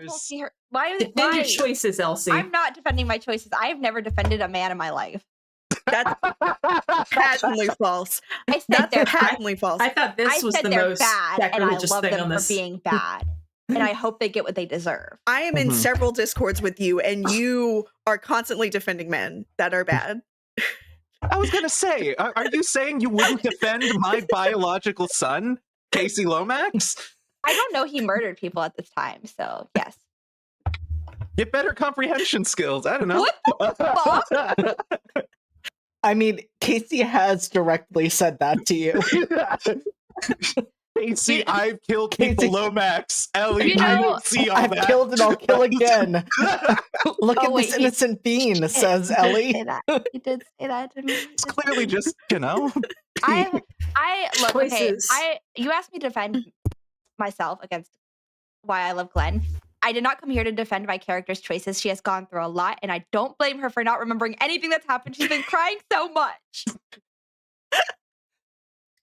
Yours. Why? Defend your choices, Elsie. I'm not defending my choices. I've never defended a man in my life. That's patently false. I said they're patently false. I thought this was the most bad, and I sacrilegious love thing them on for this. being bad. And I hope they get what they deserve. I am in several discords with you, and you are constantly defending men that are bad. I was gonna say, are you saying you wouldn't defend my biological son, Casey Lomax? I don't know he murdered people at this time, so yes. Get better comprehension skills. I don't know. What the fuck? I mean, Casey has directly said that to you. Casey, I've killed people, Lomax. Ellie, I don't see all I've that. killed and I'll kill again. Look at wait, this innocent being, says Ellie. He did say that to me. It's clearly just, I look, Choices. okay, you asked me to defend myself against why I love Glenn. I did not come here to defend my character's choices. She has gone through a lot, and I don't blame her for not remembering anything that's happened. She's been crying so much.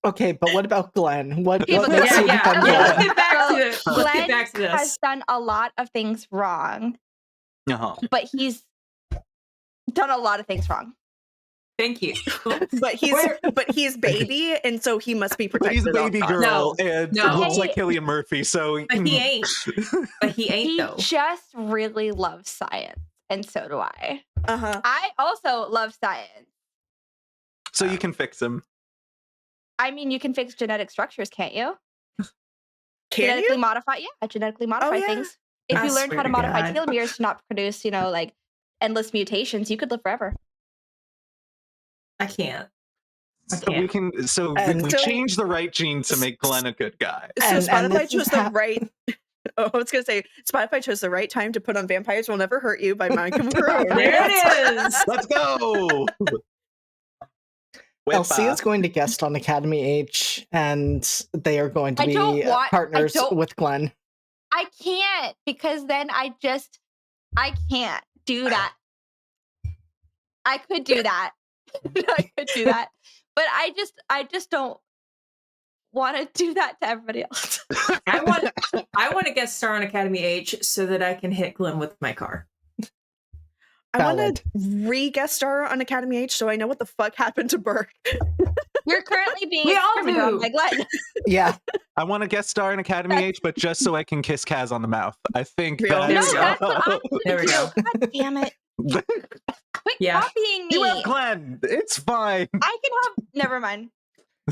Okay, but what about Glenn? What Okay, but makes you defend Let's Glenn? get back to it. Let's Glenn get back to has this. done a lot of things wrong, but he's done a lot of things wrong. Thank you. But he's baby, and so he must be But protected. he's a baby at all girl times. and No. looks like Killian Murphy, so But he ain't. But he ain't, He though. just really loves science, and so do I. Uh-huh. I also love science. So you can fix him. I mean, you can fix genetic structures, can't you? Can Genetically you? modify, genetically modify yeah. things. If I you learned swear how to to modify God. telomeres to not produce, like endless mutations, you could live forever. I can't. So we can. So And we so- change the right gene to make Glenn a good guy. So And Spotify this is chose the right. Oh, I was gonna say Spotify chose the right time to put on "Vampires Will Never Hurt You" by Michael Moore. There it is. Let's go. Elsie is going to guest on Academy H, and they are going to I be don't want- partners I don't- with Glenn. I can't, because then I can't do that. I could do that. I could do that. But I just don't want to do that to everybody else. I want to guest star on Academy H so that I can hit Glenn with my car. I want Valid. to re-guest star on Academy H, so I know what the fuck happened to Burke. You're currently being We all experimented on do. by Glenn. Yeah, I want to guest star in Academy H, but just so I can kiss Kaz on the mouth. I think Real. that There No, we go. that's what I'm There we gonna go. do. God damn it. Quit Yeah. copying me. You have Glenn. It's fine. I can have never mind.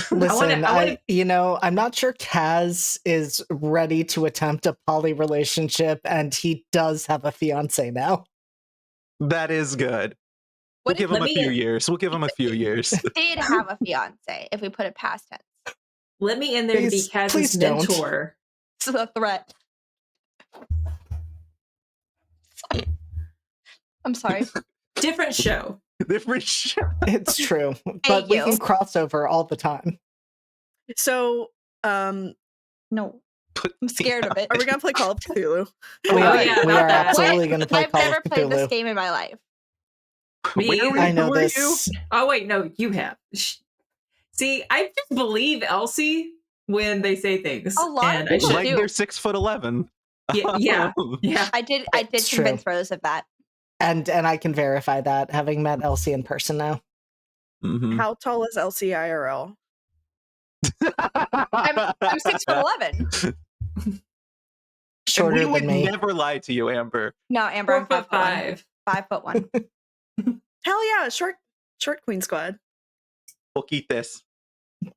listen, I wanna- I'm not sure Kaz is ready to attempt a poly relationship, and he does have a fiance now. That is good. We'll What give if him a let few me- years. We'll give him a few years. did have a fiance if we put it past tense? Let me in there to be Please Kaz's don't. mentor. It's a threat. I'm sorry. Different show. Different shit. It's true, but Thank we you. can cross over all the time. So, No. I'm scared of it. are we gonna play Call of Cthulhu? We Oh, are, yeah, we about are that. absolutely going to play I've Call never of played this Cthulhu. game in my life. Me Where either. are I know Who are this. Oh wait, no, you have. See, I just believe Elsie when they say things. A lot of and I people should- Like do. they're 6'11". Yeah. Yeah. I did It's true. convince Rose of that. And I can verify that, having met Elsie in person now. Mhm. How tall is LCIRL? I'm 6'11". Shorter we than would me. never lie to you, Amber. No, Amber, I'm 4'5". 5'1". 5'1". Hell yeah, short Queen Squad. We'll keep this.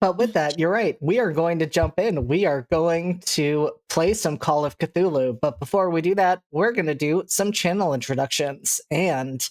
But with that, you're right. We are going to jump in. We are going to play some Call of Cthulhu. But before we do that, we're going to do some channel introductions and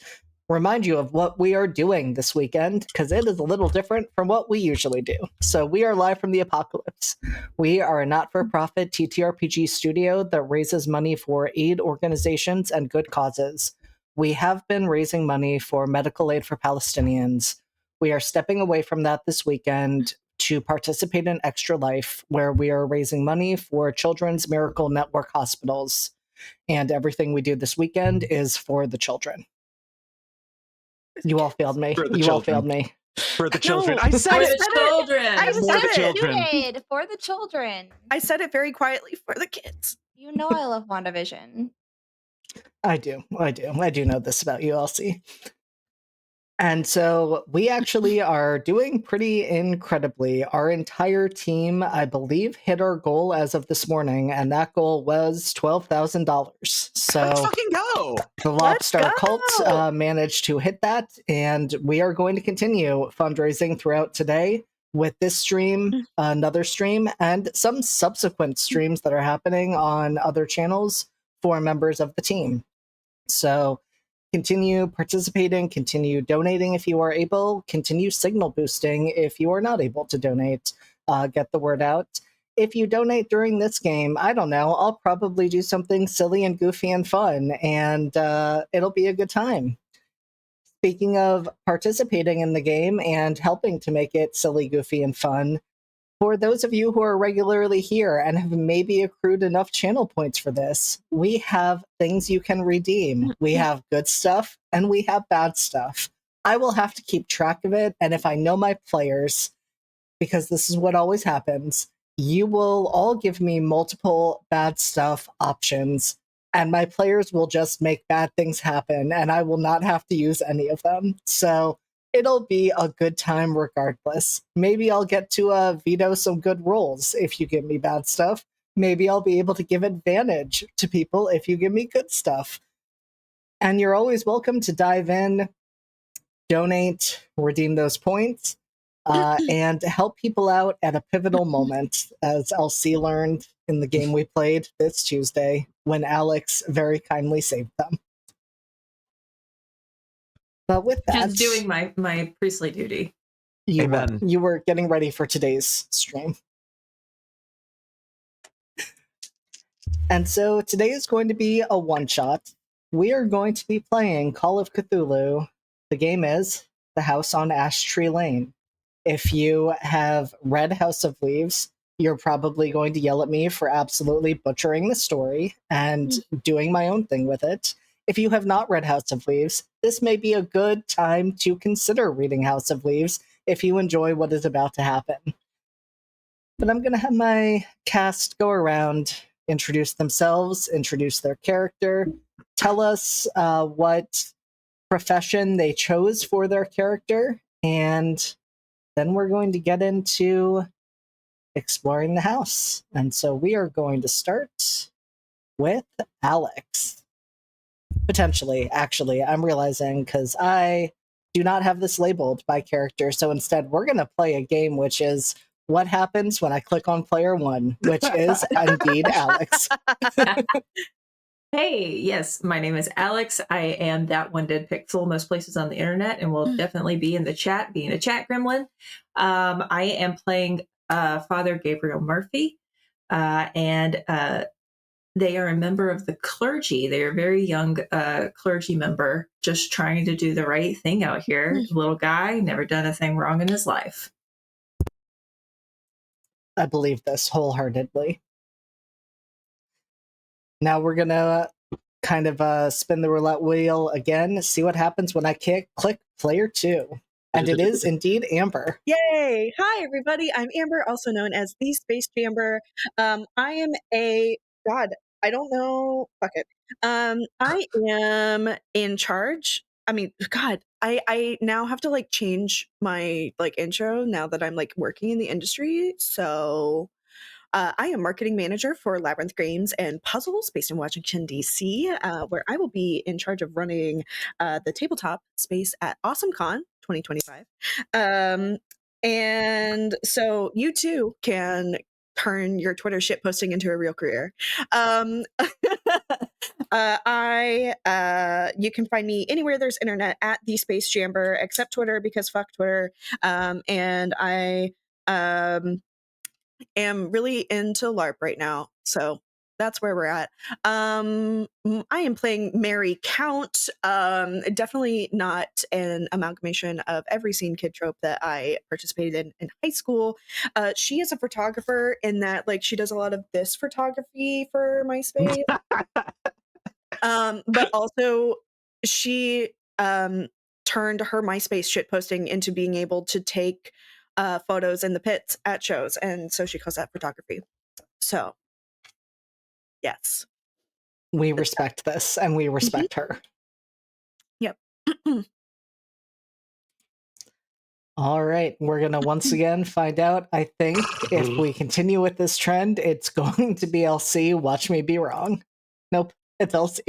remind you of what we are doing this weekend, because it is a little different from what we usually do. So we are live from the apocalypse. We are a not-for-profit TTRPG studio that raises money for aid organizations and good causes. We have been raising money for medical aid for Palestinians. We are stepping away from that this weekend to participate in Extra Life, where we are raising money for Children's Miracle Network hospitals. And everything we do this weekend is for the children. You all failed me. For the You all children. failed me. For the children. No. I said For it. the children. I For said the it. children. You did. For the children. I said it very quietly for the kids. You know I love WandaVision. I do know this about you, Elsie. And so we actually are doing pretty incredibly. Our entire team, I believe, hit our goal as of this morning, and that goal was $12,000. Let's So fucking go. the Let's Lobstar Cult go! managed to hit that, and we are going to continue fundraising throughout today with this stream, another stream, and some subsequent streams that are happening on other channels for members of the team. So continue participating, continue donating if you are able, continue signal boosting if you are not able to donate. Get the word out. If you donate during this game, I don't know, I'll probably do something silly and goofy and fun, and it'll be a good time. Speaking of participating in the game and helping to make it silly, goofy, and fun, for those of you who are regularly here and have maybe accrued enough channel points for this, we have things you can redeem. We have good stuff and we have bad stuff. I will have to keep track of it, and if I know my players, because this is what always happens, you will all give me multiple bad stuff options, and my players will just make bad things happen, and I will not have to use any of them. So it'll be a good time regardless. Maybe I'll get to veto some good rolls if you give me bad stuff. Maybe I'll be able to give advantage to people if you give me good stuff. And you're always welcome to dive in, donate, redeem those points, and help people out at a pivotal moment, as LC learned in the game we played this Tuesday when Alex very kindly saved them. But with that, Just doing my priestly duty. Amen. You were getting ready for today's stream. And so today is going to be a one-shot. We are going to be playing Call of Cthulhu. The game is The House on Ash Tree Lane. If you have read House of Leaves, you're probably going to yell at me for absolutely butchering the story and doing my own thing with it. If you have not read House of Leaves, this may be a good time to consider reading House of Leaves if you enjoy what is about to happen. But I'm going to have my cast go around, introduce themselves, introduce their character, tell us what profession they chose for their character, and then we're going to get into exploring the house. And so we are going to start with Alex. Potentially, actually, I'm realizing, because I do not have this labeled by character. So instead, we're going to play a game which is what happens when I click on player one, which is indeed Alex. Hey, yes, my name is Alex. I am that one dead pixel most places on the internet, and will definitely be in the chat, being a chat gremlin. I am playing Father Gabriel Murphy, and they are a member of the clergy. They are a very young clergy member, just trying to do the right thing out here. Little guy, never done a thing wrong in his life. I believe this wholeheartedly. Now we're going to kind of spin the roulette wheel again, see what happens when I click player two. And it is indeed Amber. Yay! Hi, everybody. I'm Amber, also known as the Space Jamber. I am a God. I don't know. Fuck it. I am in charge. I mean, God, I now have to like change my like intro now that I'm like working in the industry. So I am marketing manager for Labyrinth Games and Puzzles based in Washington, D.C., where I will be in charge of running the tabletop space at AwesomeCon 2025. And so you too can turn your Twitter shit posting into a real career. You can find me anywhere there's internet at the Space Jamber, except Twitter, because fuck Twitter. And I am really into LARP right now. So that's where we're at. I am playing Mary Count. Definitely not an amalgamation of every scene kid trope that I participated in high school. She is a photographer in that like she does a lot of this photography for MySpace. But also she turned her MySpace shitposting into being able to take photos in the pits at shows, and so she calls that photography. So yes. We respect this, and we respect her. Yep. All right, we're gonna once again find out. I think if we continue with this trend, it's going to be LC. Watch me be wrong. Nope, it's LC.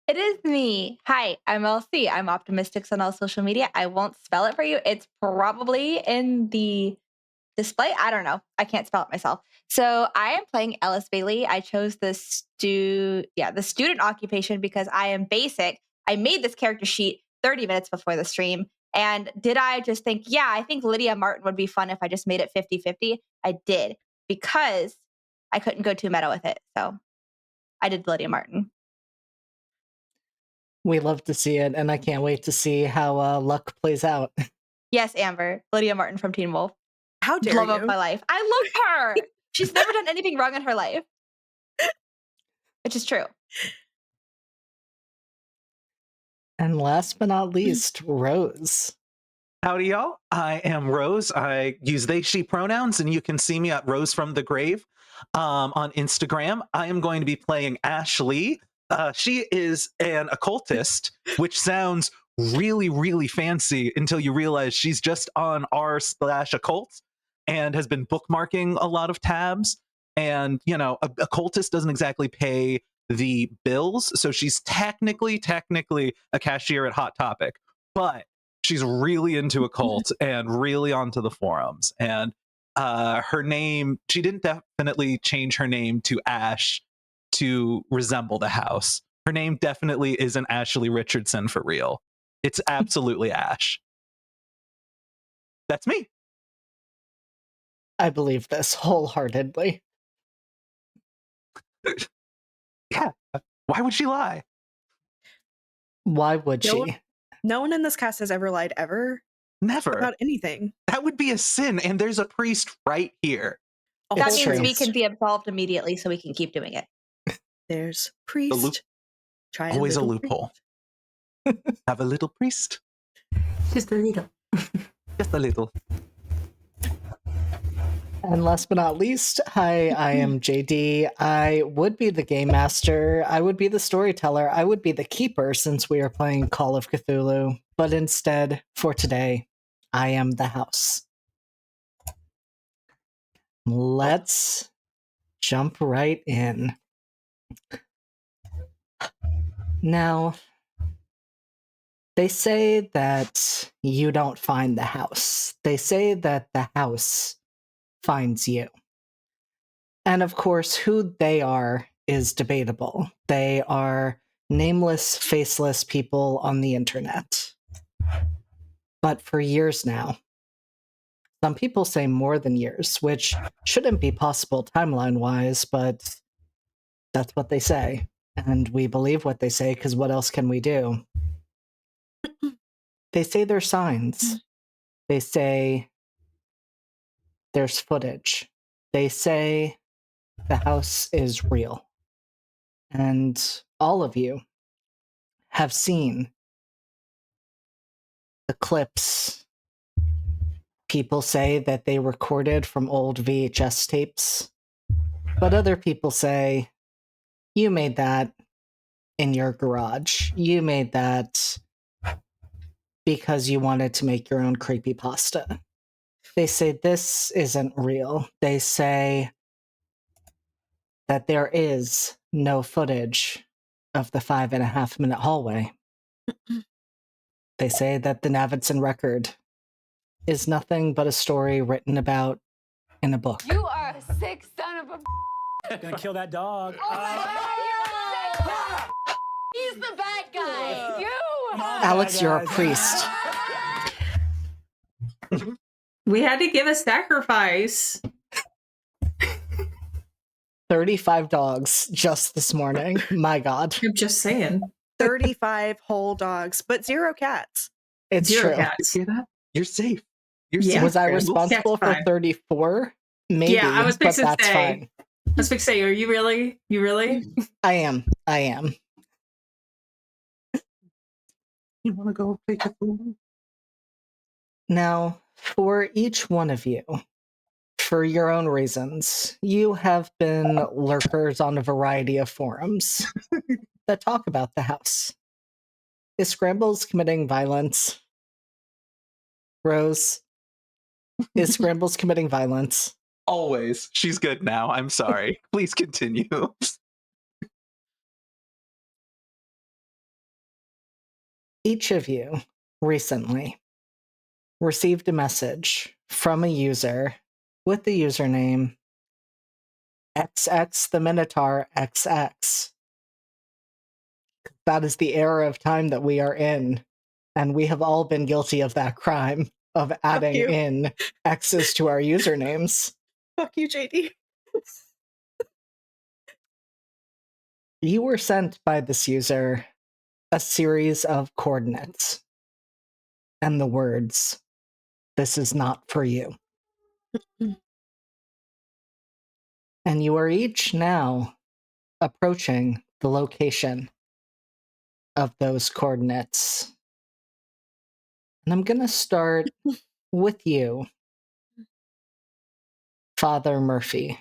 It is me. Hi, I'm LC. I'm Optimistics on all social media. I won't spell it for you. It's probably in the display. I don't know. I can't spell it myself. So I am playing Ellis Bailey. I chose the student occupation because I am basic. I made this character sheet 30 minutes before the stream. And did I just think, yeah, I think Lydia Martin would be fun if I just made it 50-50? I did, because I couldn't go too meta with it. So I did Lydia Martin. We love to see it, and I can't wait to see how luck plays out. Yes, Amber, Lydia Martin from Teen Wolf. How dare Love you? of my life. I love her. She's never done anything wrong in her life, which is true. And last but not least, Rose. Howdy, y'all. I am Rose. I use they, she pronouns, and you can see me at Rose from the Grave on Instagram. I am going to be playing Ashley. She is an occultist, which sounds really, really fancy until you realize she's just on r/occult and has been bookmarking a lot of tabs. And, you know, a occultist doesn't exactly pay the bills. So she's technically a cashier at Hot Topic, but she's really into a cult and really onto the forums. And her name, she didn't definitely change her name to Ash to resemble the house. Her name definitely isn't Ashley Richardson for real. It's absolutely Ash. That's me. I believe this wholeheartedly. Yeah. Why would she lie? Why would No she? No one in this cast has ever lied ever Never. about anything. That would be a sin. And there's a priest right here. A That It's whole means true. we priest. can be absolved immediately so we can keep doing it. There's loop- priest. Try Always a little loophole. priest. Have a little priest. Just a little. Just a little. And last but not least, hi, I am JD. I would be the game master. I would be the storyteller. I would be the keeper since we are playing Call of Cthulhu. But instead, for today, I am the house. Let's jump right in. Now, they say that you don't find the house. They say that the house finds you. And of course, who they are is debatable. They are nameless, faceless people on the internet. But for years now, some people say more than years, which shouldn't be possible timeline-wise, but that's what they say. And we believe what they say, because what else can we do? They say there's signs. They say there's footage. They say the house is real. And all of you have seen the clips. People say that they recorded from old VHS tapes, but other people say, you made that in your garage. You made that because you wanted to make your own creepypasta. They say this isn't real. They say that there is no footage of the 5.5-minute hallway. They say that the Navidson record is nothing but a story written about in a book. You are a sick son of a. Gonna kill that dog. Oh my God, you're a sick. He's the bad guy. You. Alex, you're a priest. We had to give a sacrifice. 35 dogs just this morning. My God. I'm just saying. 35 whole dogs, but 0 cats. It's Zero true. cats. Hear that? You're safe. You're Yeah. safe. Was I Crandall. responsible That's for fine. 34? Maybe, Yeah, I was but fixing to that's say. fine. I was fixing to say, are you really? You really? I am. You want to go play Cthulhu? Now, for each one of you, for your own reasons, you have been lurkers on a variety of forums that talk about the house. Is Scrambles committing violence? Rose, is Scrambles committing violence? Always. She's good now. I'm sorry. Please continue. Each of you recently received a message from a user with the username XX the Minotaur XX. That is the era of time that we are in, and we have all been guilty of that crime of adding you. in X's to our usernames. Fuck you, JD. You were sent by this user a series of coordinates and the words, "This is not for you." And you are each now approaching the location of those coordinates. And I'm going to start with you, Father Murphy.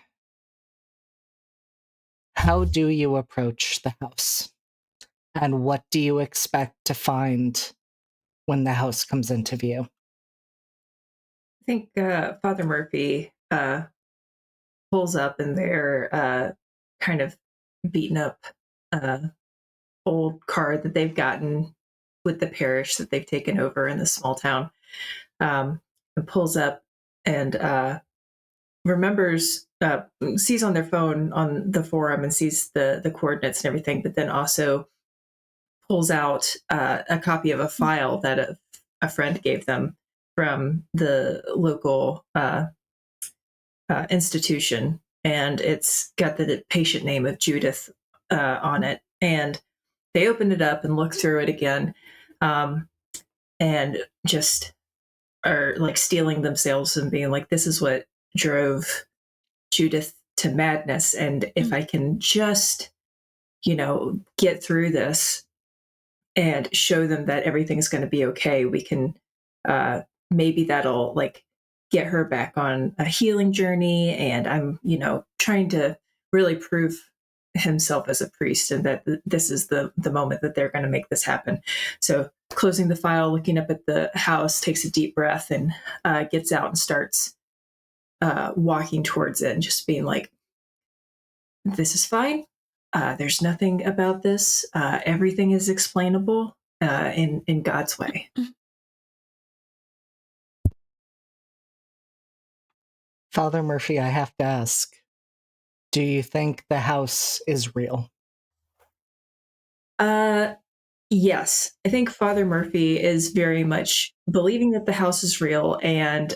How do you approach the house? And what do you expect to find when the house comes into view? I think Father Murphy pulls up in their kind of beaten up old car that they've gotten with the parish that they've taken over in the small town, and pulls up and remembers, sees on their phone on the forum and sees the coordinates and everything, but then also pulls out a copy of a file that a friend gave them from the local institution, and it's got the patient name of Judith on it. And they open it up and look through it again, and just are like stealing themselves and being like, "This is what drove Judith to madness, and if I can just, get through this and show them that everything's going to be okay, we can maybe that'll like get her back on a healing journey." And I'm, trying to really prove himself as a priest, and that this is the moment that they're going to make this happen. So closing the file, looking up at the house, takes a deep breath, and gets out and starts walking towards it and just being like, "This is fine. There's nothing about this. Everything is explainable in God's way." Father Murphy, I have to ask, do you think the house is real? Yes, I think Father Murphy is very much believing that the house is real, and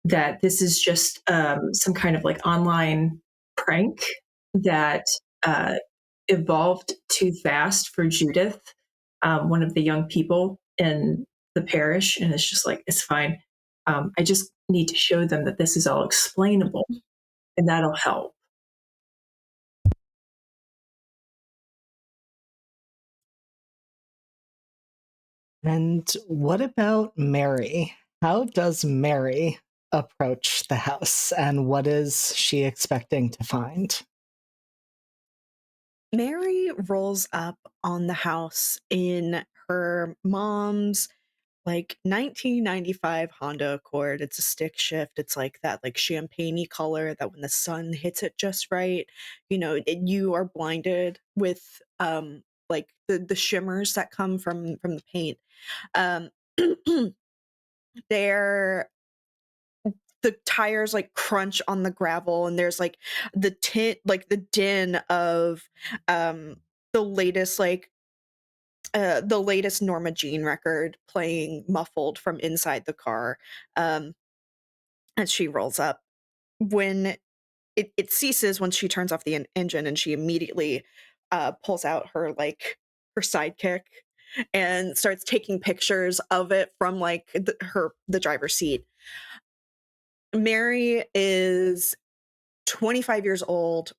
that this is just some kind of like online prank that uh, evolved too fast for Judith, one of the young people in the parish. And it's just like, it's fine. I just need to show them that this is all explainable, and that'll help. And what about Mary? How does Mary approach the house, and what is she expecting to find? Mary rolls up on the house in her mom's like 1995 Honda Accord. It's a stick shift. It's like that like champagne-y color that when the sun hits it just right, you are blinded with like the shimmers that come from the paint. Um they're the tires like crunch on the gravel, and there's like the din of um the latest Norma Jean record playing muffled from inside the car, as she rolls up. When it ceases when she turns off the engine, and she immediately pulls out her sidekick and starts taking pictures of it from like the driver's seat. Mary is 25 years old,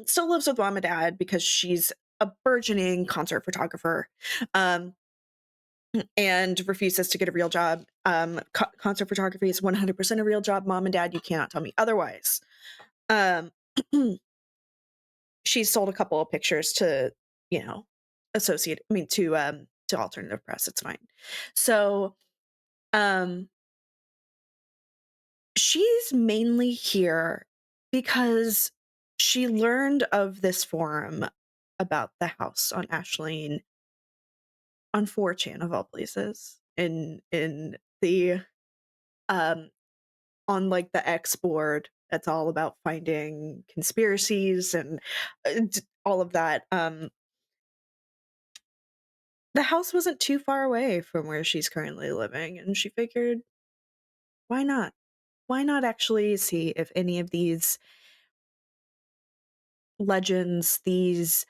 still lives with mom and dad because she's a burgeoning concert photographer. Um, and refuses to get a real job. Concert photography is 100% a real job. Mom and dad, you cannot tell me otherwise. She's sold a couple of pictures to, to alternative press. It's fine. So, she's mainly here because she learned of this forum about the house on Ashleen on 4chan of all places, in the on like the X board. It's all about finding conspiracies and all of that. The house wasn't too far away from where she's currently living, and she figured, why not? Why not actually see if any of these legends, these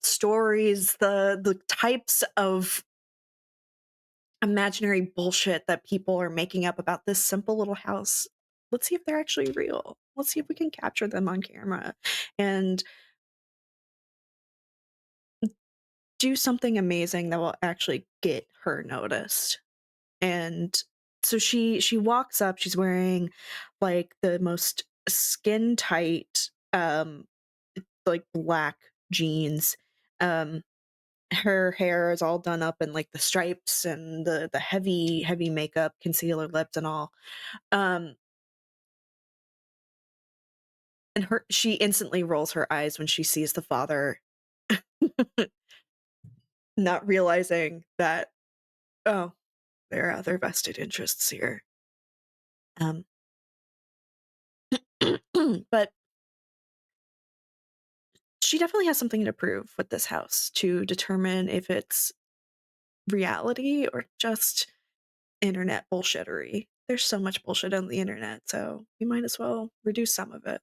stories, the types of imaginary bullshit that people are making up about this simple little house, let's see if they're actually real. Let's see if we can capture them on camera and do something amazing that will actually get her noticed. And so she walks up. She's wearing like the most skin tight like black jeans. Her hair is all done up in like the stripes and the heavy makeup, concealer, lips and all. And she instantly rolls her eyes when she sees the father, not realizing that, oh, there are other vested interests here. But she definitely has something to prove with this house to determine if it's reality or just internet bullshittery. There's so much bullshit on the internet, so we might as well reduce some of it.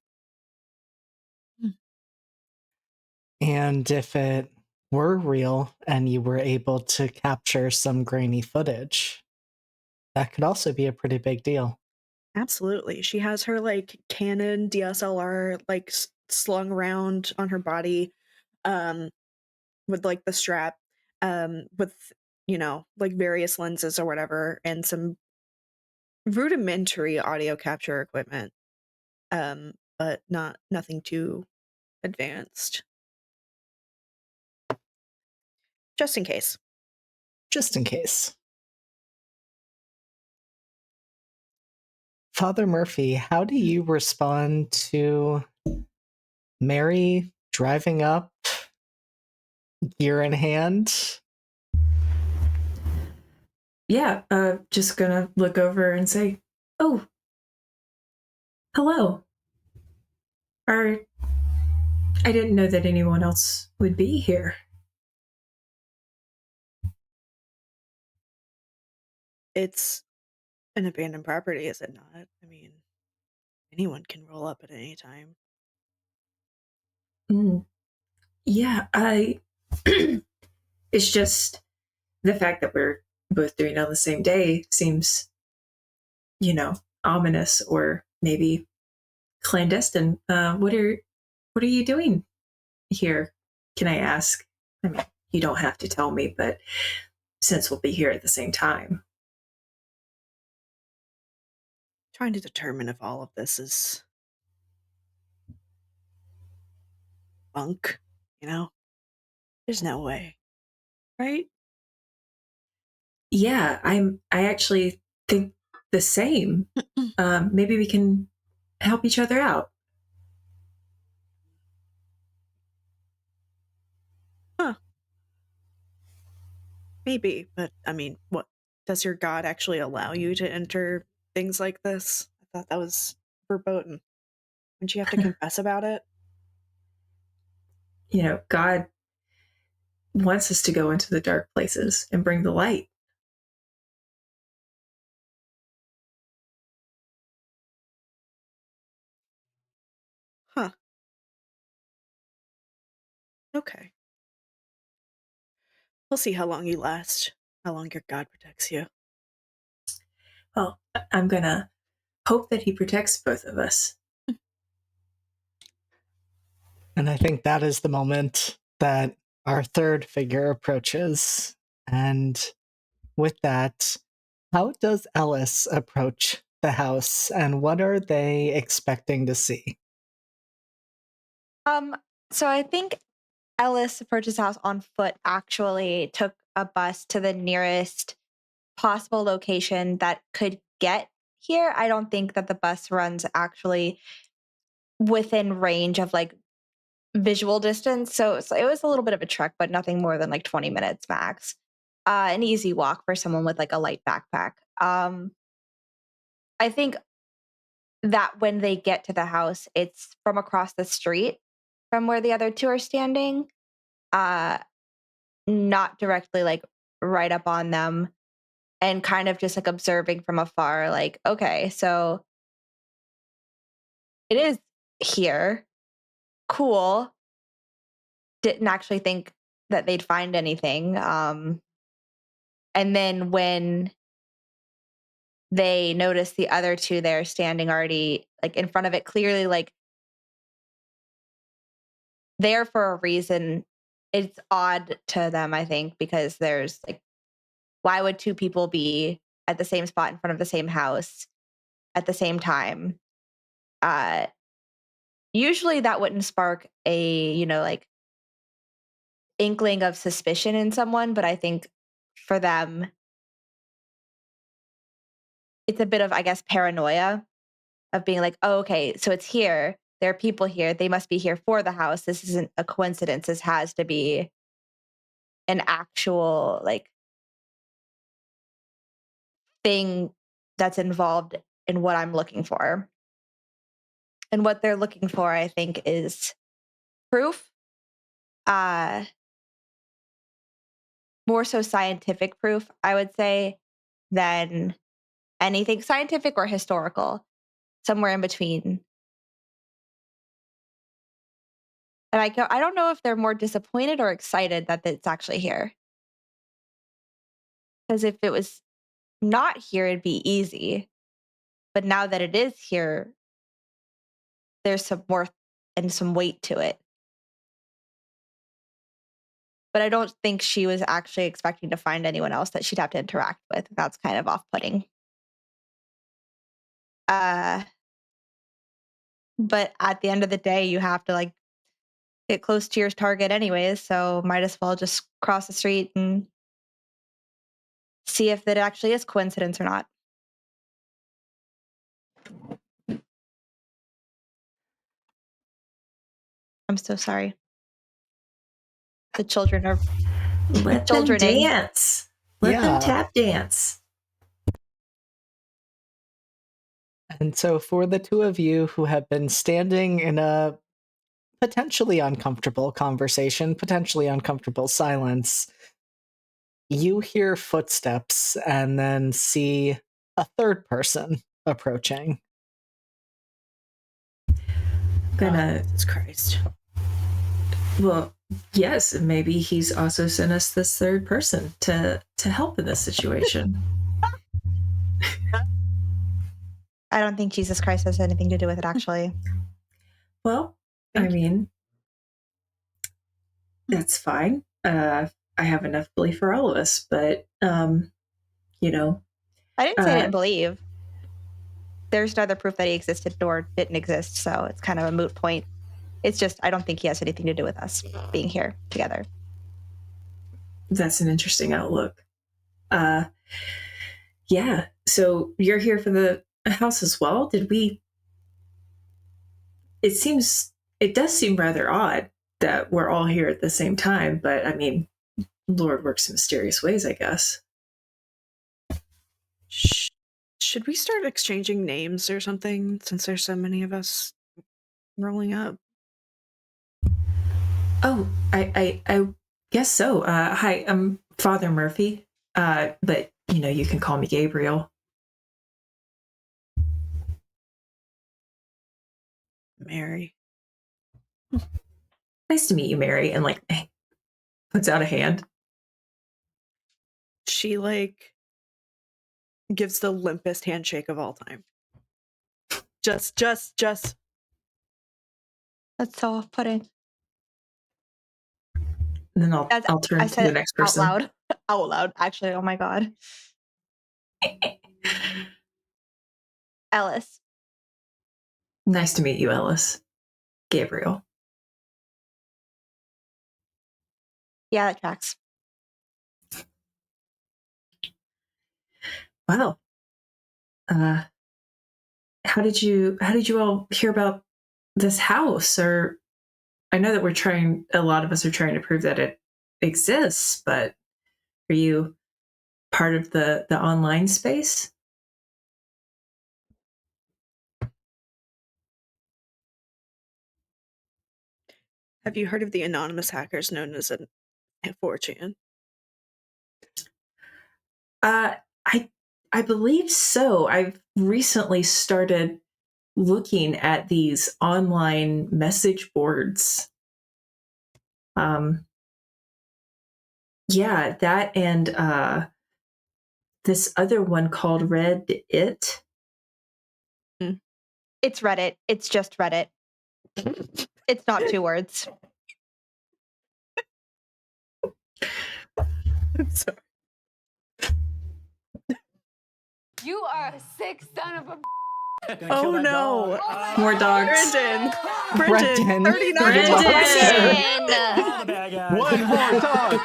And if it were real and you were able to capture some grainy footage, that could also be a pretty big deal. Absolutely. She has her like Canon DSLR like slung around on her body, with like the strap, with like various lenses or whatever, and some rudimentary audio capture equipment, but nothing too advanced. Just in case. Just in case. Father Murphy, how do you respond to Mary driving up, gear in hand? Yeah, just gonna look over and say, "Oh, hello." Or I didn't know that anyone else would be here. It's an abandoned property, is it not? I mean, anyone can roll up at any time. Yeah, it's just the fact that we're both doing it on the same day seems, ominous or maybe clandestine. What are you doing here? Can I ask? I mean, you don't have to tell me, but since we'll be here at the same time. Trying to determine if all of this is bunk, There's no way. Right? Yeah, I actually think the same. Maybe we can help each other out. Huh. Maybe, but I mean, what does your god actually allow you to enter things like this? I thought that was verboten. Wouldn't you have to confess about it? God wants us to go into the dark places and bring the light. Huh. Okay. We'll see how long you last, how long your god protects you. Well, I'm gonna hope that he protects both of us. And I think that is the moment that our third figure approaches And with that, how does Ellis approach the house, and what are they expecting to see? So I think Ellis approaches the house on foot, actually took a bus to the nearest possible location that could get here. I don't think that the bus runs actually within range of like visual distance. So it was a little bit of a trek, but nothing more than like 20 minutes max. An easy walk for someone with like a light backpack. I think that when they get to the house, it's from across the street from where the other two are standing. Uh, Not directly like right up on them, and kind of just like observing from afar, like, okay, so it is here. Cool. Didn't actually think that they'd find anything. And then when they notice the other two there standing already like in front of it, clearly like there for a reason, it's odd to them, I think, because there's like, why would two people be at the same spot in front of the same house at the same time? Uh, Usually that wouldn't spark a, like inkling of suspicion in someone, but I think for them, it's a bit of, I guess, paranoia of being like, oh, okay, so it's here. There are people here. They must be here for the house. This isn't a coincidence. This has to be an actual like thing that's involved in what I'm looking for. And what they're looking for, I think, is proof. Uh More so scientific proof, I would say, than anything scientific or historical, somewhere in between. And I don't know if they're more disappointed or excited that it's actually here. Because if it was not here, it'd be easy. But now that it is here, there's some worth and some weight to it. But I don't think she was actually expecting to find anyone else that she'd have to interact with. That's kind of off-putting. Uh, but at the end of the day, you have to like get close to your target anyways, so might as well just cross the street and see if that actually is coincidence or not. I'm so sorry. The children are Let them childrening. dance. Let them Yeah. tap dance. And so, for the two of you who have been standing in a potentially uncomfortable conversation, potentially uncomfortable silence, you hear footsteps and then see a third person approaching. Gonna, Jesus Christ. well, yes, maybe he's also sent us this third person to help in this situation. I don't think Jesus Christ has anything to do with it, actually. Well, I mean, that's fine. I have enough belief for all of us, but you know, I didn't say I didn't believe. There's neither proof that he existed nor didn't exist, so it's kind of a moot point. It's just I don't think he has anything to do with us being here together. that's an interesting outlook. Yeah. So you're here for the house as well? Did we? It does seem rather odd that we're all here at the same time, but I mean, Lord works in mysterious ways, I guess. Should we start exchanging names or something since there's so many of us rolling up? Oh, I guess so. Hi, I'm Father Murphy. But you can call me Gabriel. Mary. Nice to meet you, Mary. And like puts out a hand. She like gives the limpest handshake of all time. Just. That's so off-putting. And then I'll turn I to said the it next out person. loud. out loud, actually. Oh my god. Ellis. Nice to meet you, Ellis. Gabriel. Yeah, that tracks. Wow. How did you all hear about this house? Or I know that a lot of us are trying to prove that it exists, but are you part of the online space? Have you heard of the anonymous hackers known as a 4chan? I believe so. I've recently started looking at these online message boards. Yeah, that and this other one called Reddit. It's Reddit. It's just Reddit. It's not 2 words. I'm sorry. You are a sick son of a. Oh no! More dogs. Brendan, 39 Brendan! One more dog.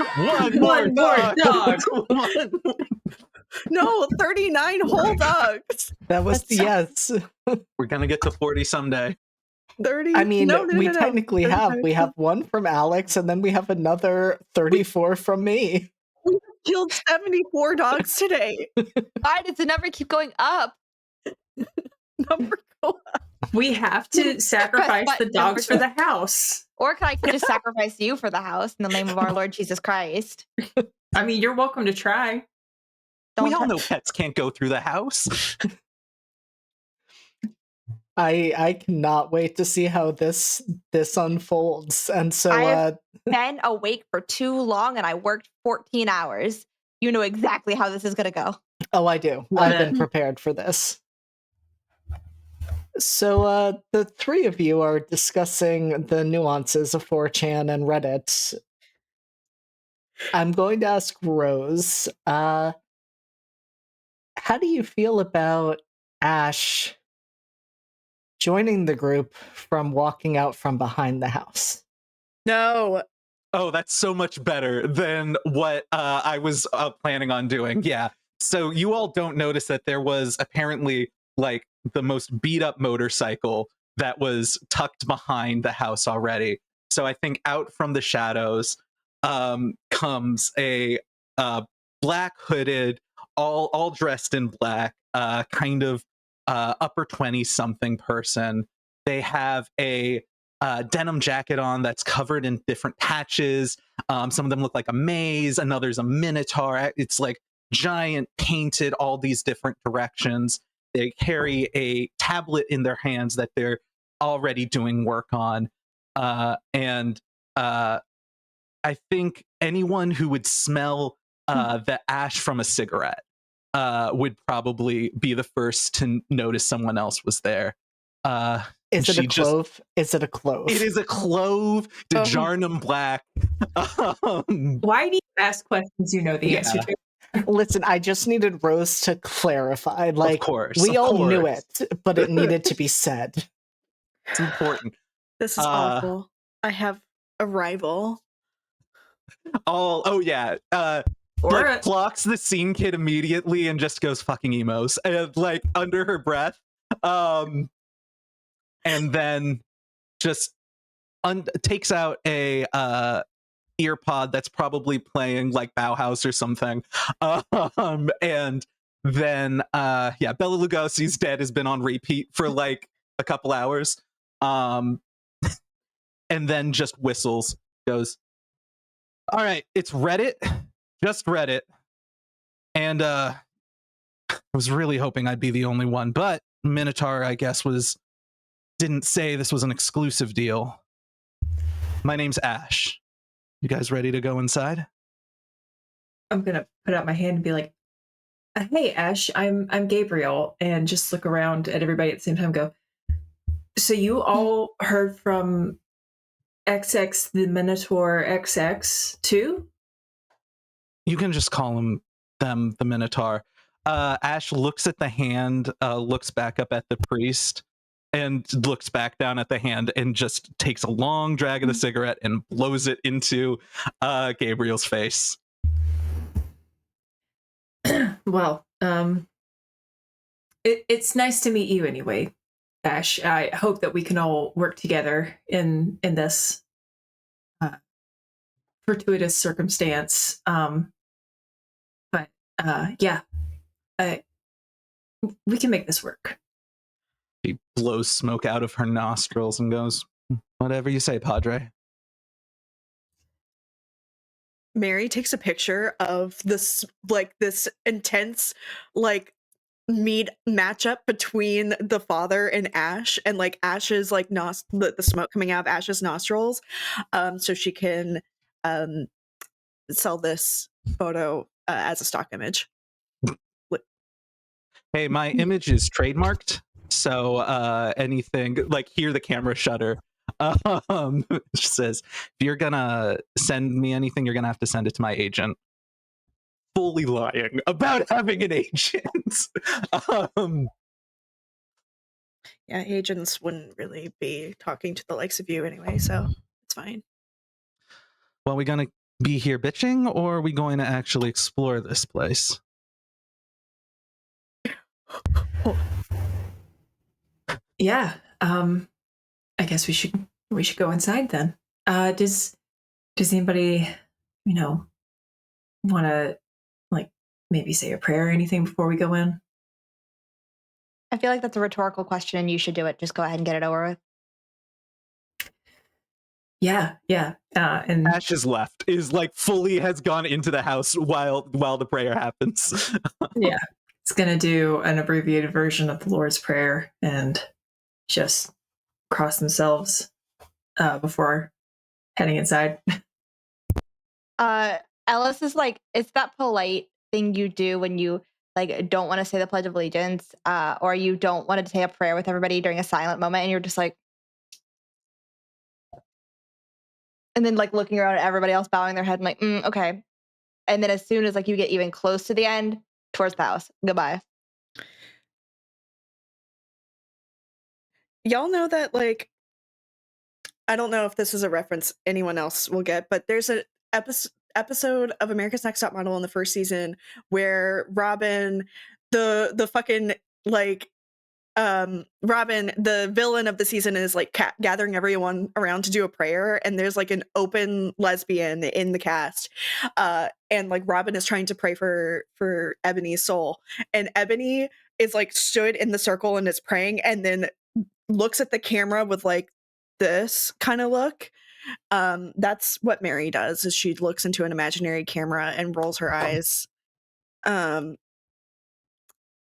One more dog. One more. No, 39 whole dogs. That was the yes. We're gonna get to 40 someday. 30. I mean, no, we no. technically have. We have one from Alex, and then we have another 34 from me. We killed 74 dogs today. Why does the number keep going up? Number go up. We have to sacrifice the dogs for the house. Or can I just sacrifice you for the house in the name of our Lord Jesus Christ? I mean, you're welcome to try. We all know pets can't go through the house. I cannot wait to see how this unfolds. And so I've been awake for too long and I worked 14 hours. You know exactly how this is going to go. oh, I do. I've been prepared for this. So the three of you are discussing the nuances of 4chan and Reddit. I'm going to ask Rose, how do you feel about Ash joining the group from walking out from behind the house? No. Oh, that's so much better than what I was planning on doing. Yeah. So you all don't notice that there was apparently like the most beat up motorcycle that was tucked behind the house already. So I think out from the shadows comes a black hooded, all dressed in black, kind of upper 20 something person. They have a denim jacket on that's covered in different patches. Some of them look like a maze, another's a minotaur. It's like giant, painted all these different directions. They carry a tablet in their hands that they're already doing work on. And I think anyone who would smell the ash from a cigarette would probably be the first to notice someone else was there. Is it a clove? Is it a clove? It is a clove, Dejarnum black. Why do you ask questions you know the answer to? Listen, I just needed Rose to clarify. Like, of course, we all knew course. it, but it needed to be said. It's important. This is awful. I have a rival. Oh yeah. Like clocks the scene kid immediately and just goes fucking emos, and like under her breath. And then just takes out a earpod that's probably playing like Bauhaus or something. And then yeah, Bela Lugosi's Dead has been on repeat for like a couple hours. And then just whistles, goes, all right, it's Reddit, just Reddit. And I was really hoping I'd be the only one, but Minotaur, I guess, didn't say this was an exclusive deal. My name's Ash. You guys ready to go inside? I'm gonna put out my hand and be like, "Hey, Ash, I'm Gabriel," and just look around at everybody at the same time. And go. So you all heard from XX the Minotaur XX too? You can just call them the Minotaur. Ash looks at the hand, looks back up at the priest, and looks back down at the hand, and just takes a long drag of the cigarette and blows it into Gabriel's face. Well, it's nice to meet you anyway, Ash. I hope that we can all work together in this fortuitous circumstance. But yeah, we can make this work. She blows smoke out of her nostrils and goes, "Whatever you say, Padre." Mary takes a picture of this intense meat matchup between the father and Ash, and Ash's the smoke coming out of Ash's nostrils, so she can sell this photo as a stock image. Hey, my image is trademarked, so anything hear the camera shutter. She says, if you're gonna send me anything, you're gonna have to send it to my agent. Fully lying about having an agent. Yeah, agents wouldn't really be talking to the likes of you anyway, so it's fine. Well, we gonna be here bitching, or are we going to actually explore this place? Yeah. I guess we should go inside then. Does anybody, want to maybe say a prayer or anything before we go in? I feel like that's a rhetorical question and you should do it. Just go ahead and get it over with. Yeah. And Ash is left, is fully has gone into the house while the prayer happens. yeah, it's gonna do an abbreviated version of the Lord's Prayer and just cross themselves before heading inside. Ellis is it's that polite thing you do when you don't want to say the Pledge of Allegiance, or you don't want to say a prayer with everybody during a silent moment, and you're just and then looking around at everybody else bowing their head and okay. And then as soon as you get even close to the end, towards the house. Goodbye. Y'all know that I don't know if this is a reference anyone else will get, but there's an episode of America's Next Top Model in the first season where Robin, the fucking Robin, the villain of the season, is gathering everyone around to do a prayer, and there's an open lesbian in the cast, and Robin is trying to pray for Ebony's soul, and Ebony is stood in the circle and is praying, and then looks at the camera with this kind of look. That's what Mary does, is she looks into an imaginary camera and rolls her eyes, and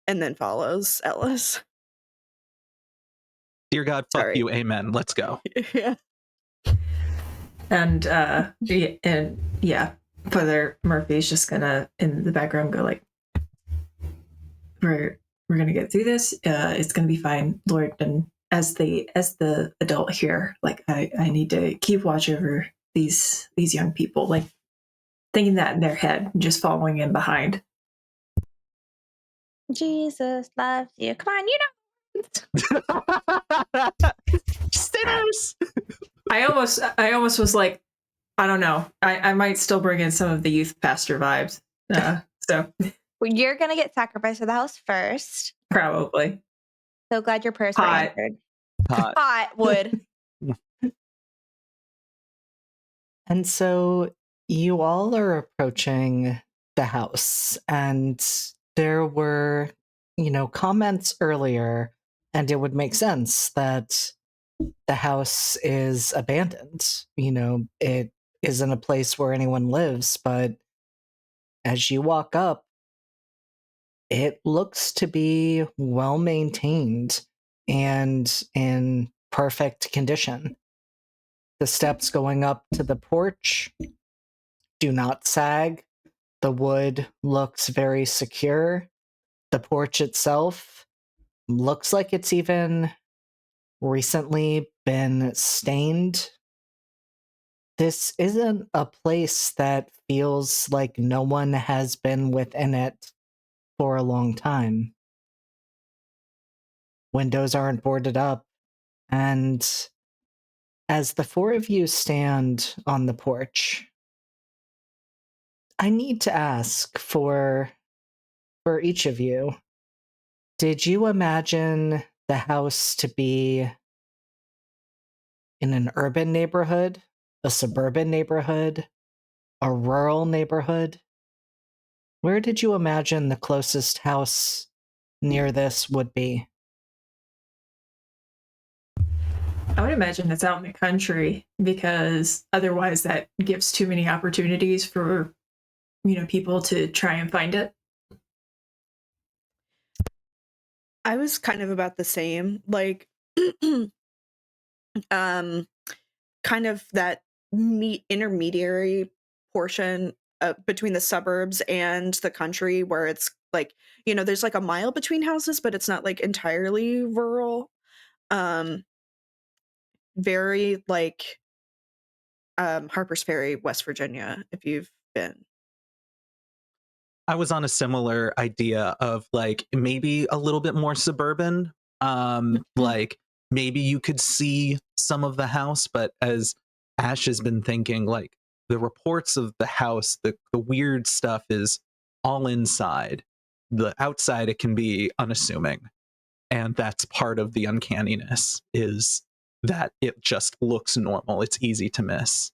then follows Ellis. Dear God, fuck Sorry. you, amen. Let's go. Yeah. And Father Murphy's just gonna in the background go we're gonna get through this. It's gonna be fine, Lord. And as the adult here, I need to keep watch over these young people, thinking that in their head, just following in behind. Jesus loves you. Come on, Sinners. I almost was I don't know. I might still bring in some of the youth pastor vibes. So you're gonna get sacrificed to the house first. Probably. So glad your prayers were answered. Hot wood. And so you all are approaching the house, and there were, comments earlier, and it would make sense that the house is abandoned. It isn't a place where anyone lives, but as you walk up, it looks to be well maintained and in perfect condition. The steps going up to the porch do not sag. The wood looks very secure. The porch itself looks like it's even recently been stained. this isn't a place that feels like no one has been within it for a long time. Windows aren't boarded up, and as the four of you stand on the porch, I need to ask for each of you, did you imagine the house to be in an urban neighborhood, a suburban neighborhood, a rural neighborhood? Where did you imagine the closest house near this would be? I would imagine it's out in the country because otherwise that gives too many opportunities for, people to try and find it. I was kind of about the same, like, um, kind of that intermediary portion between the suburbs and the country, where it's like, there's like a mile between houses, but it's not like entirely rural. Um, very like Harper's Ferry, West Virginia, if you've been. I was on a similar idea of like maybe a little bit more suburban. Like maybe you could see some of the house, but as Ash has been thinking, like the reports of the house, the weird stuff is all inside. The outside it can be unassuming. And that's part of the uncanniness is that it just looks normal. It's easy to miss.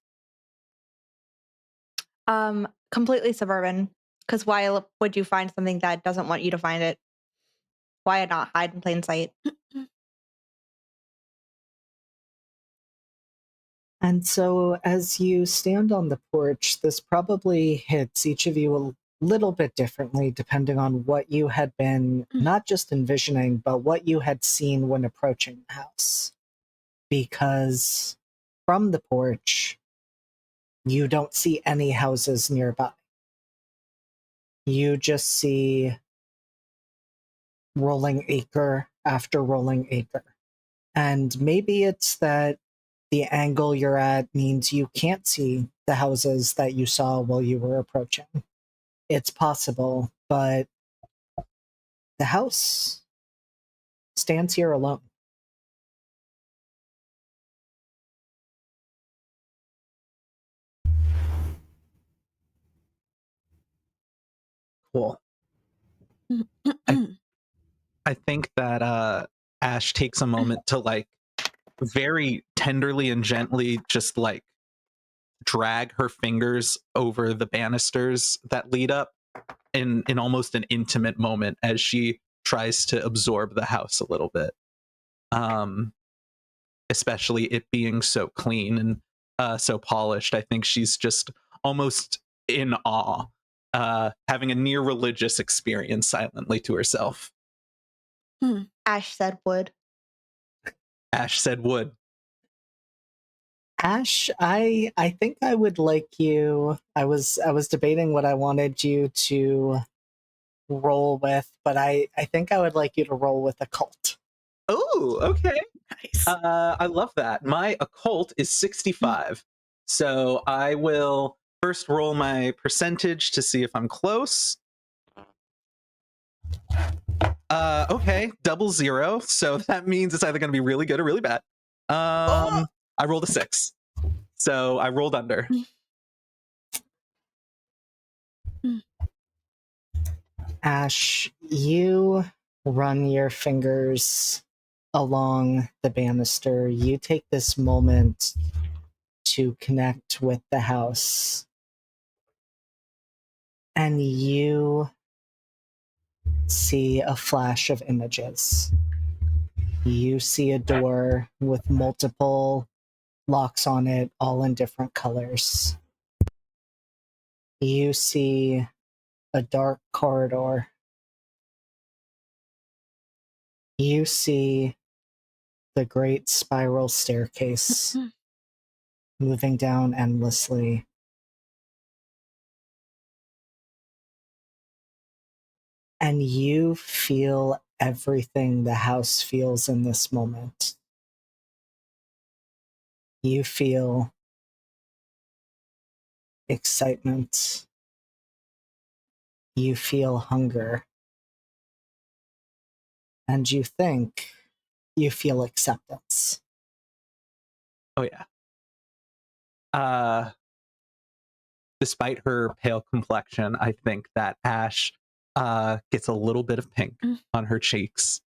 Completely suburban. Because why would you find something that doesn't want you to find it? Why not hide in plain sight? And so, as you stand on the porch, this probably hits each of you a little bit differently, depending on what you had been not just envisioning, but what you had seen when approaching the house. Because from the porch, you don't see any houses nearby. You just see rolling acre after rolling acre. And maybe it's that the angle you're at means you can't see the houses that you saw while you were approaching. It's possible, but the house stands here alone. Cool. I think that Ash takes a moment to like very tenderly and gently just like drag her fingers over the banisters that lead up in almost an intimate moment as she tries to absorb the house a little bit. Um, Especially it being so clean and so polished. I think she's just almost in awe, having a near religious experience silently to herself. Ash said wood. Ash said wood. Ash, I think I would like you. I was debating what I wanted you to roll with, but I think I would like you to roll with occult. Oh, okay. Nice. I love that. My occult is 65. So I will first roll my percentage to see if I'm close. Okay, double zero. So that means it's either going to be really good or really bad. I rolled a 6. So I rolled under. Ash, you run your fingers along the banister. You take this moment to connect with the house. And you see a flash of images. You see a door with multiple locks on it, all in different colors. You see a dark corridor. You see the great spiral staircase moving down endlessly. And you feel everything the house feels in this moment. You feel excitement. You feel hunger. And you think you feel acceptance. Oh yeah. Despite her pale complexion, I think that Ash gets a little bit of pink on her cheeks.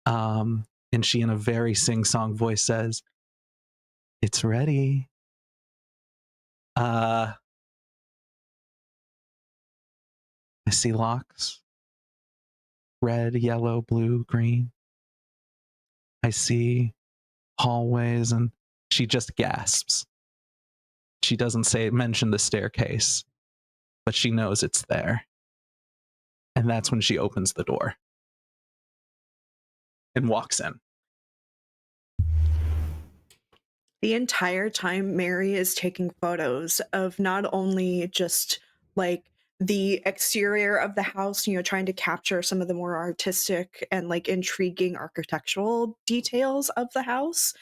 And she, in a very sing-song voice, says, "It's ready." I see locks. Red, yellow, blue, green. I see hallways, and she just gasps. She doesn't mention the staircase, but she knows it's there. And that's when she opens the door and walks in. The entire time, Mary is taking photos of not only just like the exterior of the house, trying to capture some of the more artistic and like intriguing architectural details of the house,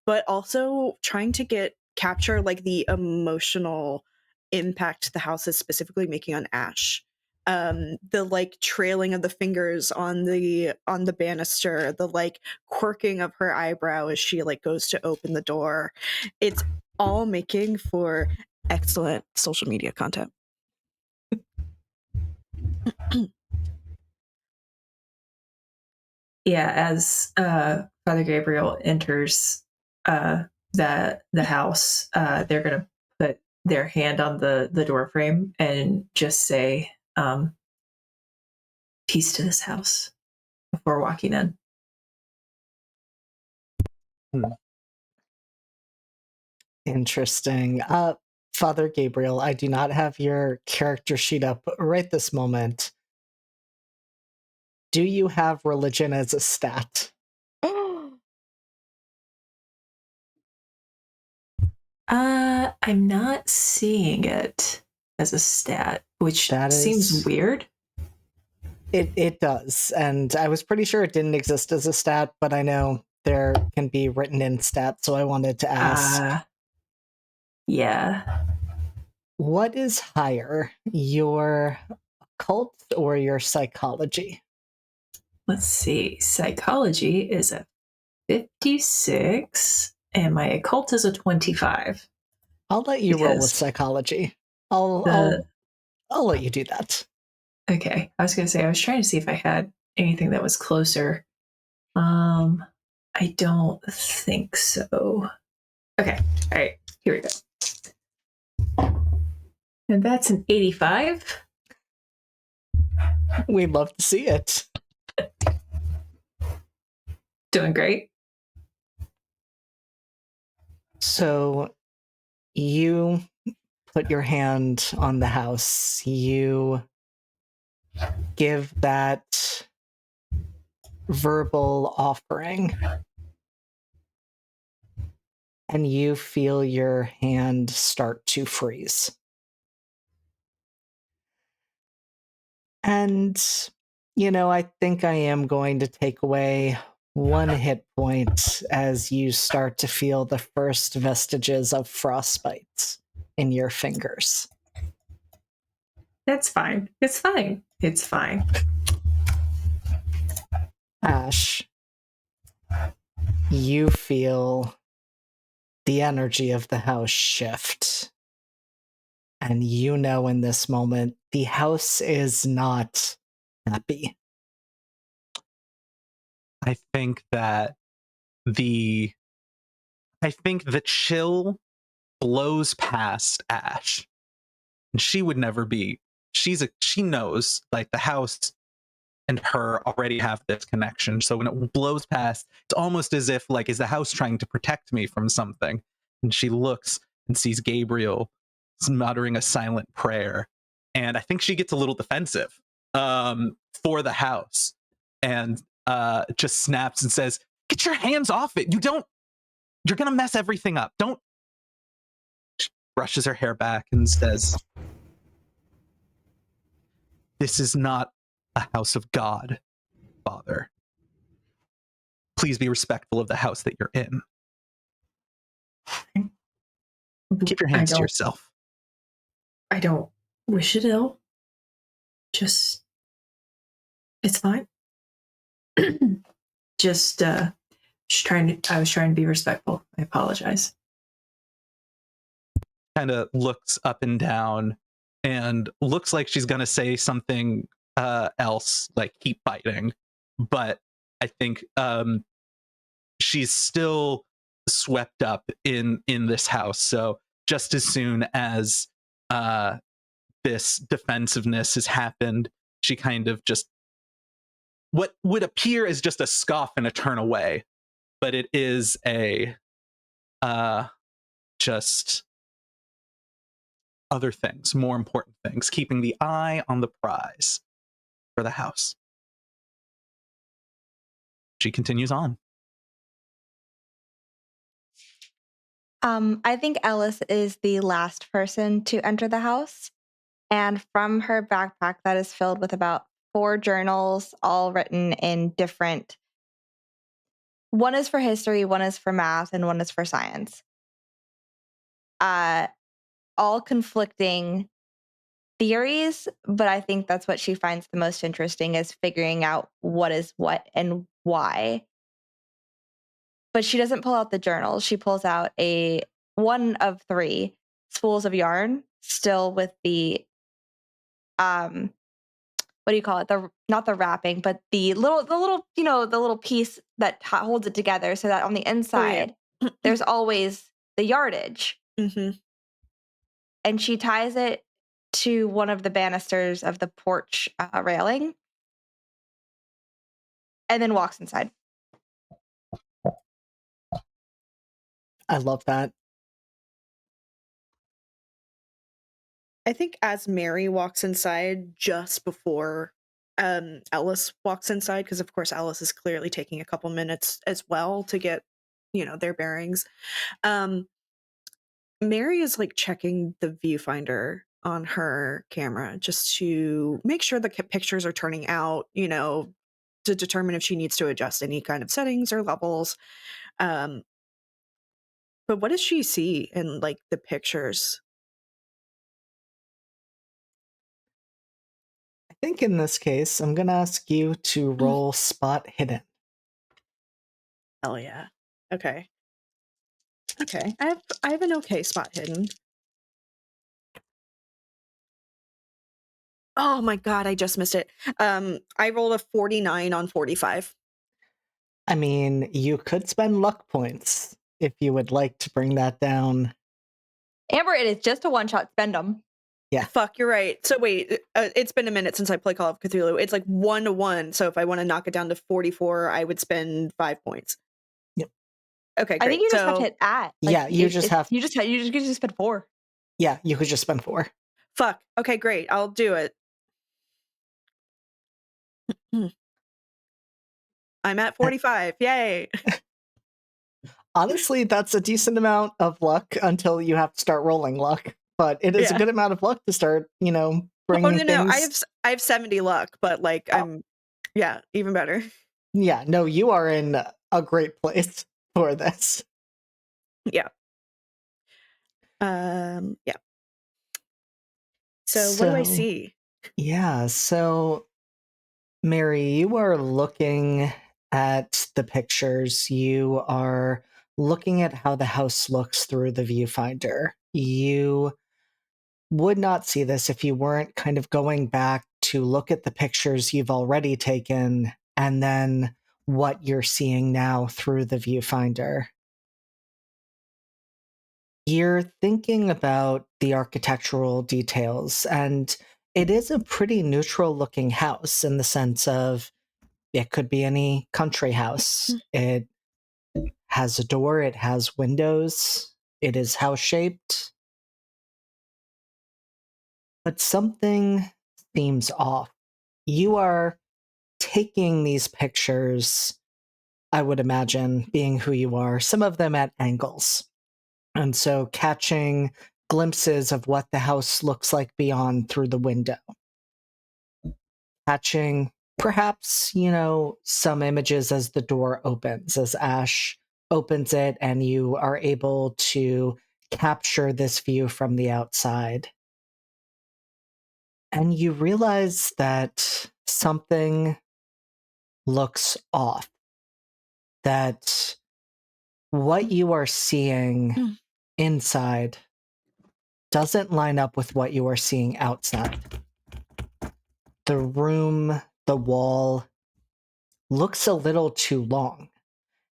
but also trying to capture like the emotional impact the house is specifically making on Ash. The like trailing of the fingers on the banister, the like quirking of her eyebrow as she like goes to open the door. It's all making for excellent social media content. Yeah, as Father Gabriel enters the house, they're gonna put their hand on the door frame and just say, "Peace to this house," before walking in. Interesting. Father Gabriel, I do not have your character sheet up right this moment. Do you have religion as a stat? I'm not seeing it as a stat, which seems weird. It does, and I was pretty sure it didn't exist as a stat, but I know there can be written in stats, so I wanted to ask. Yeah. What is higher, your occult or your psychology? Let's see. Psychology is a 56, and my occult is a 25. I'll let you roll with psychology. I'll let you do that. Okay. I was going to say, I was trying to see if I had anything that was closer. I don't think so. Okay. All right. Here we go. And that's an 85. We'd love to see it. Doing great. So you put your hand on the house. You give that verbal offering. And you feel your hand start to freeze. And, I think I am going to take away 1 hit point as you start to feel the first vestiges of frostbite in your fingers. That's fine. It's fine. It's fine. Ash, you feel the energy of the house shift. And in this moment, the house is not happy. I think that the chill blows past Ash. And she would never be. She knows like the house and her already have this connection. So when it blows past, it's almost as if like, is the house trying to protect me from something? And she looks and sees Gabriel muttering a silent prayer. And I think she gets a little defensive for the house and just snaps and says, "Get your hands off it. You're going to mess everything up. Don't." She brushes her hair back and says, "This is not a house of God, Father. Please be respectful of the house that you're in. Keep your hands to yourself." I don't wish it ill. Just, it's fine. just I was trying to be respectful. I apologize. Kind of looks up and down and looks like she's going to say something else, like keep fighting. But I think she's still swept up in this house. So just as soon as this defensiveness has happened, she kind of just what would appear as just a scoff and a turn away, but it is a just other things, more important things, keeping the eye on the prize for the house. She continues on. I think Ellis is the last person to enter the house. And from her backpack that is filled with about 4 journals, all written in different. One is for history, one is for math, and one is for science. All conflicting theories, but I think that's what she finds the most interesting is figuring out what is what and why. But she doesn't pull out the journals. She pulls out one of 3 spools of yarn, still with the what do you call it? Not the wrapping, but the little the little piece that holds it together, so that on the inside there's always the yardage. Mm-hmm. And she ties it to one of the banisters of the porch railing, and then walks inside. I love that. I think as Mary walks inside just before Ellis walks inside, because of course Ellis is clearly taking a couple minutes as well to get, their bearings. Mary is like checking the viewfinder on her camera just to make sure the pictures are turning out, to determine if she needs to adjust any kind of settings or levels. But what does she see in like the pictures? I think in this case, I'm going to ask you to roll spot hidden. Oh yeah. Okay. Okay. I have an okay spot hidden. Oh my god, I just missed it. I rolled a 49 on 45. I mean, you could spend luck points if you would like to bring that down. Amber, it is just a one-shot. Spend them. Yeah. Fuck, you're right. So wait, it's been a minute since I played Call of Cthulhu. It's like 1-1. So if I want to knock it down to 44, I would spend 5 points. Yep. Okay, great. I think you just have to hit at. Yeah, you just spend 4. Yeah, you could just spend 4. Fuck. Okay, great. I'll do it. I'm at 45. Yay. Honestly, that's a decent amount of luck until you have to start rolling luck. But it is a good amount of luck to start, bringing things. I have 70 luck, but like even better. Yeah, no, you are in a great place for this. Yeah. Yeah. So what do I see? Yeah, so Mary, you are looking at the pictures. You are looking at how the house looks through the viewfinder. You would not see this if you weren't kind of going back to look at the pictures you've already taken and then what you're seeing now through the viewfinder. You're thinking about the architectural details, and it is a pretty neutral looking house in the sense of it could be any country house. It has a door, it has windows, it is house shaped. But something seems off. You are taking these pictures, I would imagine, being who you are, some of them at angles. And so catching glimpses of what the house looks like beyond through the window. Catching perhaps, some images as the door opens, as Ash opens it, and you are able to capture this view from the outside. And you realize that something looks off. That what you are seeing inside doesn't line up with what you are seeing outside. The room, the wall, looks a little too long.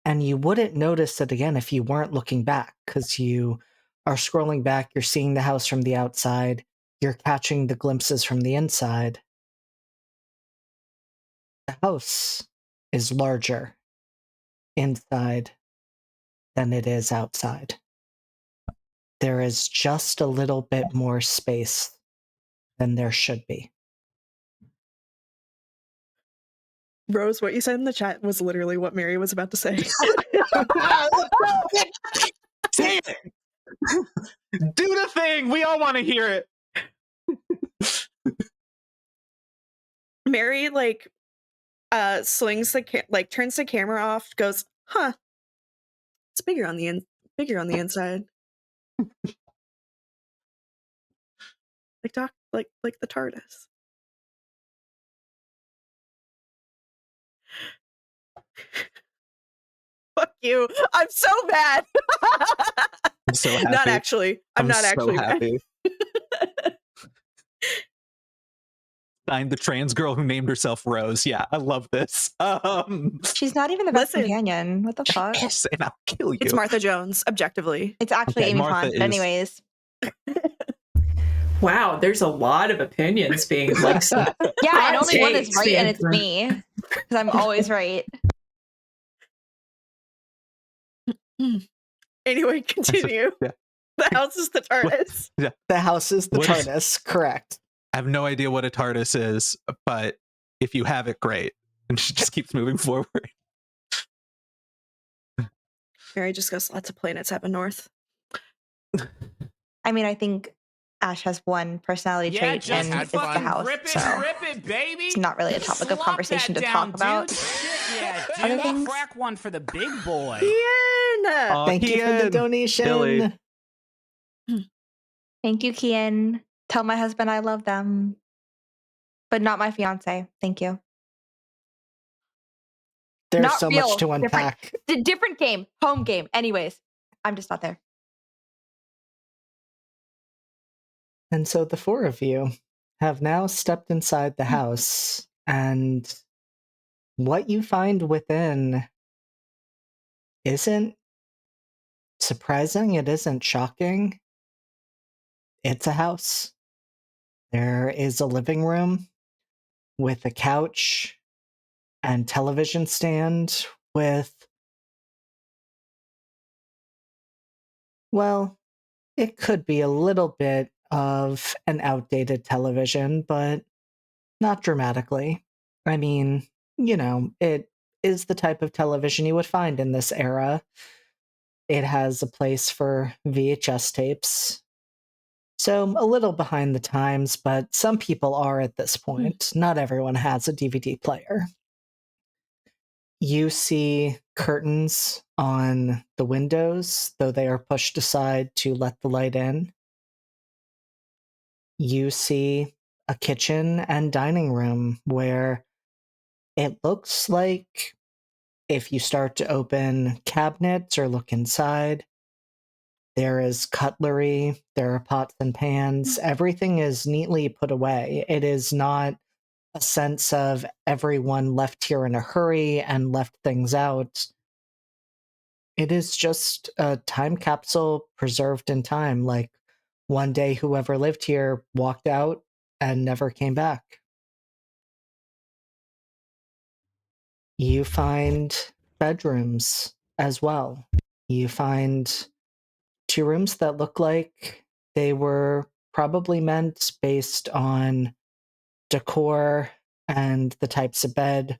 And you wouldn't notice it again if you weren't looking back, because you are scrolling back, you're seeing the house from the outside, you're catching the glimpses from the inside. The house is larger inside than it is outside. There is just a little bit more space than there should be. Rose, what you said in the chat was literally what Mary was about to say. Say it. Do the thing. We all want to hear it. Mary slings the turns the camera off, goes, "Huh. It's bigger on the inside." Like the TARDIS. Fuck you. I'm so mad. I'm so happy. Not actually. I'm not so actually happy. mad. Signed the trans girl who named herself Rose. Yeah, I love this. She's not even the best Listen. companion. What the fuck? Yes, and I'll kill you. It's Martha Jones, objectively. It's actually Okay, Amy Martha Pond. is- But anyways. Wow, there's a lot of opinions being like some Yeah, and hot only one is takes right, being and it's thrown. me. Because I'm always right. Anyway, continue. Yeah. The house is the TARDIS. The house is the What is- TARDIS, correct. I have no idea what a TARDIS is, but if you have it, great. And she just keeps moving forward. Mary just goes, lots of planets have a north. I mean, I think Ash has one personality trait, and it's the house. So baby. it's not really a topic of Slop conversation that to down, talk about. Dude. Shit, yeah, Other dude. things? Crack one for the big boy. Ian! Thank you for the Ian, donation. Billy. Thank you, Kian. Tell my husband I love them. But not my fiance. Thank you. There's Not so real, much to unpack. Different game. Home game. Anyways, I'm just not there. And so the four of you have now stepped inside the house, and what you find within isn't surprising, it isn't shocking. It's a house. There is a living room with a couch and television stand with, well, it could be a little bit of an outdated television, but not dramatically. I mean, it is the type of television you would find in this era. It has a place for VHS tapes. So a little behind the times, but some people are at this point. Not everyone has a DVD player. You see curtains on the windows, though they are pushed aside to let the light in. You see a kitchen and dining room where it looks like if you start to open cabinets or look inside, there is cutlery, there are pots and pans, everything is neatly put away. It is not a sense of everyone left here in a hurry and left things out. It is just a time capsule preserved in time, like one day whoever lived here walked out and never came back. You find bedrooms as well. You find two rooms that look like they were probably meant based on decor and the types of bed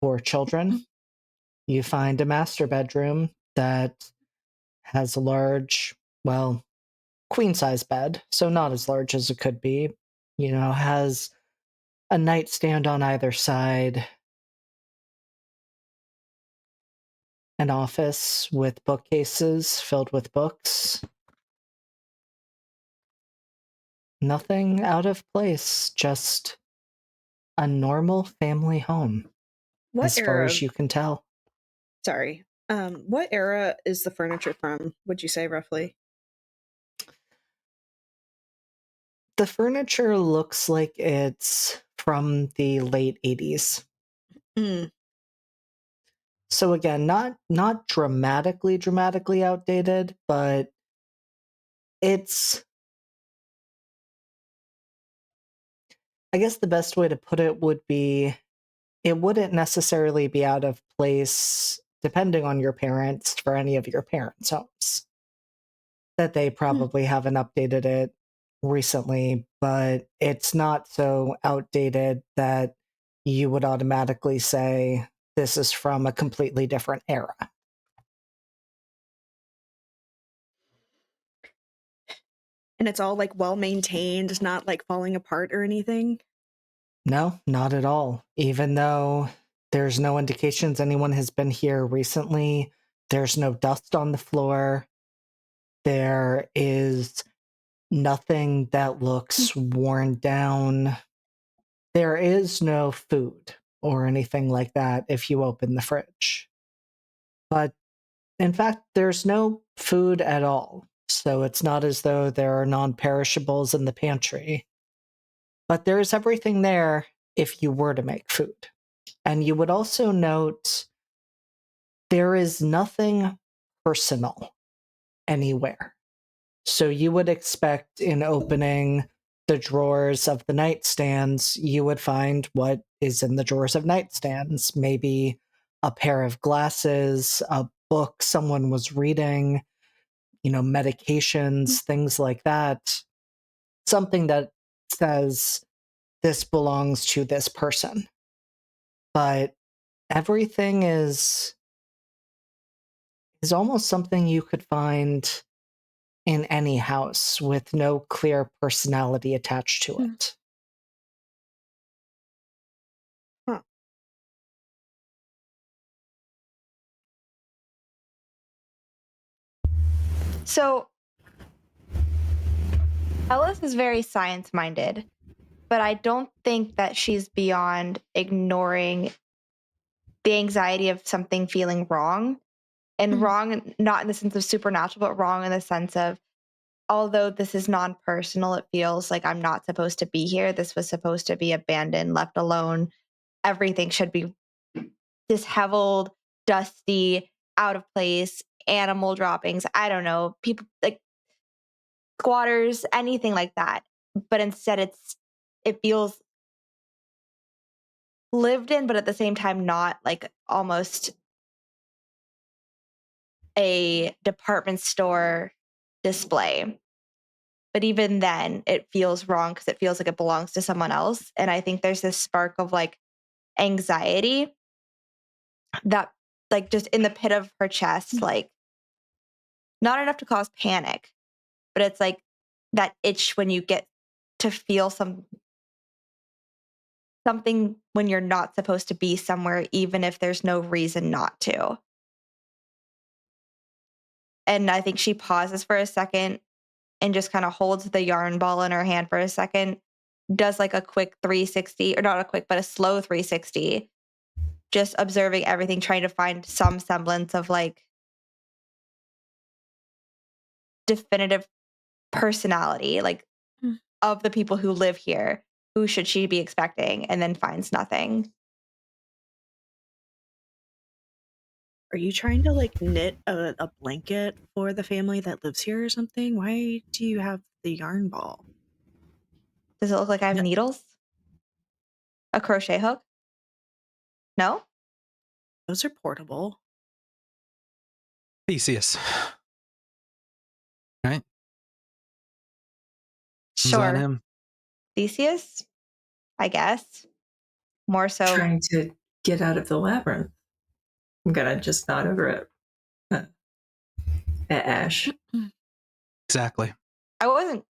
for children. You find a master bedroom that has a large, well, queen size bed, so not as large as it could be. Has a nightstand on either side, an office with bookcases filled with books. Nothing out of place, just a normal family home, What as far era? as you can tell. Sorry. What era is the furniture from? Would you say roughly? The furniture looks like it's from the late 80s. Mm. So again, not dramatically outdated, but it's, I guess the best way to put it would be, it wouldn't necessarily be out of place depending on your parents for any of your parents' homes. That they probably haven't updated it recently, but it's not so outdated that you would automatically say this is from a completely different era. And it's all like well maintained, not like falling apart or anything. No, not at all. Even though there's no indications anyone has been here recently, there's no dust on the floor. There is nothing that looks worn down. There is no food or anything like that if you open the fridge. But in fact, there's no food at all. So it's not as though there are non perishables in the pantry. But there is everything there if you were to make food. And you would also note there is nothing personal anywhere. So you would expect in opening the drawers of the nightstands, you would find what is in the drawers of nightstands. Maybe a pair of glasses, a book someone was reading, medications, things like that. Something that says this belongs to this person. But everything is almost something you could find in any house with no clear personality attached to it. Huh. So Ellis is very science minded, but I don't think that she's beyond ignoring the anxiety of something feeling wrong. And wrong, not in the sense of supernatural, but wrong in the sense of, although this is non personal, it feels like I'm not supposed to be here. This was supposed to be abandoned, left alone. Everything should be disheveled, dusty, out of place, animal droppings. I don't know. People like squatters, anything like that. But instead it feels lived in, but at the same time not, like almost a department store display. But even then, it feels wrong because it feels like it belongs to someone else. And I think there's this spark of like anxiety that, like, just in the pit of her chest, like, not enough to cause panic, but it's like that itch when you get to feel something when you're not supposed to be somewhere, even if there's no reason not to. And I think she pauses for a second and just kind of holds the yarn ball in her hand for a second, does like a quick 360, or not a quick, but a slow 360, just observing everything, trying to find some semblance of like definitive personality, like of the people who live here. Who should she be expecting? And then finds nothing. Are you trying to like knit a blanket for the family that lives here or something? Why do you have the yarn ball? Does it look like I have No. needles? A crochet hook? No? Those are portable. Theseus. Right? Is that Sure. him? Theseus? I guess. More so. Trying to get out of the labyrinth. I'm gonna just nod over at Ash. Exactly. I wasn't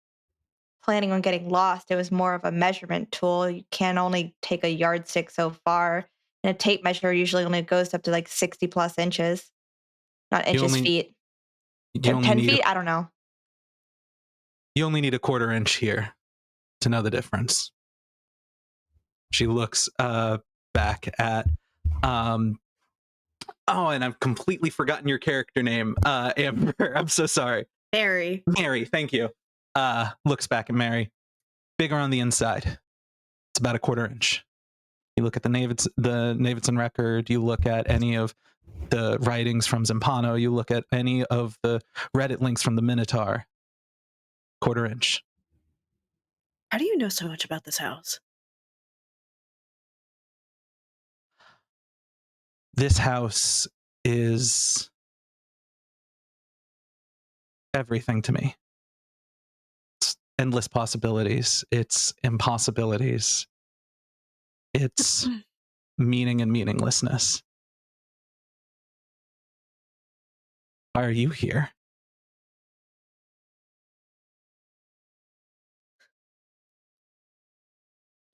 planning on getting lost. It was more of a measurement tool. You can only take a yardstick so far. And a tape measure usually only goes up to like 60 plus inches. Not You inches, only feet. you only 10 need feet? I don't know. you only need a quarter inch here. to know the difference. She looks back at oh, and I've completely forgotten your character name, Amber. I'm so sorry. Mary. Mary, thank you. Looks back at Mary. Bigger on the inside. It's about a 1/4 inch. You look at the Navidson record, you look at any of the writings from Zampano, you look at any of the Reddit links from the Minotaur. 1/4 inch. How do you know so much about this house? This house is everything to me. It's endless possibilities. It's impossibilities. It's meaning and meaninglessness. Why are you here?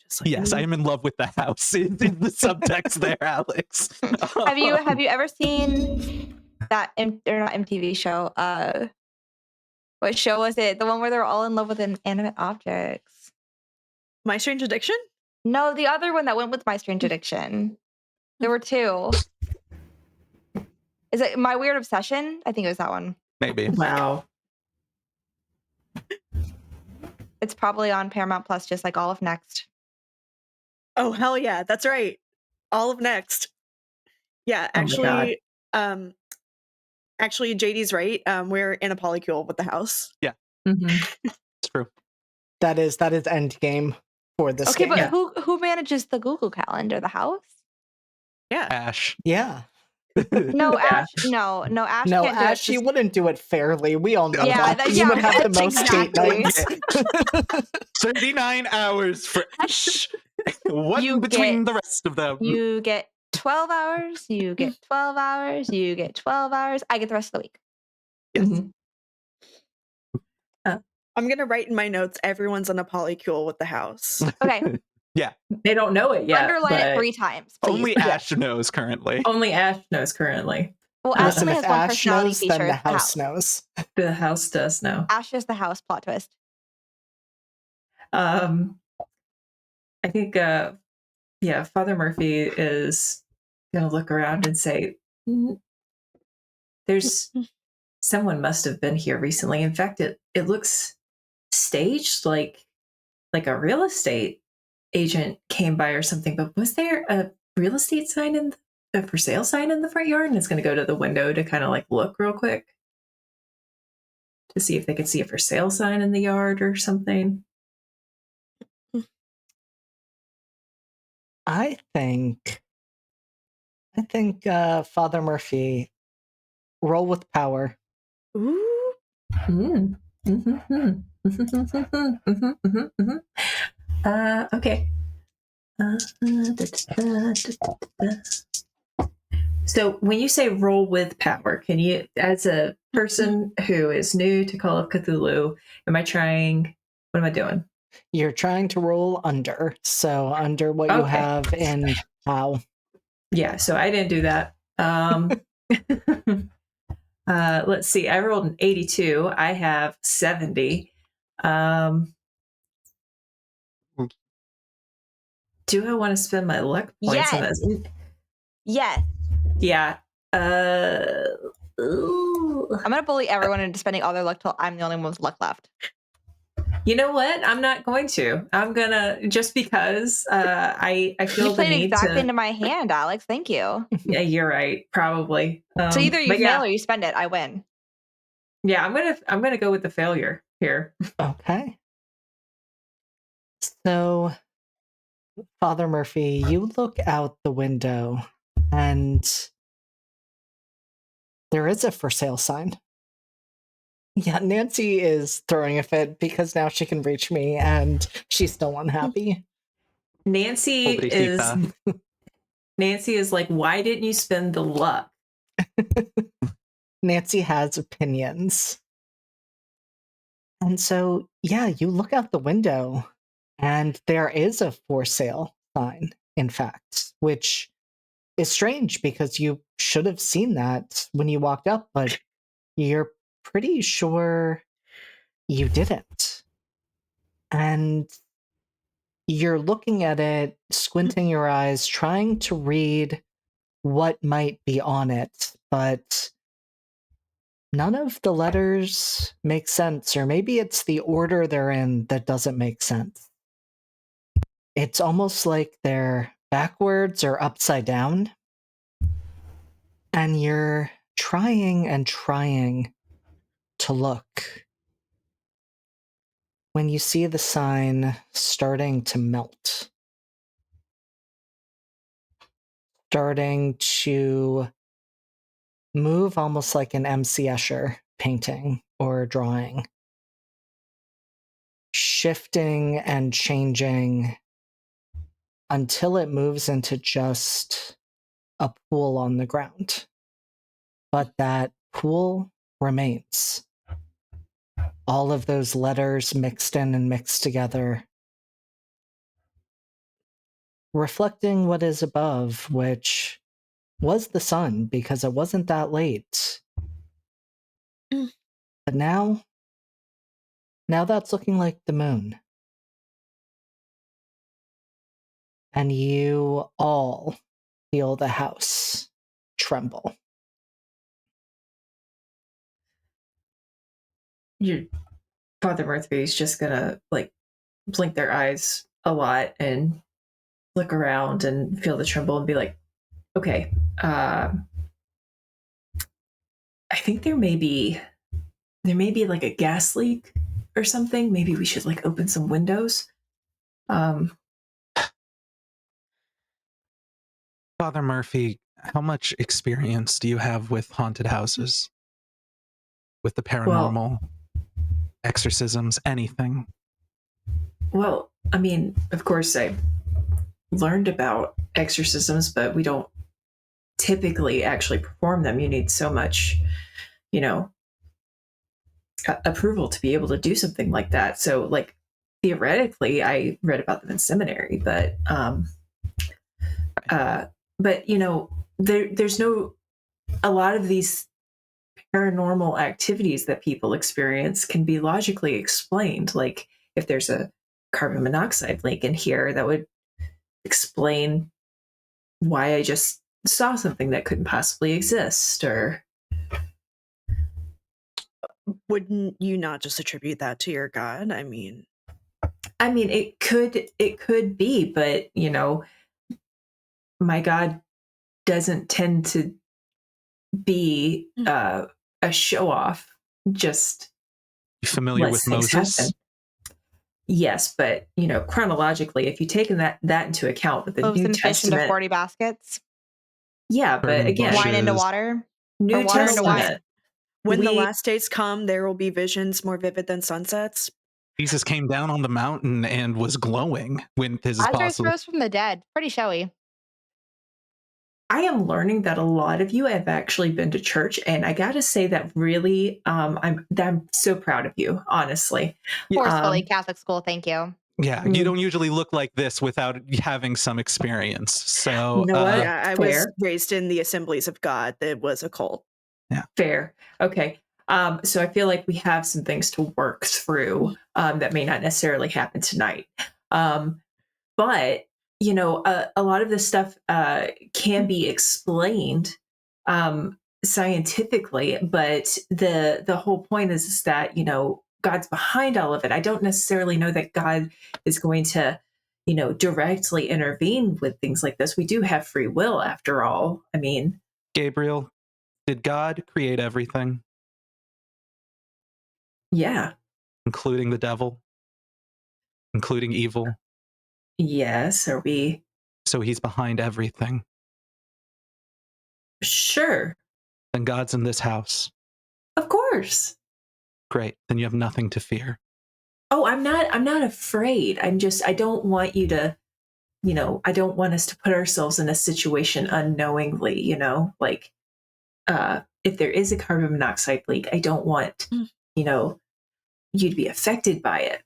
Just like Yes, I am in love with the house. In the subtext there, Alex. Have you ever seen that or not MTV show? What show was it? The one where they're all in love with inanimate objects. My Strange Addiction? No, the other one that went with My Strange Addiction. There were two. Is it My Weird Obsession? I think it was that one. Maybe. Wow. It's probably on Paramount Plus, just like all of Next. Oh hell yeah, that's right. All of Next. Yeah, Oh my God. actually JD's right. We're in a polycule with the house. Mhm. It's true. That is end game for this Okay, game. but Yeah. who manages the Google Calendar? The house? Yeah. Ash. Yeah. No, Yeah. Ash. No, Ash No, can't do Ash, it. he wouldn't do it fairly. We all know Yeah, that. that- He yeah, would have the that's most date exactly. nights. 39 hours for Ash. One You between get- the rest of them. You get 12 hours. You get 12 hours. You get 12 hours. I get the rest of the week. Yes. Mhm. I'm gonna write in my notes, everyone's in a polycule with the house. Okay. They don't know it yet. Underline it but 3 times, please. Only Ash knows currently. Only Ash knows currently. Well, Ash Listen, only if has one Ash personality knows, feature. then the it's the house knows. The house does know. Ash is the house. Plot twist. I think, Father Murphy is gonna look around and say, "There's someone must have been here recently. In fact, it looks staged, like a real estate agent came by or something. But was there a real estate sign in a for sale sign in the front yard?" And it's going to go to the window to kind of like look real quick to see if they can see a for sale sign in the yard or something. I think Father Murphy, roll with power. Ooh. Mm. Mhm, mhm, mhm, mhm, mhm, mhm. Okay. So when you say roll with power, can you, as a person who is new to Call of Cthulhu, what am I doing? You're trying to roll under. So under what you Okay. have in how. Yeah, so I didn't do that. Let's see. I rolled an 82. I have 70. Do I want to spend my luck points on Yes. this? Yes. Yeah. Ooh. I'm going to bully everyone into spending all their luck till I'm the only one with luck left. You know what? I'm not going to. I'm gonna, just because I feel You the played need exactly to. into my hand, Alex. Thank you. Yeah, you're right. Probably. So either you but fail yeah, or you spend it. I win. yeah. I'm gonna go with the failure here. Okay. So, Father Murphy, you look out the window and there is a for sale sign. Yeah, Nancy is throwing a fit because now she can reach me and she's still unhappy. Nancy Pobrecita. is like, why didn't you spend the luck? Nancy has opinions. And so, yeah, you look out the window and there is a for sale sign, in fact, which is strange because you should have seen that when you walked up, but you're pretty sure you didn't. And You're looking at it, squinting your eyes, trying to read what might be on it, but none of the letters make sense, or maybe it's the order they're in that doesn't make sense. It's almost like they're backwards or upside down, and you're trying and trying to look when you see the sign starting to melt, starting to move almost like an MC Escher painting or drawing, shifting and changing until it moves into just a pool on the ground. But that pool remains. All of those letters mixed in and mixed together, reflecting what is above, which was the sun because it wasn't that late. But now that's looking like the moon. And you all feel the house tremble. Your Father Murphy is just gonna like blink their eyes a lot and look around and feel the tremble and be like, okay, I think there may be like a gas leak or something. Maybe we should like open some windows. Father Murphy, how much experience do you have with haunted houses? With the paranormal, exorcisms, anything? Well, I mean, of course I learned about exorcisms, but we don't typically actually perform them. You need so much, approval to be able to do something like that. So, like, theoretically, I read about them in seminary, but there's no, a lot of these paranormal activities that people experience can be logically explained. Like, if there's a carbon monoxide leak in here, that would explain why I just saw something that couldn't possibly exist. Or wouldn't you not just attribute that to your god? I mean, it could be, but my god doesn't tend to be a show off. Just you familiar with Moses? Happen. Yes, but chronologically, if you taken that into account with the New Testament, fish into 40 baskets. Yeah, but again, wine into water. New water Testament. into wine. When the last days come, there will be visions more vivid than sunsets. Jesus came down on the mountain and was glowing when this is Lazarus possible. rose from the dead. Pretty showy. I am learning that a lot of you have actually been to church, and I gotta say that really, I'm so proud of you, honestly. Forcefully Catholic school, thank you. Yeah, you don't usually look like this without having some experience. So, you know what? Yeah, I was raised in the Assemblies of God. That was a cult. Yeah, fair. Okay. So I feel like we have some things to work through that may not necessarily happen tonight. But a lot of this stuff can be explained scientifically, but the whole point is that God's behind all of it. I don't necessarily know that God is going to directly intervene with things like this. We do have free will, after all. I mean, Gabriel, did God create everything? Yeah. Including the devil? Including evil? Yes. Are we? So he's behind everything. Sure. Then God's in this house. Of course. Great. Then you have nothing to fear. Oh, I'm not afraid. I don't want you to, I don't want us to put ourselves in a situation unknowingly, like if there is a carbon monoxide leak, I don't want, you to be affected by it.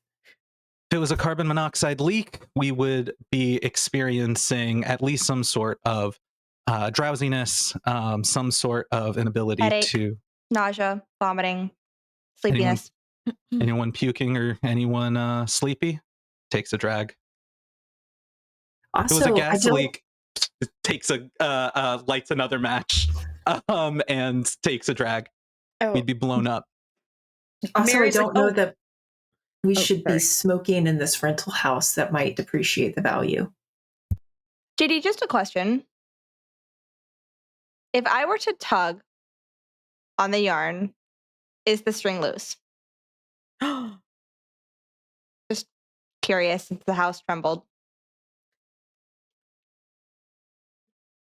If it was a carbon monoxide leak, we would be experiencing at least some sort of drowsiness, some sort of inability Headache, to nausea, vomiting, sleepiness. Anyone puking or anyone sleepy takes a drag. It was a Also, I gas don't. leak. Takes a lights another match, and takes a drag. Oh, We'd be blown up. Also, I Mary's like, don't know oh, that we oh, should be sorry. smoking in this rental house. That might depreciate the value. JD, just a question. If I were to tug on the yarn, is the string loose? Just curious since the house trembled.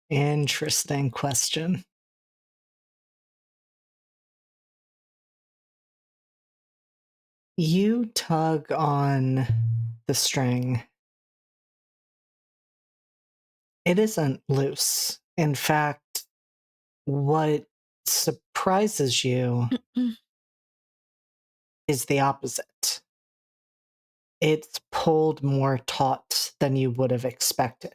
Interesting question. You tug on the string. It isn't loose. In fact, what surprises you is the opposite. It's pulled more taut than you would have expected.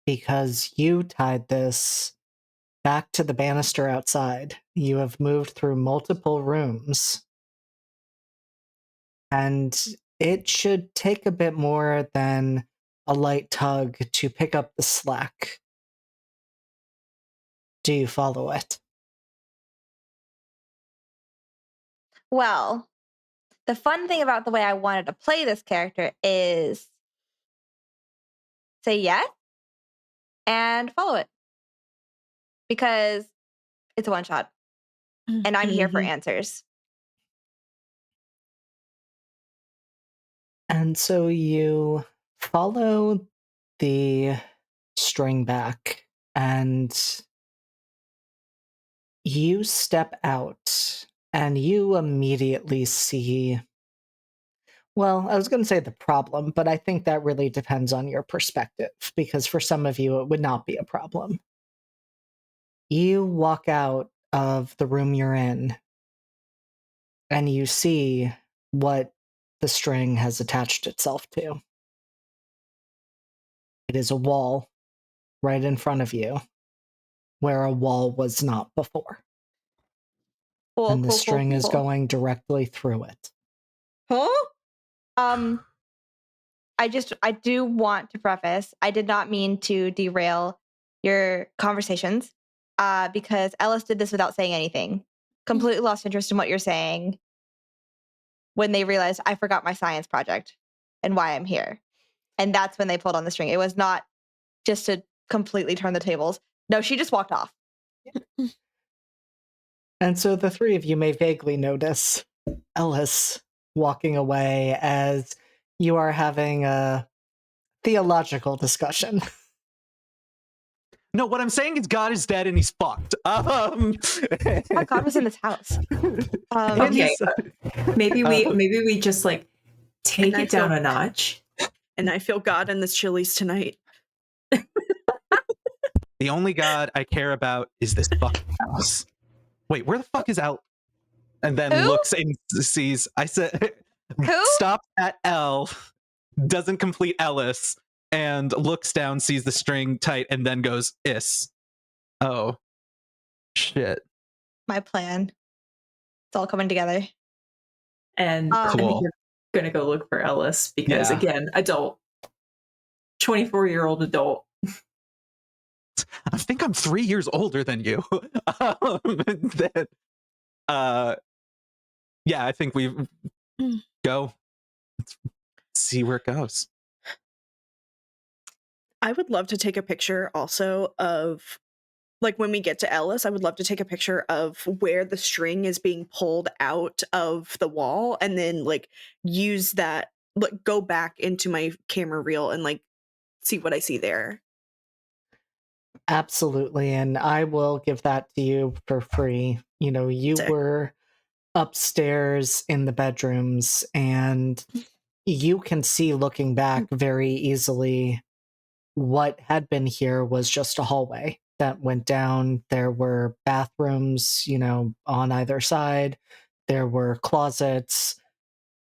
Because you tied this back to the banister outside. You have moved through multiple rooms. And it should take a bit more than a light tug to pick up the slack. Do you follow it? Well, the fun thing about the way I wanted to play this character is say yes and follow it. Because it's a one shot. And I'm here for Mhm. answers. And so you follow the string back and you step out and you immediately see. Well, I was going to say the problem, but I think that really depends on your perspective, because for some of you, it would not be a problem. You walk out of the room you're in, and you see what the string has attached itself to. It is a wall right in front of you, where a wall was not before. Cool, And the cool, cool, string is cool. going directly through it. Huh? I do want to preface, I did not mean to derail your conversations, because Ellis did this without saying anything. Completely lost interest in what you're saying when they realized I forgot my science project and why I'm here. And that's when they pulled on the string. It was not just to completely turn the tables. No, she just walked off. And so the three of you may vaguely notice Ellis walking away as you are having a theological discussion. No, what I'm saying is God is dead and he's fucked. Oh, God was in this house. Okay, maybe we just like take And I it down feel- a notch. And I feel God in this Chili's tonight. The only God I care about is this fucking house. Wait, where the fuck is Al? And then Who? looks and sees. I said, Who? stops at L, doesn't complete Ellis, and looks down, sees the string tight, and then goes is. Oh, shit. My plan. It's all coming together. And I think Cool. we're gonna go look for Ellis because Yeah. again, adult, 24-year-old adult. I think I'm 3 years older than you. Then, yeah, I think we go. Let's see where it goes. I would love to take a picture also of, like, when we get to Ellis, I would love to take a picture of where the string is being pulled out of the wall and then, like, use that, like, go back into my camera reel and, like, see what I see there. Absolutely, and I will give that to you for free. You know, you Sick. were upstairs in the bedrooms, and you can see, looking back very easily, what had been here was just a hallway that went down. There were bathrooms, you know, on either side. There were closets.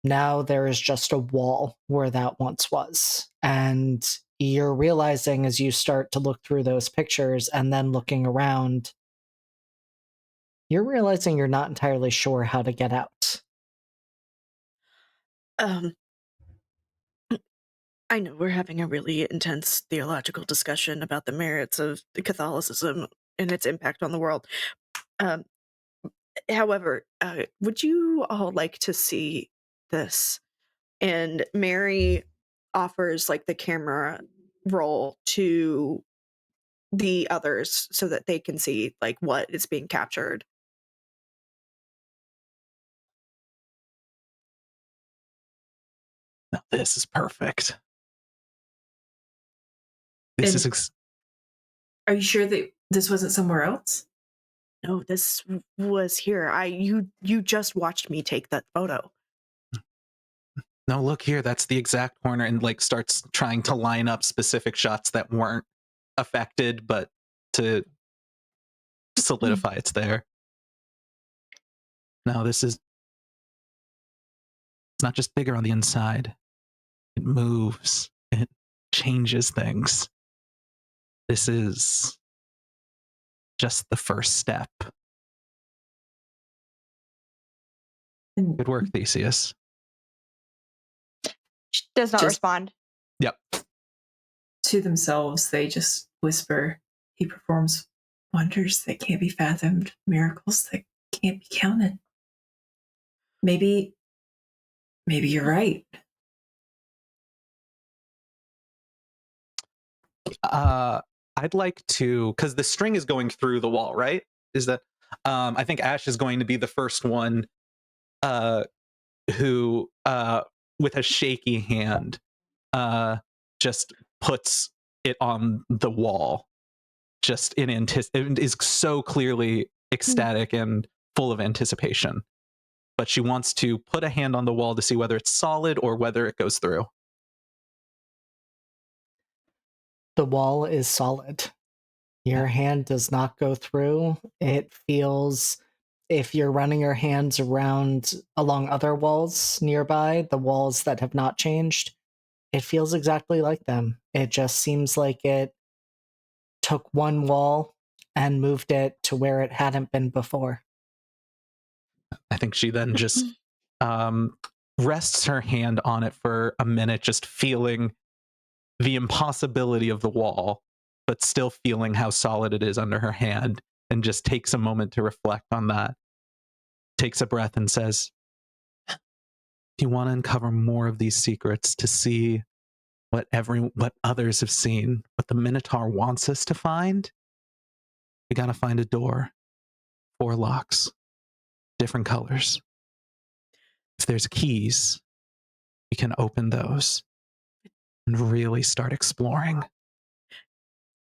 Now there is just a wall where that once was. And you're realizing as you start to look through those pictures and then looking around, you're realizing you're not entirely sure how to get out. Um, I know we're having a really intense theological discussion about the merits of Catholicism and its impact on the world. Um, however, would you all like to see this? And Mary offers like the camera roll to the others so that they can see like what is being captured. Now, this is perfect. This And is are you sure that this wasn't somewhere else? No, this was here. You just watched me take that photo. no, look here, that's the exact corner, and like starts trying to line up specific shots that weren't affected, but to solidify it's there. No, this is, it's not just bigger on the inside. It moves. It changes things. This is just the first step. And Good work, Theseus. She does not Just- respond. Yep. to themselves, they just whisper, "He performs wonders that can't be fathomed, miracles that can't be counted." Maybe you're right. I'd like to, because the string is going through the wall, right? Is that I think Ash is going to be the first one who with a shaky hand just puts it on the wall, just in is so clearly ecstatic and full of anticipation, but she wants to put a hand on the wall to see whether it's solid or whether it goes through. The wall is solid. Your hand does not go through. It feels, if you're running your hands around along other walls nearby, the walls that have not changed, it feels exactly like them. It just seems like it took one wall and moved it to where it hadn't been before. I think she then just rests her hand on it for a minute, just feeling the impossibility of the wall, but still feeling how solid it is under her hand, and just takes a moment to reflect on that. Takes a breath and says, "If you want to uncover more of these secrets, to see what others have seen, what the Minotaur wants us to find, we gotta find a door, 4 locks, different colors. If there's keys, we can open those and really start exploring."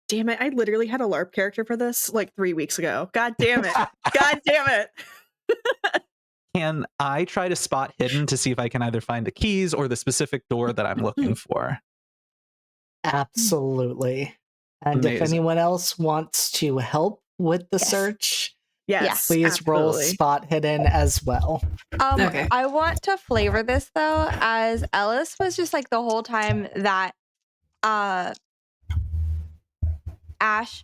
Damn it, I literally had a LARP character for this like 3 weeks ago. God damn it. God damn it. Can I try to spot hidden to see if I can either find the keys or the specific door that I'm looking for? Absolutely. And if Amazing. anyone else wants to help with the Yes. search, Yes. please roll absolutely. spot hidden as well. Okay. I want to flavor this though, as Ellis was just like the whole time that Ash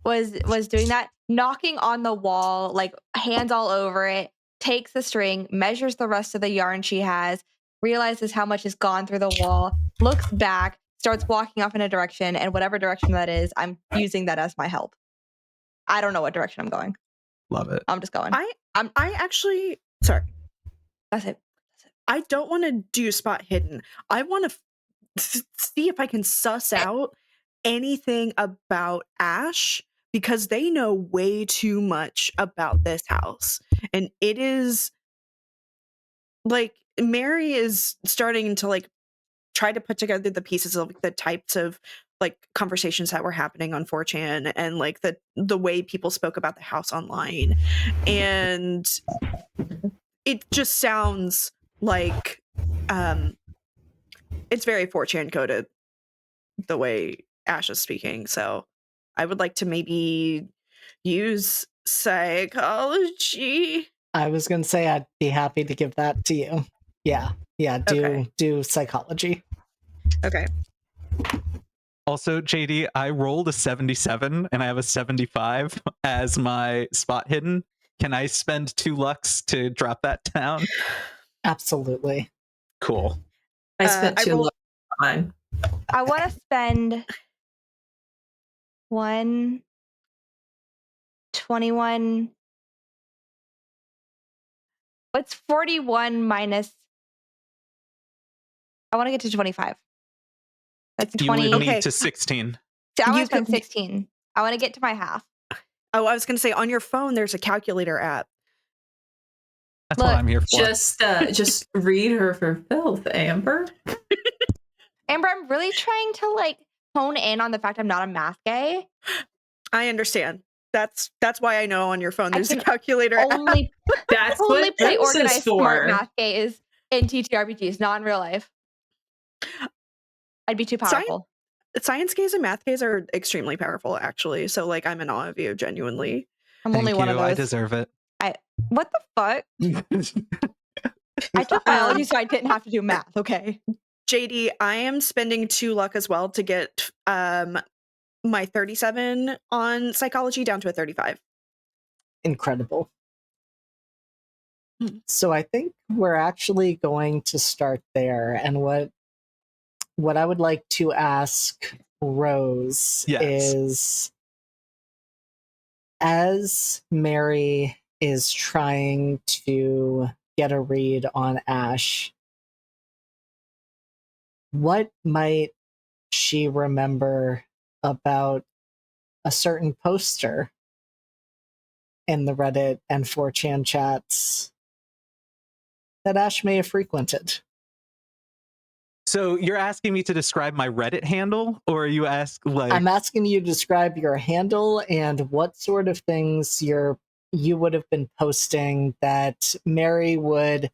was doing that, knocking on the wall, like hands all over it, takes the string, measures the rest of the yarn she has, realizes how much has gone through the wall, looks back, starts walking off in a direction, and whatever direction that is, I'm using that as my help. I don't know what direction I'm going. Love it. I'm just going. I actually sorry. That's it. I don't want to do spot hidden. I want to see if I can suss out anything about Ash, because they know way too much about this house. And it is like Mary is starting to like try to put together the pieces of the types of like conversations that were happening on 4chan and like the way people spoke about the house online. And it just sounds like it's very 4chan coded the way Ash is speaking. So I would like to maybe use psychology. I was going to say I'd be happy to give that to you. Yeah, Okay. do psychology. Okay. Also, JD, I rolled a 77 and I have a 75 as my spot hidden. Can I spend 2 lux to drop that down? Absolutely. Cool. I spent I 2 rolled- lux on mine. I want to spend 21. What's 41 minus? I want to get to 25. That's You 20. would Okay. need to 16. So I want You to spend could- 16. I want to get to my half. Oh, I was going to say on your phone, there's a calculator app. That's Look, what I'm here for. Just read her for filth, Amber. Amber, I'm really trying to like hone in on the fact I'm not a math gay. I understand. That's why I know on your phone I there's a can calculator app. Only That's only what play Bruce is organized, for. smart math gays in TTRPGs, not in real life. I'd be too powerful. Science gays and math gays are extremely powerful, actually. So, like, I'm in awe of you, genuinely. I'm Thank only one you. of I those. deserve it. What the fuck? I took biology, so I didn't have to do math. Okay. JD, I am spending 2 luck as well to get my 37 on psychology down to a 35. Incredible. So I think we're actually going to start there. And what I would like to ask Rose Yes. is, as Mary is trying to get a read on Ash, what might she remember about a certain poster in the Reddit and 4chan chats that Ash may have frequented? So you're asking me to describe my Reddit handle, or are you I'm asking you to describe your handle and what sort of things you would have been posting that Mary would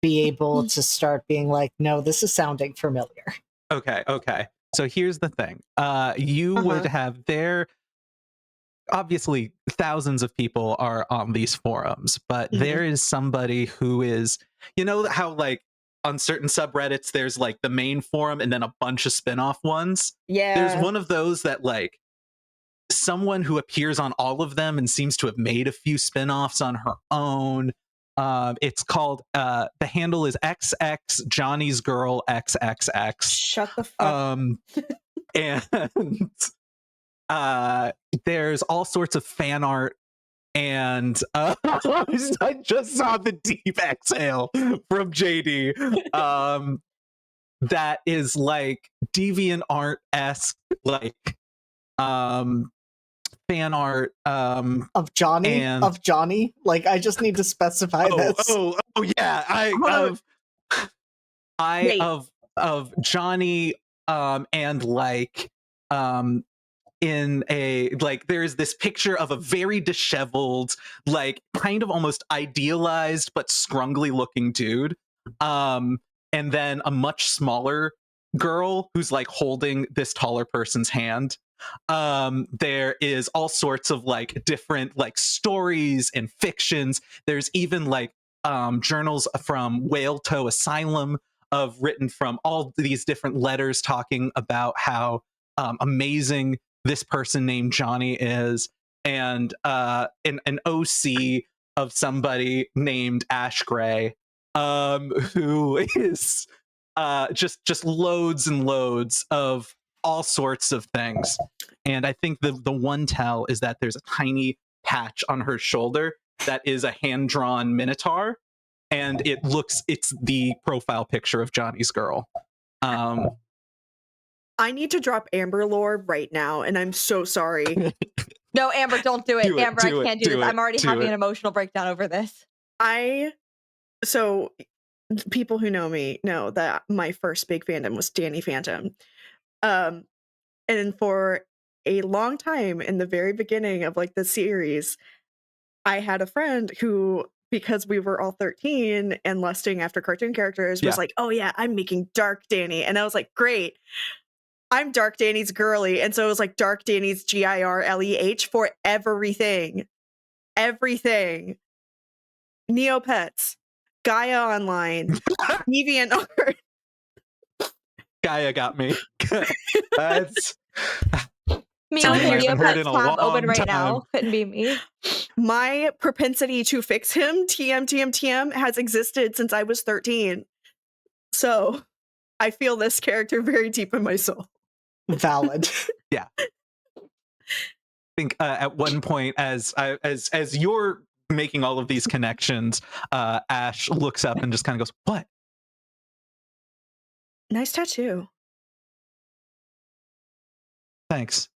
be able to start being like, no, this is sounding familiar. Okay. So here's the thing. You would have obviously thousands of people are on these forums, but there is somebody who is, you know how like on certain subreddits there's like the main forum and then a bunch of spin-off ones. Yeah. There's one of those that like someone who appears on all of them and seems to have made a few spin-offs on her own. It's called the handle is XX Johnny's Girl XXX. Shut the fuck. And there's all sorts of fan art, and I just saw the deep exhale from JD. That is like deviant art-esque, like fan art Of Johnny? and Of Johnny? Like, I just need to specify this. oh yeah, Wait. of Johnny and like in a like there's this picture of a very disheveled, like kind of almost idealized but scrungly looking dude, and then a much smaller girl who's like holding this taller person's hand. There is all sorts of like different like stories and fictions. There's even like journals from Whale Toe Asylum of written from all these different letters talking about how amazing this person named Johnny is, and an OC of somebody named Ash Gray, who is just loads and loads of all sorts of things. And I think the one tell is that there's a tiny patch on her shoulder that is a hand-drawn minotaur, and it's the profile picture of Johnny's girl. I need to drop Amber lore right now, and I'm so sorry. No, Amber, don't do it. Amber, I can't do this. I'm already having an emotional breakdown over this. So people who know me know that my first big fandom was Danny Phantom. And for a long time in the very beginning of like the series, I had a friend who, because we were all 13 and lusting after cartoon characters, was like, oh yeah, I'm making Dark Danny. And I was like, great. I'm Dark Danny's girly. And so it was like Dark Danny's GIRLEH for everything. Everything. Neopets, Gaia Online, DeviantArt. Gaia got me. That's Me something with I your haven't heard Neopets in a tab open long right time. now. Couldn't be me. My propensity to fix him, TM, has existed since I was 13. So I feel this character very deep in my soul. Valid. I think at one point, as you're making all of these connections, Ash looks up and just kind of goes, "What?" Nice tattoo. Thanks.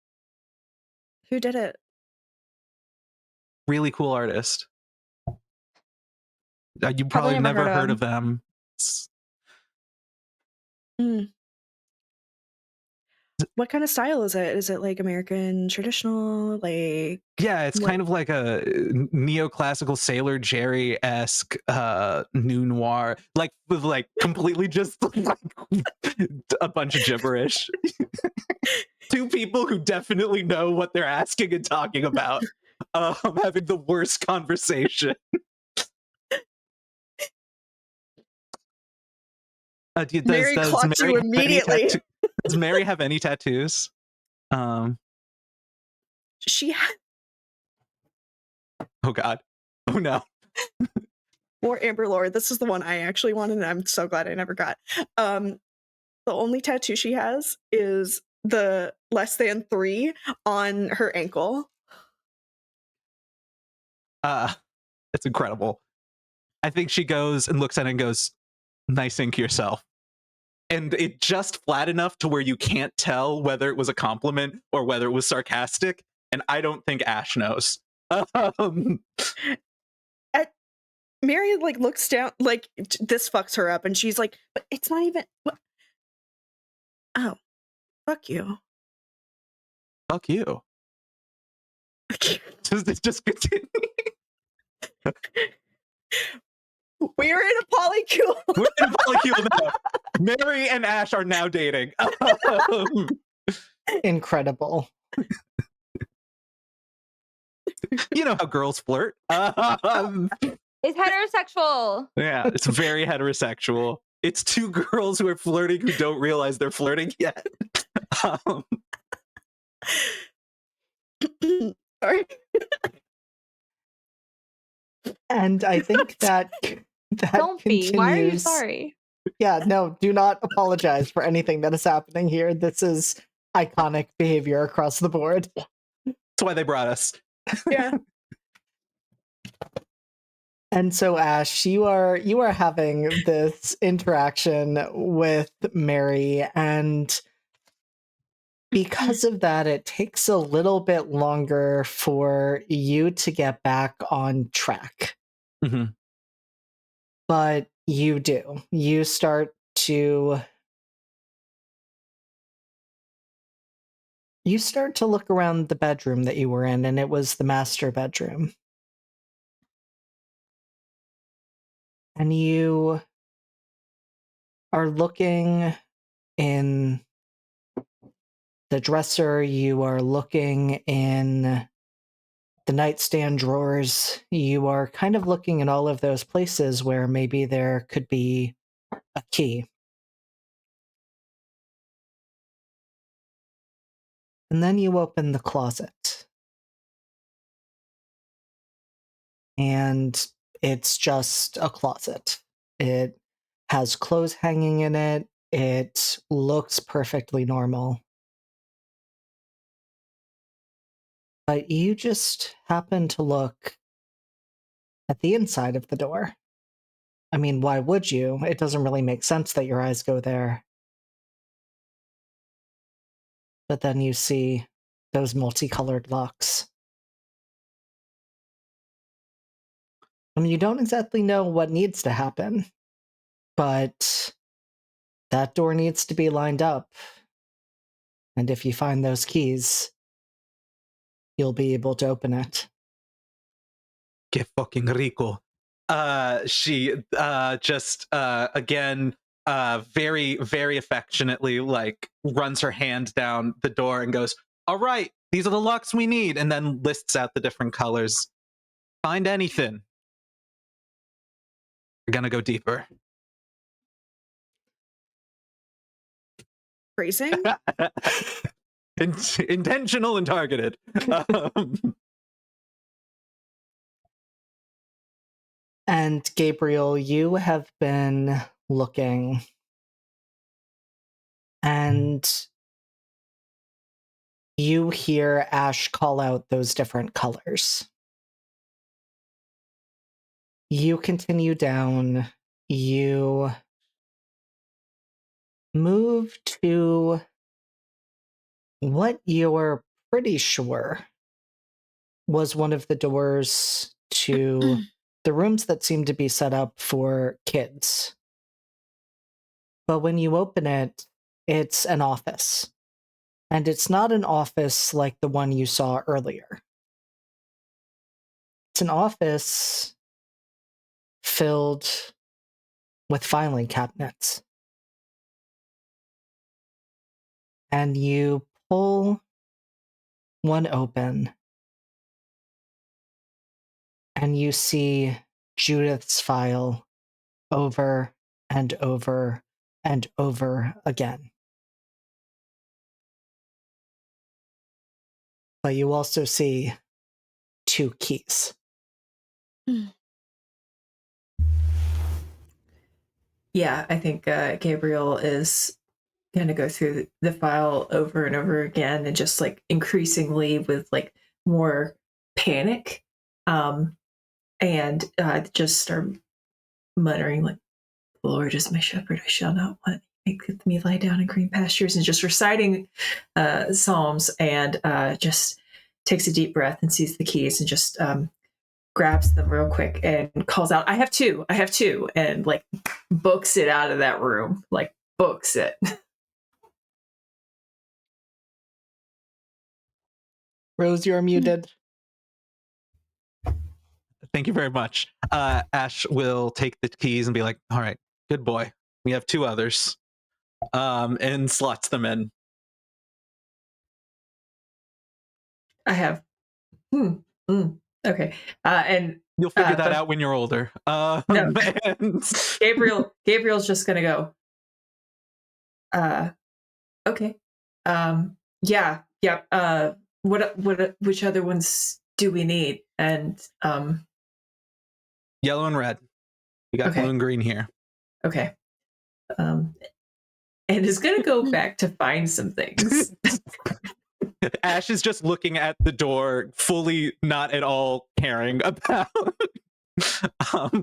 Who did it? Really cool artist. You Probably probably never never heard heard of of them. It's- Mm. What kind of style is it? Is it like American traditional? Like Yeah, it's what? kind of like a neoclassical Sailor Jerry-esque new noir, like with like completely just like a bunch of gibberish. Two people who definitely know what they're asking and talking about, having the worst conversation. Mary clocked you immediately. Does Mary have any tattoos? She had Oh God. Oh no. more Amber Lord. This is the one I actually wanted, and I'm so glad I never got. The only tattoo she has is the less than 3 on her ankle. It's incredible. I think she goes and looks at it and goes, "Nice ink yourself." And it just flat enough to where you can't tell whether it was a compliment or whether it was sarcastic. And I don't think Ash knows. Mary like looks down, like this fucks her up, and she's like, "But it's not even." What? Oh, fuck you. Fuck you. Just continue. We're in a polycule. We're in polycule now. Mary and Ash are now dating. Incredible. You know how girls flirt. It's heterosexual. Yeah, it's very heterosexual. It's two girls who are flirting who don't realize they're flirting yet. Sorry. And I think that Don't continues. be. Why are you sorry? Yeah, no, do not apologize for anything that is happening here. This is iconic behavior across the board. That's why they brought us. Yeah. And so Ash, you are having this interaction with Mary, and because of that, it takes a little bit longer for you to get back on track. Mhm. But you do. You start to look around the bedroom that you were in, and it was the master bedroom. And you are looking in the dresser, you are looking in the nightstand drawers, you are kind of looking in all of those places where maybe there could be a key. And then you open the closet. And it's just a closet. It has clothes hanging in it. It looks perfectly normal. But you just happen to look at the inside of the door. I mean, why would you? It doesn't really make sense that your eyes go there. But then you see those multicolored locks. I mean, you don't exactly know what needs to happen, but that door needs to be lined up. And if you find those keys, you'll be able to open it. Que fucking rico. She just again very, very affectionately like runs her hand down the door and goes, "All right, these are the locks we need," and then lists out the different colors. Find anything. We're gonna go deeper. Phrasing? Intentional and targeted. And Gabriel, you have been looking, and you hear Ash call out those different colors. You continue down. You move to what you're pretty sure was one of the doors to the rooms that seem to be set up for kids. But when you open it, it's an office. And it's not an office like the one you saw earlier. It's an office filled with filing cabinets. And you pull one open, and you see Judith's file over and over and over again. But you also see 2 keys. Yeah, I think Gabriel is going to go through the file over and over again, and just like increasingly with like more panic, and just start muttering like, "The Lord is my shepherd; I shall not want. Make me lie down in green pastures," and just reciting psalms, and just takes a deep breath and sees the keys, and just grabs them real quick and calls out, I have two, and like books it out of that room, like books it. Rose, you're muted. Thank you very much. Ash will take the keys and be like, all right, good boy. We have 2 others. And slots them in. I have. Okay. And You'll figure that out when you're older. No. And Gabriel's just gonna go. Okay. Yeah. Which other ones do we need? And yellow and red. We got Okay. blue and green here. Okay. And is gonna go back to find some things. Ash is just looking at the door, fully not at all caring about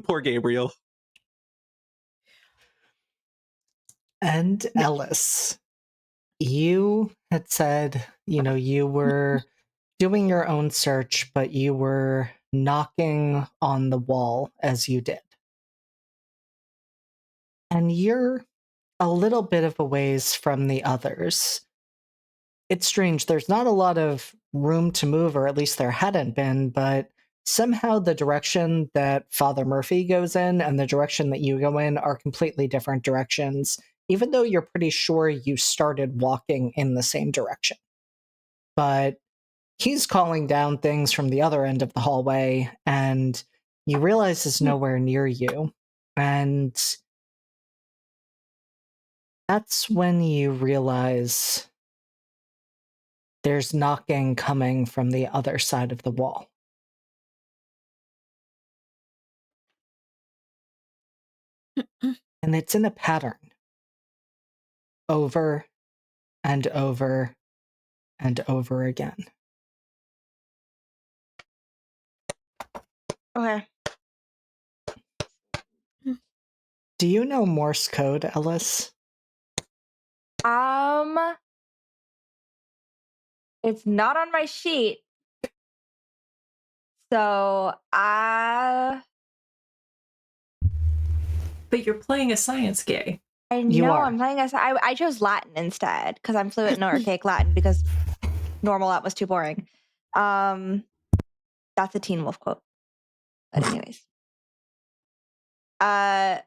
poor Gabriel. And Ellis, you had said, you were doing your own search, but you were knocking on the wall as you did. And you're a little bit of a ways from the others. It's strange, there's not a lot of room to move, or at least there hadn't been, but somehow the direction that Father Murphy goes in and the direction that you go in are completely different directions, even though you're pretty sure you started walking in the same direction. But he's calling down things from the other end of the hallway, and you realize it's nowhere near you. And that's when you realize there's knocking coming from the other side of the wall. And it's in a pattern. Over and over and over again. Okay. Do you know Morse code, Ellis? It's not on my sheet. So But you're playing a science gay. I You know are. I'm playing I chose Latin instead because I'm fluent in archaic Latin because normal Latin was too boring. That's a Teen Wolf quote. But anyways. I'm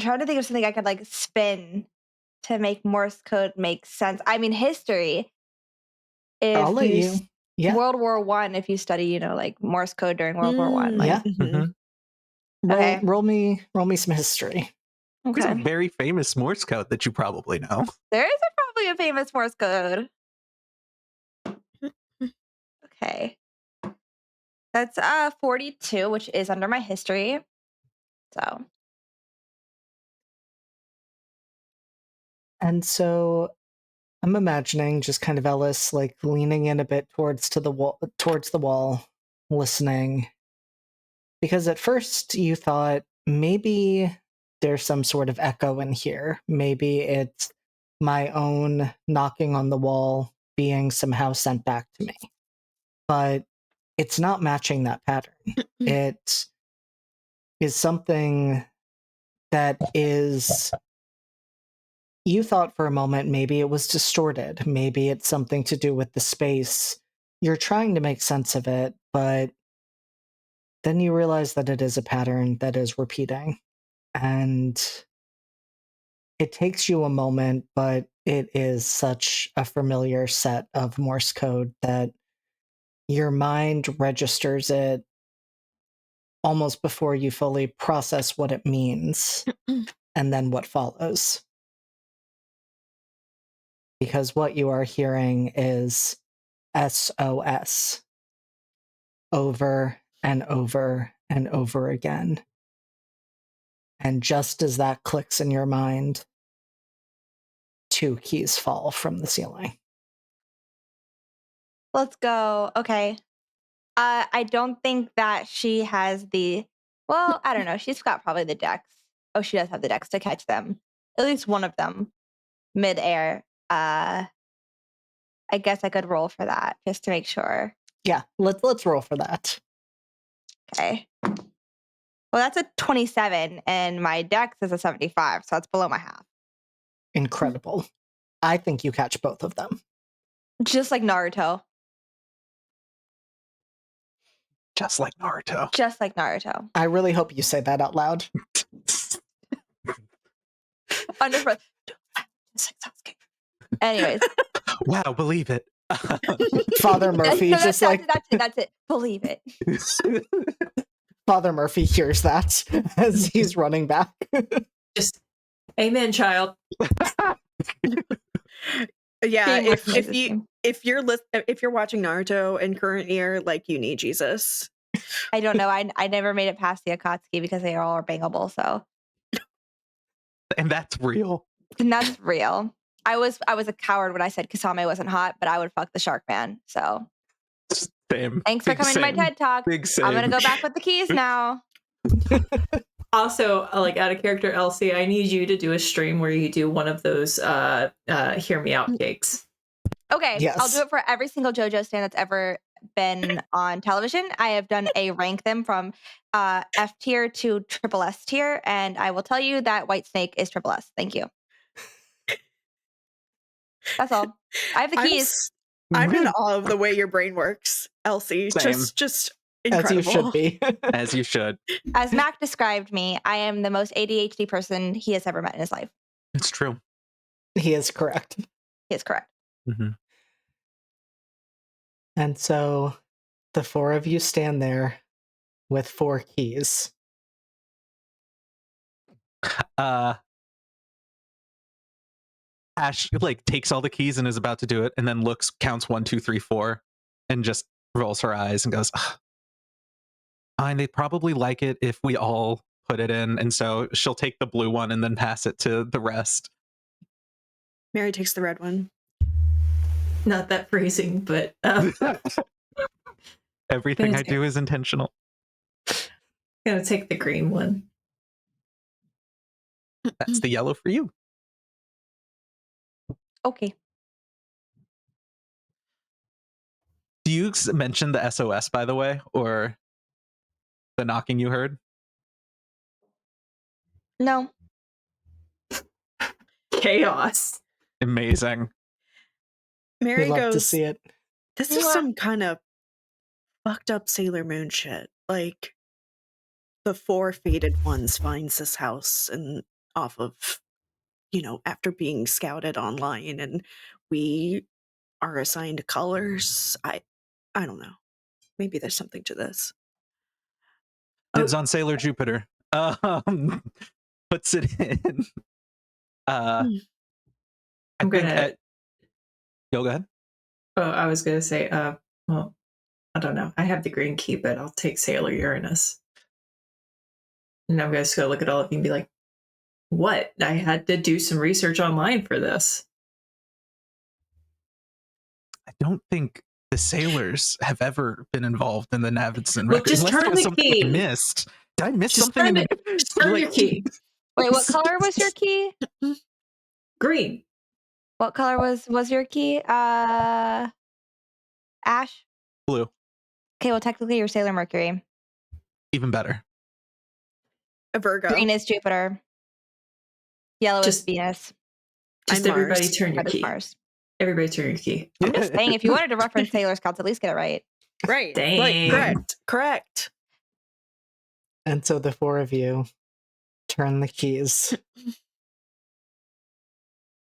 trying to think of something I could like spin to make Morse code make sense. I mean, history. I'll let you. Yeah. World War I, if you study, like Morse code during World War I. Like, Yeah. Mm-hmm. Okay. Roll me some history. There's a Okay. very famous Morse code that you probably know. There is probably a famous Morse code. Okay. That's 42, which is under my history. So. And so I'm imagining just kind of Ellis like leaning in a bit towards the wall, listening. Because at first you thought maybe there's some sort of echo in here. Maybe it's my own knocking on the wall being somehow sent back to me. But it's not matching that pattern. It is something that is. You thought for a moment maybe it was distorted. Maybe it's something to do with the space. You're trying to make sense of it, but then you realize that it is a pattern that is repeating. And it takes you a moment, but it is such a familiar set of Morse code that your mind registers it almost before you fully process what it means and then what follows. Because what you are hearing is SOS over and over and over again. And just as that clicks in your mind, 2 keys fall from the ceiling. Let's go. Okay. I don't think that she has the. Well, I don't know. She's got probably the dex. Oh, she does have the dex to catch them. At least one of them, midair. I guess I could roll for that just to make sure. Yeah, let's roll for that. Okay. Well, that's a 27, and my dex is a 75, so that's below my half. Incredible. I think you catch both of them. Just like Naruto. Just like Naruto. Just like Naruto. I really hope you say that out loud. Under. Anyways. Wow, believe it. Father Murphy that's it. Believe it. Father Murphy hears that as he's running back. Just amen, child. Yeah, Being if you're watching Naruto in current year, like, you need Jesus. I don't know. I never made it past the Akatsuki because they all are bangable. So, And that's real. and that's real. I was a coward when I said Kasame wasn't hot, but I would fuck the Shark Man. So, Same. thanks for Big coming to my same. TED Talk. Big same. I'm gonna go back with the keys now. Also, like, out of character, Elsie, I need you to do a stream where you do one of those hear me out cakes. Okay, Yes. I'll do it for every single JoJo stand that's ever been on television. I have done a rank them from F tier to triple S tier, and I will tell you that White Snake is triple S. Thank you. That's all. I have the keys. I'm in awe of the way your brain works, Elsie. Same. Just incredible. As you should be. As you should. As Mac described me, I am the most ADHD person he has ever met in his life. It's true. He is correct. He is correct. Mm-hmm. And so the 4 of you stand there with 4 keys. Ash like takes all the keys and is about to do it, and then looks, counts 1, 2, 3, 4, and just rolls her eyes and goes, fine, they probably like it if we all put it in. And so she'll take the blue one and then pass it to the rest. Mary takes the red one. Not that phrasing, but Everything I do is intentional. gonna take the green one. That's the yellow for you. Okay. Do you mention the SOS, by the way, or the knocking you heard? No. Chaos. Amazing. Mary We'd love to goes, see it. this is some kind of fucked up Sailor Moon shit. Like, the 4 fated ones finds this house and off of, after being scouted online, and we are assigned colors. I don't know. Maybe there's something to this. Dibs on Sailor Jupiter. Puts it in. I'm gonna. Go ahead. Oh, I was gonna say. Well, I don't know. I have the green key, but I'll take Sailor Uranus. And I'm just gonna look at all of you and be like, "What? I had to do some research online for this." I don't think the sailors have ever been involved in the Navidson Look, record. just Unless turn there's the something key. I missed. Did I miss Just something in the just turn your key. Wait, what color was your key? Green. What color was your key? Ash? blue? Okay, well, technically you're Sailor Mercury. Even better. A Virgo. Green is Jupiter. Yellow is Just- Venus. Just I'm everybody Mars. turn your Red is key. Mars. Everybody turn your key. I'm just saying, if you wanted to reference Sailor Scouts, at least get it right. Right. Dang. Right. Correct. And so the four of you turn the keys.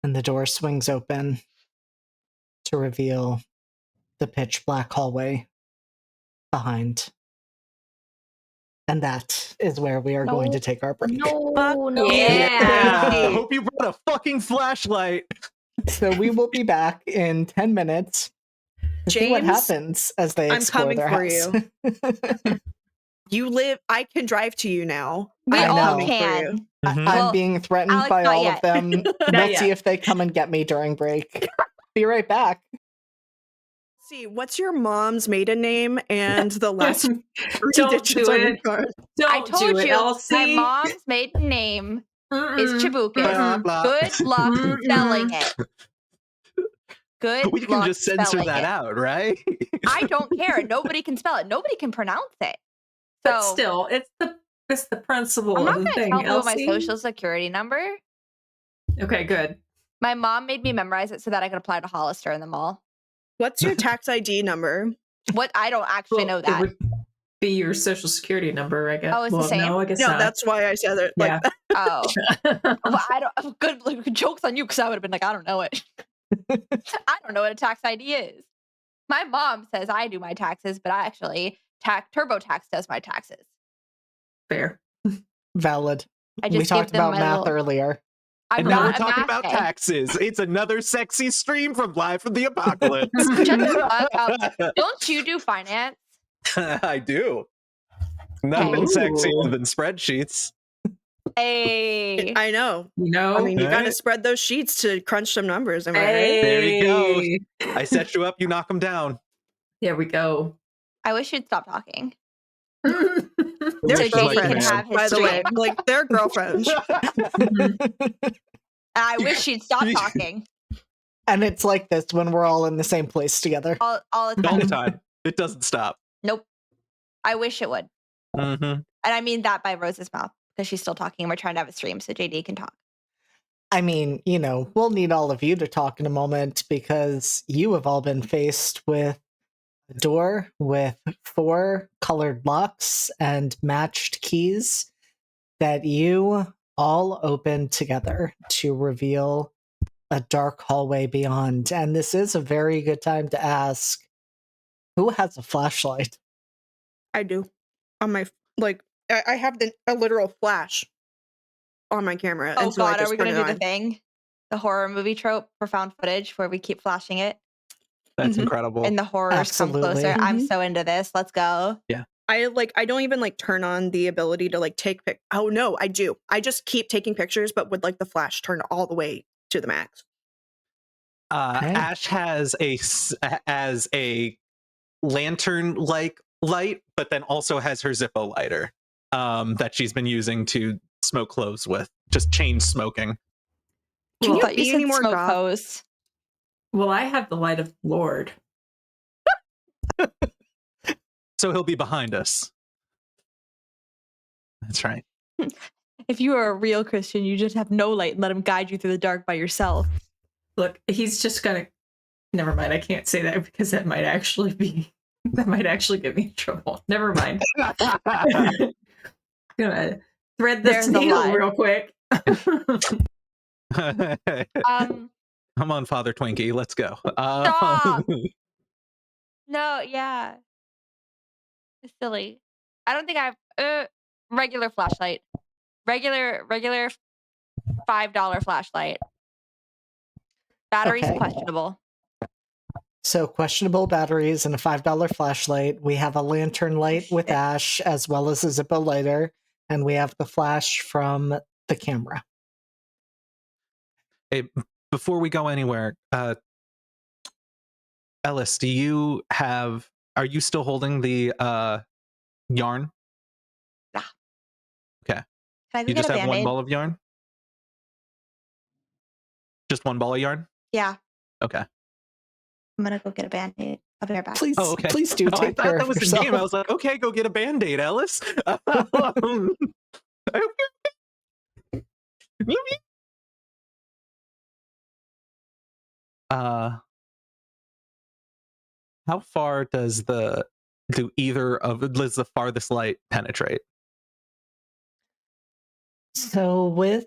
And the door swings open to reveal the pitch black hallway behind. And that is where we are going to take our break. No. Yeah. Hope you brought a fucking flashlight. So we will be back in 10 minutes to see what James, happens as they I'm explore coming their for house. You live. I can drive to you now. We I all know. can. Mhm. I'm Well, being threatened Alex, by not all yet. of them. Not We'll yet. see if they come and get me during break. Be right back. See, what's your mom's maiden name and the last three Don't digits do on your it. card? Don't I told do it, you, Elsie. my mom's maiden name is Chibukin. Blah, blah. Good luck Mm-mm. spelling it. Good We can luck just censor spelling that it. out, right? I don't care. Nobody can spell it. Nobody can pronounce it. But So still, it's the principle I'm not of the going to thing, tell you my Elsie. social security number. Okay, good. My mom made me memorize it so that I could apply to Hollister in the mall. What's your tax ID number? What? I don't actually know It that. would be your social security number, I guess. Oh, it's the well, same? no, I guess No, not. that's why I said it like Yeah. that. Oh. Well, I don't. Good jokes on you because I would have been like, I don't know it. I don't know what a tax ID is. My mom says I do my taxes, but I actually TurboTax does my taxes. Fair. Valid. I We just talked give them about my math little. earlier. I'm And now we're not a talking math about guy. taxes. It's another sexy stream from Live from the Apocalypse. Shut the fuck up. Don't you do finance? I do. Nothing Ooh. sexier than spreadsheets. Hey. I know. No. I mean, you got to Right? spread those sheets to crunch some numbers. Am I right? There you go. Hey. I set you up, you knock them down. There we go. I wish you'd stop talking. They're Wish So was my JD can girlfriends, have his by the way. stream. Like, they're girlfriends. I wish she'd stop talking And it's like this when we're all in the same place together. all the All time. the time. It doesn't stop. Nope. I wish it would. Mm-hmm. And I mean that by Rose's mouth because she's still talking and we're trying to have a stream so JD can talk. I mean, we'll need all of you to talk in a moment because you have all been faced with a door with 4 colored locks and matched keys that you all open together to reveal a dark hallway beyond. And this is a very good time to ask, who has a flashlight? I do. On my, like, I have a literal flash on my camera. Oh and so I God, are just we turn gonna it do the on. thing? The horror movie trope for found footage where we keep flashing it That's Mhm. incredible. and the horrors come Absolutely. closer. I'm Mhm. so into this. Let's go. I don't even like turn on the ability to like take pic. Oh no, I do. I just keep taking pictures, but with like the flash turned all the way to the max. Okay. Ash has a lantern-like light, but then also has her Zippo lighter that she's been using to smoke cloves with, just chain smoking. Can Well, you Thought be any more smoke goth? hose. well, I have the light of the Lord. So he'll be behind us. That's right. If you are a real Christian, you just have no light and let him guide you through the dark by yourself. Look, he's just gonna. Never mind. I can't say that because that might actually get me in trouble. Never mind. Gonna thread this There's the needle lie. real quick. Come on, Father Twinkie, let's go. Stop! No, yeah. It's silly. I don't think I've regular flashlight. Regular $5 flashlight. Batteries Okay. questionable. So questionable batteries and a $5 flashlight. We have a lantern light with Shit. Ash as well as a Zippo lighter, and we have the flash from the camera. Hey, before we go anywhere, Ellis, are you still holding the yarn? Yeah. Okay. Can I go You get just a have one Band-Aid? ball of yarn? Just one ball of yarn? Yeah. Okay. I'm gonna go get a Band-Aid. I'll be right back. Please, Oh, okay. please do Oh, I take thought care that of was yourself. in game. I was like, okay, go get a Band-Aid, Ellis. uh how far does the farthest light penetrate? So with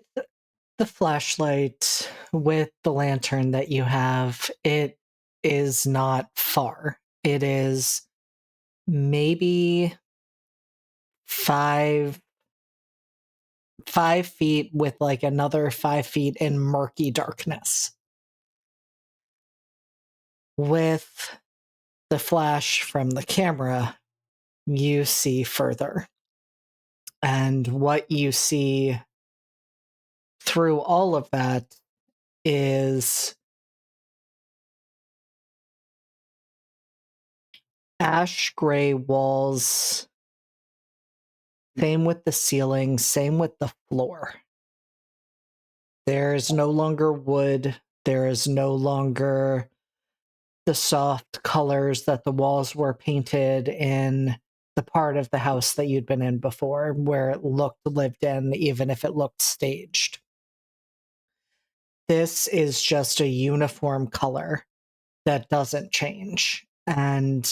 the flashlight, with the lantern that you have, it is not far. It is maybe 5 feet with like another 5 feet in murky darkness. With the flash from the camera, you see further. And what you see through all of that is ash gray walls. Same with the ceiling, same with the floor. There is no longer wood. There is no longer the soft colors that the walls were painted in the part of the house that you'd been in before, where it looked lived in, even if it looked staged. This is just a uniform color that doesn't change. And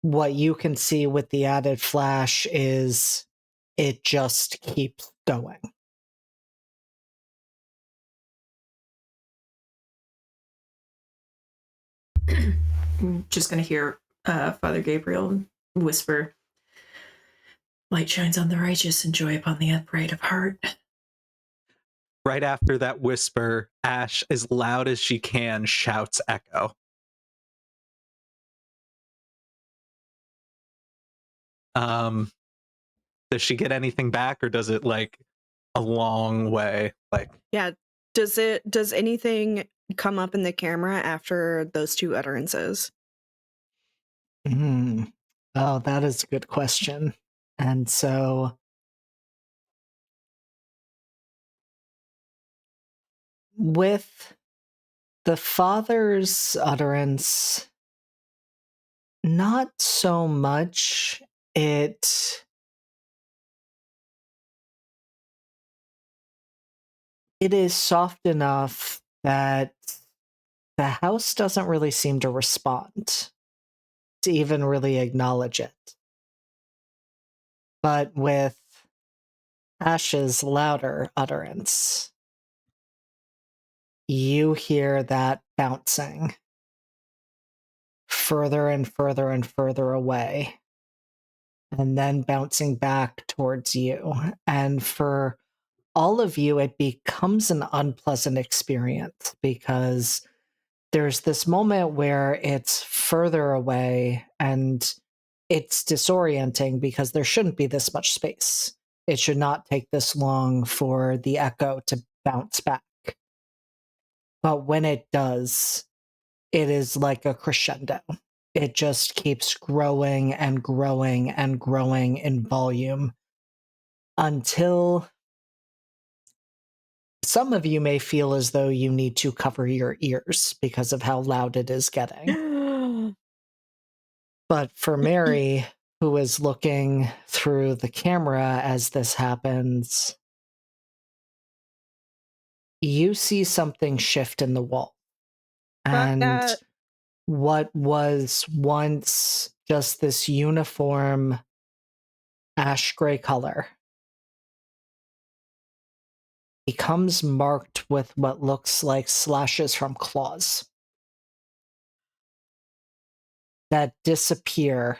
what you can see with the added flash is it just keeps going. I'm just going to hear Father Gabriel whisper, "Light shines on the righteous and joy upon the upright of heart." Right after that whisper, Ash, as loud as she can, shouts echo. Does she get anything back, or does it like a long way? Like, Yeah. Does anything come up in the camera after those two utterances? Oh, that is a good question. And so with the father's utterance, not so much. It is soft enough that the house doesn't really seem to respond, to even really acknowledge it. But with Ash's louder utterance, you hear that bouncing further and further and further away, and then bouncing back towards you. And for all of you, it becomes an unpleasant experience because there's this moment where it's further away and it's disorienting because there shouldn't be this much space. It should not take this long for the echo to bounce back. But when it does, it is like a crescendo. It just keeps growing and growing and growing in volume until some of you may feel as though you need to cover your ears because of how loud it is getting. But for Mary, who is looking through the camera as this happens, you see something shift in the wall. And that. what was once just this uniform ash gray color becomes marked with what looks like slashes from claws that disappear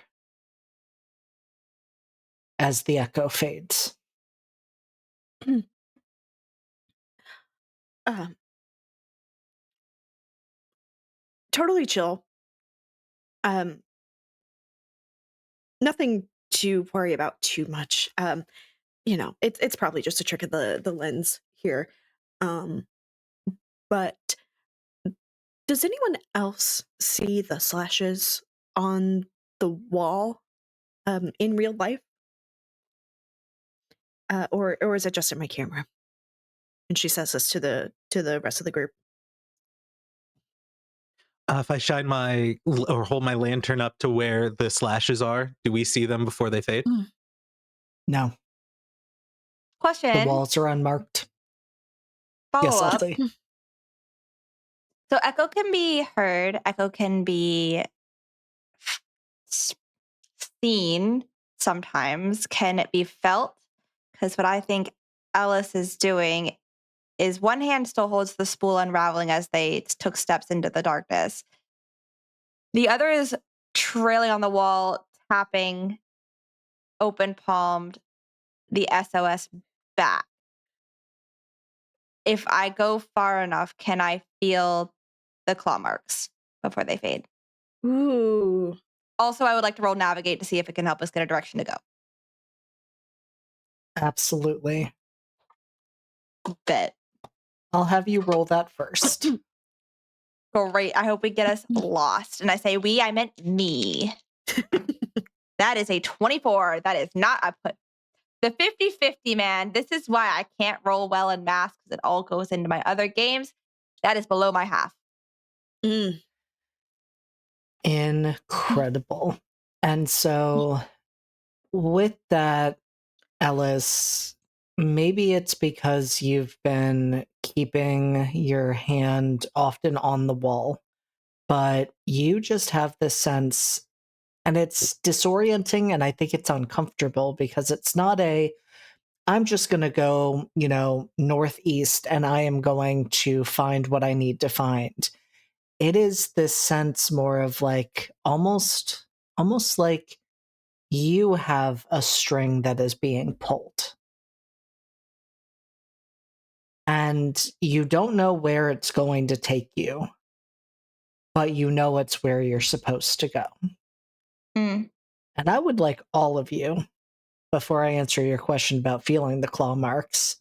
as the echo fades. Um, totally chill. Nothing to worry about too much. It's probably just a trick of the lens here. But Does anyone else see the slashes on the wall in real life? Or is it just in my camera? And she says this to the rest of the group. If I shine or hold my lantern up to where the slashes are, do we see them before they fade? No, the Question. walls are unmarked. Follow Yes, up. Leslie. So echo can be heard. Echo can be seen sometimes. Can it be felt? Because what I think Ellis is doing is one hand still holds the spool unraveling as they took steps into the darkness. The other is trailing on the wall, tapping, open palmed, the SOS back. If I go far enough, can I feel the claw marks before they fade? Ooh. Also, I would like to roll navigate to see if it can help us get a direction to go. Absolutely. Bet. I'll have you roll that first. Great. I hope we get us lost. And I say we, I meant me. That is a 24. That is not, I put the 50-50, man. This is why I can't roll well in math because it all goes into my other games. That is below my half. Mm. Incredible. And so, with that, Ellis, maybe it's because you've been keeping your hand often on the wall, but you just have this sense, and it's disorienting, and I think it's uncomfortable because it's not I'm just going to go, northeast and I am going to find what I need to find. It is this sense more of like almost like you have a string that is being pulled. And you don't know where it's going to take you, but you know it's where you're supposed to go. Mm. And I would like all of you, before I answer your question about feeling the claw marks,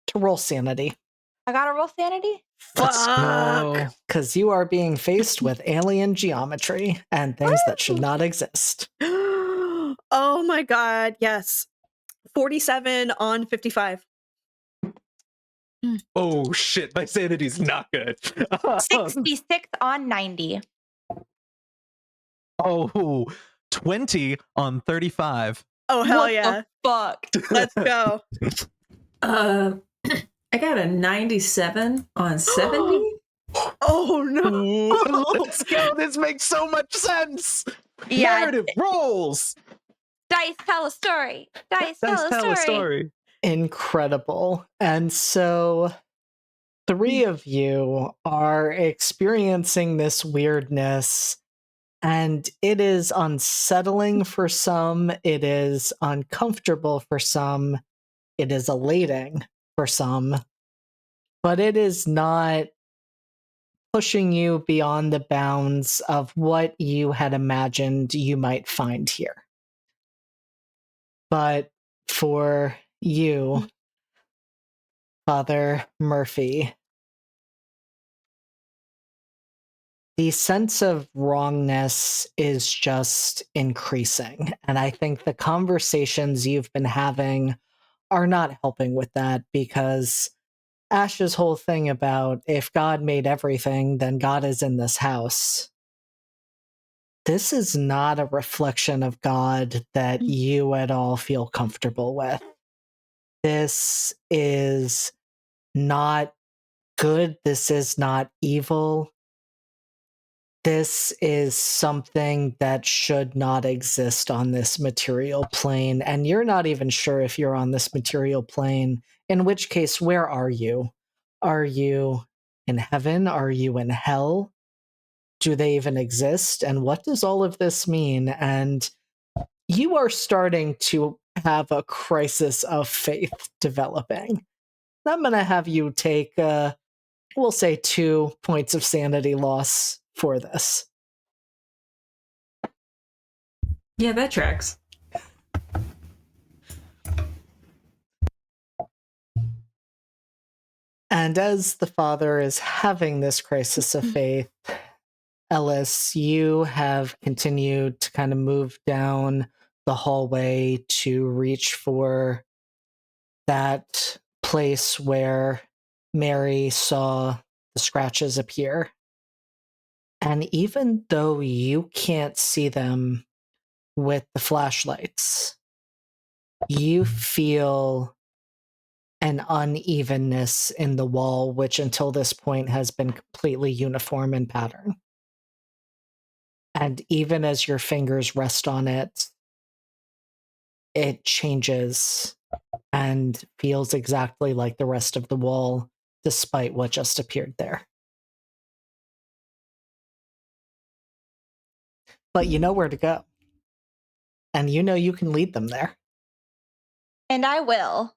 to roll sanity. I got to roll sanity? Let's Fuck. go. Because you are being faced with alien geometry and things that should not exist. Oh my god, yes. 47 on 55. Oh shit, my sanity's not good. 66 on 90. Oh, 20 on 35. Oh hell What yeah. the fuck? Let's go. I got a 97 on 70. Oh no. Ooh, let's go. This makes so much sense. Yeah. Narrative rolls. Dice tell a story. Dice tell a story. Incredible. And so 3 of you are experiencing this weirdness, and it is unsettling for some, it is uncomfortable for some, it is elating for some, but it is not pushing you beyond the bounds of what you had imagined you might find here. But for you, Father Murphy, the sense of wrongness is just increasing. And I think the conversations you've been having are not helping with that, because Ash's whole thing about if God made everything, then God is in this house. This is not a reflection of God that you at all feel comfortable with. This is not good. This is not evil. This is something that should not exist on this material plane, and you're not even sure if you're on this material plane, in which case, where are you? Are you in heaven? Are you in hell? Do they even exist? And what does all of this mean? And you are starting to have a crisis of faith developing. I'm going to have you take, we'll say, 2 points of sanity loss for this. Yeah, that tracks. And as the father is having this crisis of faith, Ellis, you have continued to kind of move down the hallway to reach for that place where Mary saw the scratches appear. And even though you can't see them with the flashlights, you feel an unevenness in the wall, which until this point has been completely uniform in pattern. And even as your fingers rest on it, it changes and feels exactly like the rest of the wall, despite what just appeared there. But you know where to go. And you know you can lead them there. And I will.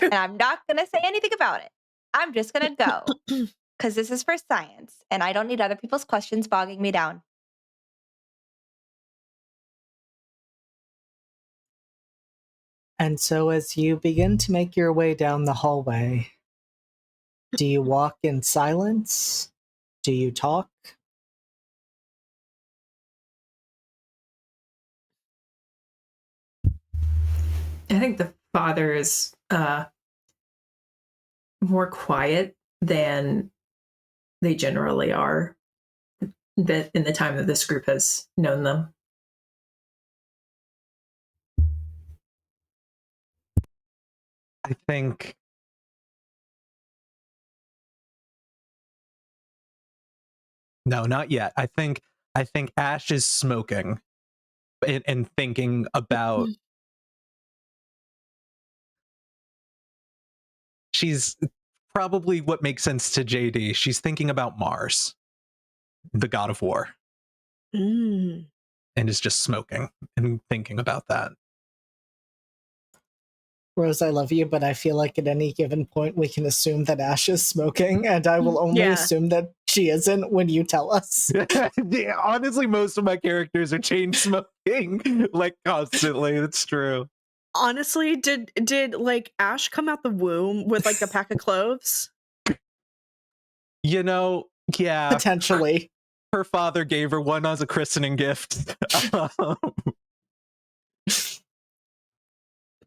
And I'm not going to say anything about it. I'm just going to go. Because this is for science. And I don't need other people's questions bogging me down. And so as you begin to make your way down the hallway, do you walk in silence? Do you talk? I think the father is more quiet than they generally are that in the time that this group has known them. I think no, not yet. I think Ash is smoking and thinking about. She's probably what makes sense to JD. She's thinking about Mars, the god of war, Mm. and is just smoking and thinking about that. Rose, I love you, but I feel like at any given point we can assume that Ash is smoking, and I will only Yeah. assume that she isn't when you tell us. Yeah, honestly, most of my characters are chain smoking like constantly. That's true. Honestly, did like Ash come out the womb with like a pack of cloves? You know, yeah, Potentially. her father gave her one as a christening gift.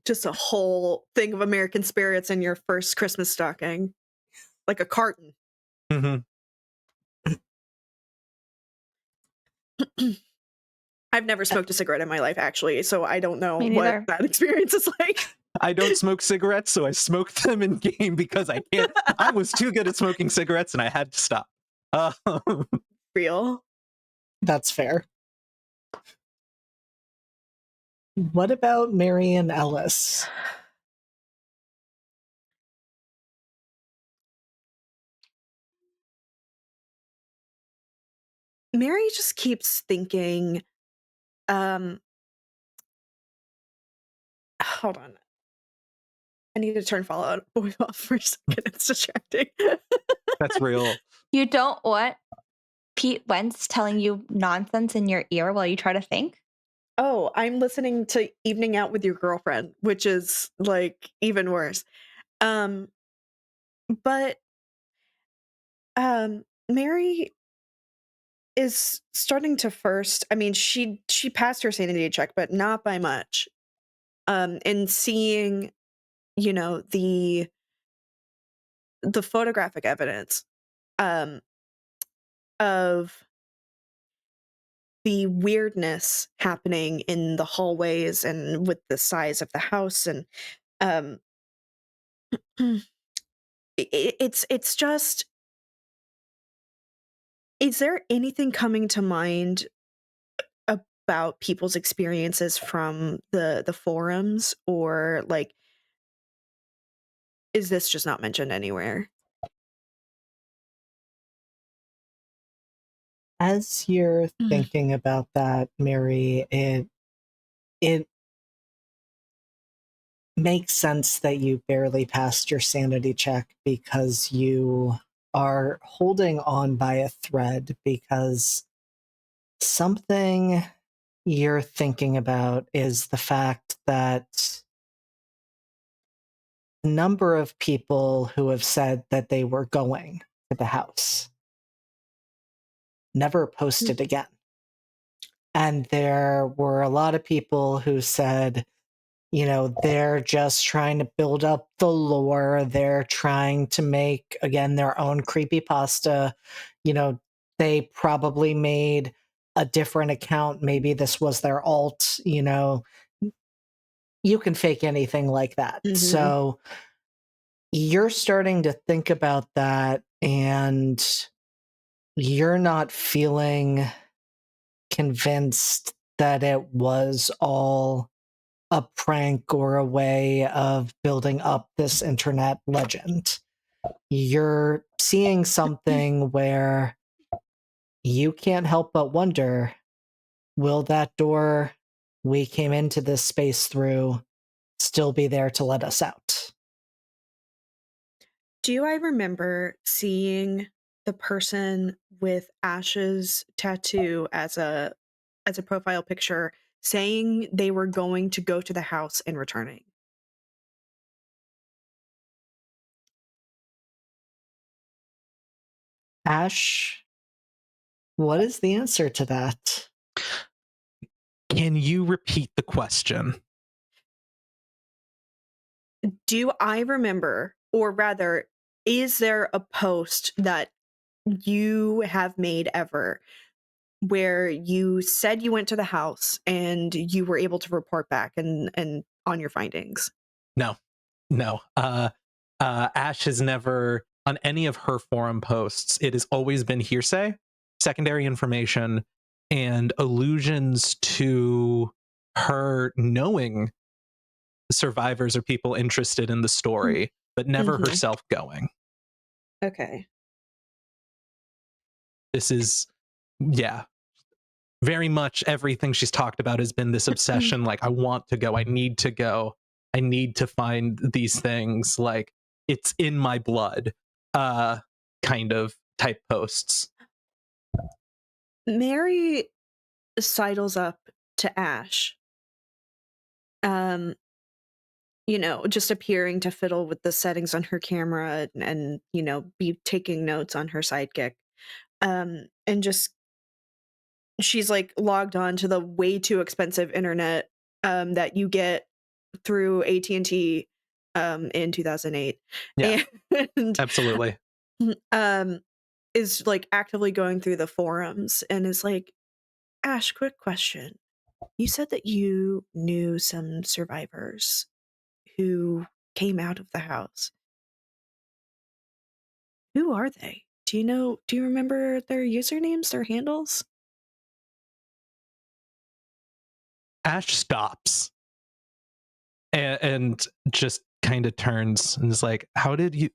Just a whole thing of American spirits in your first Christmas stocking, like a carton. Mhm. I've never smoked a cigarette in my life, actually, so I don't know Me what neither. that experience is like. I don't smoke cigarettes, so I smoked them in game because I can't. I was too good at smoking cigarettes, and I had to stop. Real. That's fair. What about Mary and Ellis? Mary just keeps thinking, hold on. I need to turn Fallout Boy off for a second. It's distracting. That's real. You don't want Pete Wentz telling you nonsense in your ear while you try to think? Oh, I'm listening to Evening Out with Your Girlfriend, which is like even worse. But Mary is starting to first, I mean, she passed her sanity check, but not by much. And seeing, you know, the photographic evidence of the weirdness happening in the hallways and with the size of the house, and um it's just, is there anything coming to mind about people's experiences from the forums, or like is this just not mentioned anywhere? As you're thinking about that, Mary, it makes sense that you barely passed your sanity check because you are holding on by a thread, because something you're thinking about is the fact that number of people who have said that they were going to the house. Never posted again. And there were a lot of people who said, you know, they're just trying to build up the lore. They're trying to make, again, their own creepypasta. You know, they probably made a different account. Maybe this was their alt, you know. You can fake anything like that. Mhm. So you're starting to think about that, and you're not feeling convinced that it was all a prank or a way of building up this internet legend. You're seeing something where you can't help but wonder, will that door we came into this space through still be there to let us out? Do I remember seeing the person with Ash's tattoo as a profile picture saying they were going to go to the house and returning? Ash, what is the answer to that? Can you repeat the question? Do I remember, or rather, is there a post that you have made ever where you said you went to the house and you were able to report back and on your findings? No. Ash has never, on any of her forum posts, it has always been hearsay, secondary information, and allusions to her knowing survivors or people interested in the story, but never Mhm. herself going. Okay. This is, yeah, very much everything she's talked about has been this obsession, like, I want to go, I need to go, I need to find these things, like, it's in my blood, kind of type posts. Mary sidles up to Ash, um, you know, just appearing to fiddle with the settings on her camera and you know, be taking notes on her sidekick. And just she's like logged on to the way too expensive internet that you get through AT&T in 2008. Yeah, And absolutely. um is like actively going through the forums and is like, Ash, quick question. You said that you knew some survivors who came out of the house. Who are they? Do you remember their usernames, their handles? Ash stops and just kind of turns and is like, how did you,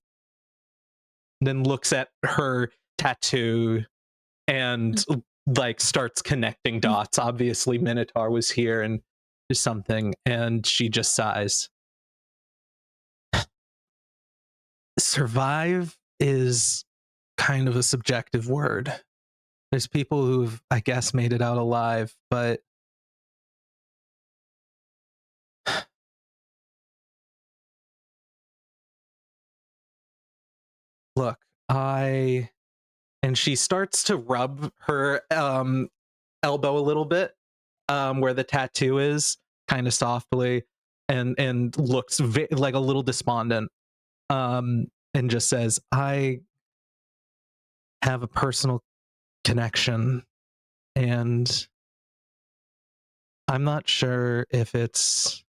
then looks at her tattoo and like starts connecting dots. Obviously Minotaur was here and just something, and she just sighs. Survive is kind of a subjective word. There's people who've, I guess, made it out alive, but look, and she starts to rub her elbow a little bit, where the tattoo is, kind of softly, and looks like a little despondent, and just says, I have a personal connection, and I'm not sure if it's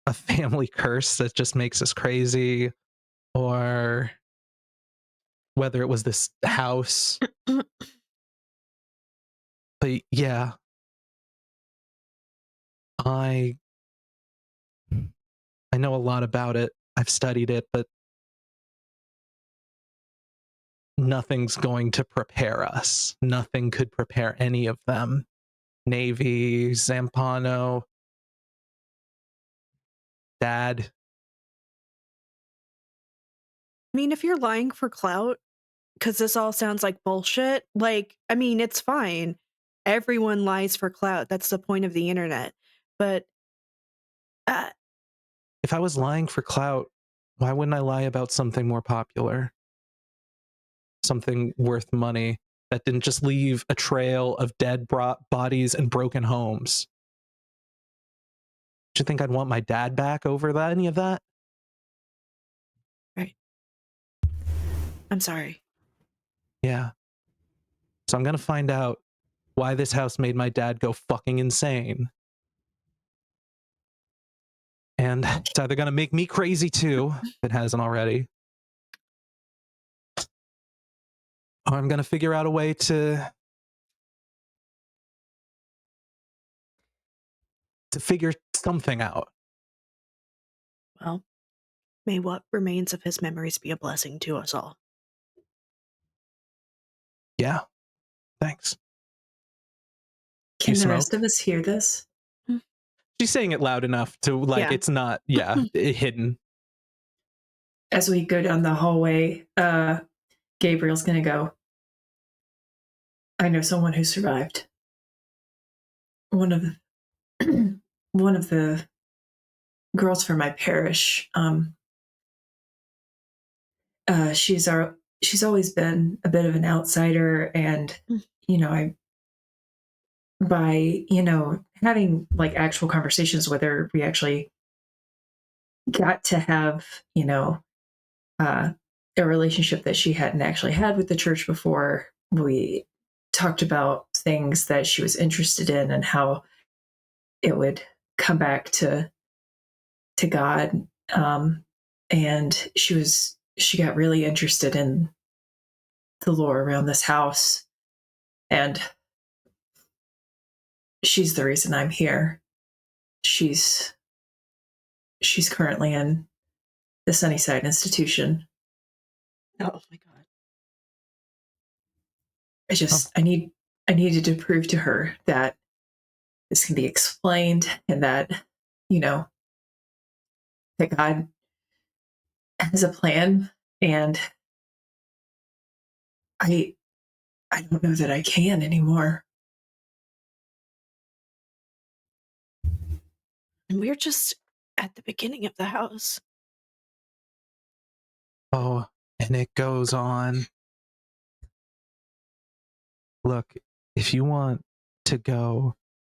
a family curse that just makes us crazy, or whether it was this house. But yeah, I know a lot about it. I've studied it, but nothing's going to prepare us. Nothing could prepare any of them. Navy, Zampano, Dad. I mean, if you're lying for clout, because this all sounds like bullshit, like, I mean, it's fine. Everyone lies for clout. That's the point of the internet. But uh, If I was lying for clout, why wouldn't I lie about something more popular? Something worth money that didn't just leave a trail of dead bodies and broken homes. Do you think I'd want my dad back over any of that? Right. I'm sorry. Yeah. So I'm gonna find out why this house made my dad go fucking insane. And it's either gonna make me crazy too, if it hasn't already, or I'm gonna figure out a way to figure something out. Well, may what remains of his memories be a blessing to us all. Yeah. Thanks. Can You the rest smoke? of us hear this? She's saying it loud enough to like Yeah. it's not hidden. As we go down the hallway, Gabriel's gonna go, I know someone who survived. One of one of the girls from my parish. She's always been a bit of an outsider, and by having like actual conversations with her, we actually got to have a relationship that she hadn't actually had with the church before. We talked about things that she was interested in and how it would come back to God. And she got really interested in the lore around this house, and she's the reason I'm here. She's currently in the Sunnyside institution. Oh my god. I needed to prove to her that this can be explained, and that that God has a plan, and I don't know that I can anymore. And we're just at the beginning of the house. Oh, and it goes on. Look, if you want to go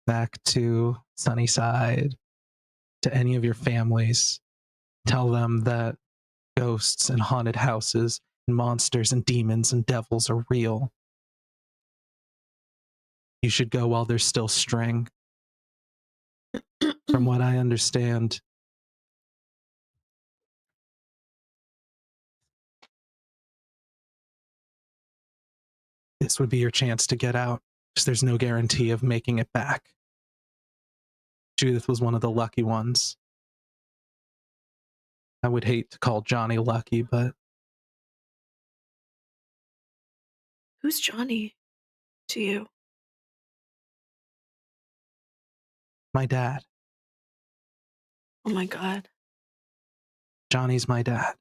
back to Sunnyside, to any of your families, tell them that ghosts and haunted houses and monsters and demons and devils are real. You should go while there's still string. From what I understand, this would be your chance to get out, because there's no guarantee of making it back. Judith was one of the lucky ones. I would hate to call Johnny lucky, but Who's Johnny to you? my dad. Oh my god. Johnny's my dad.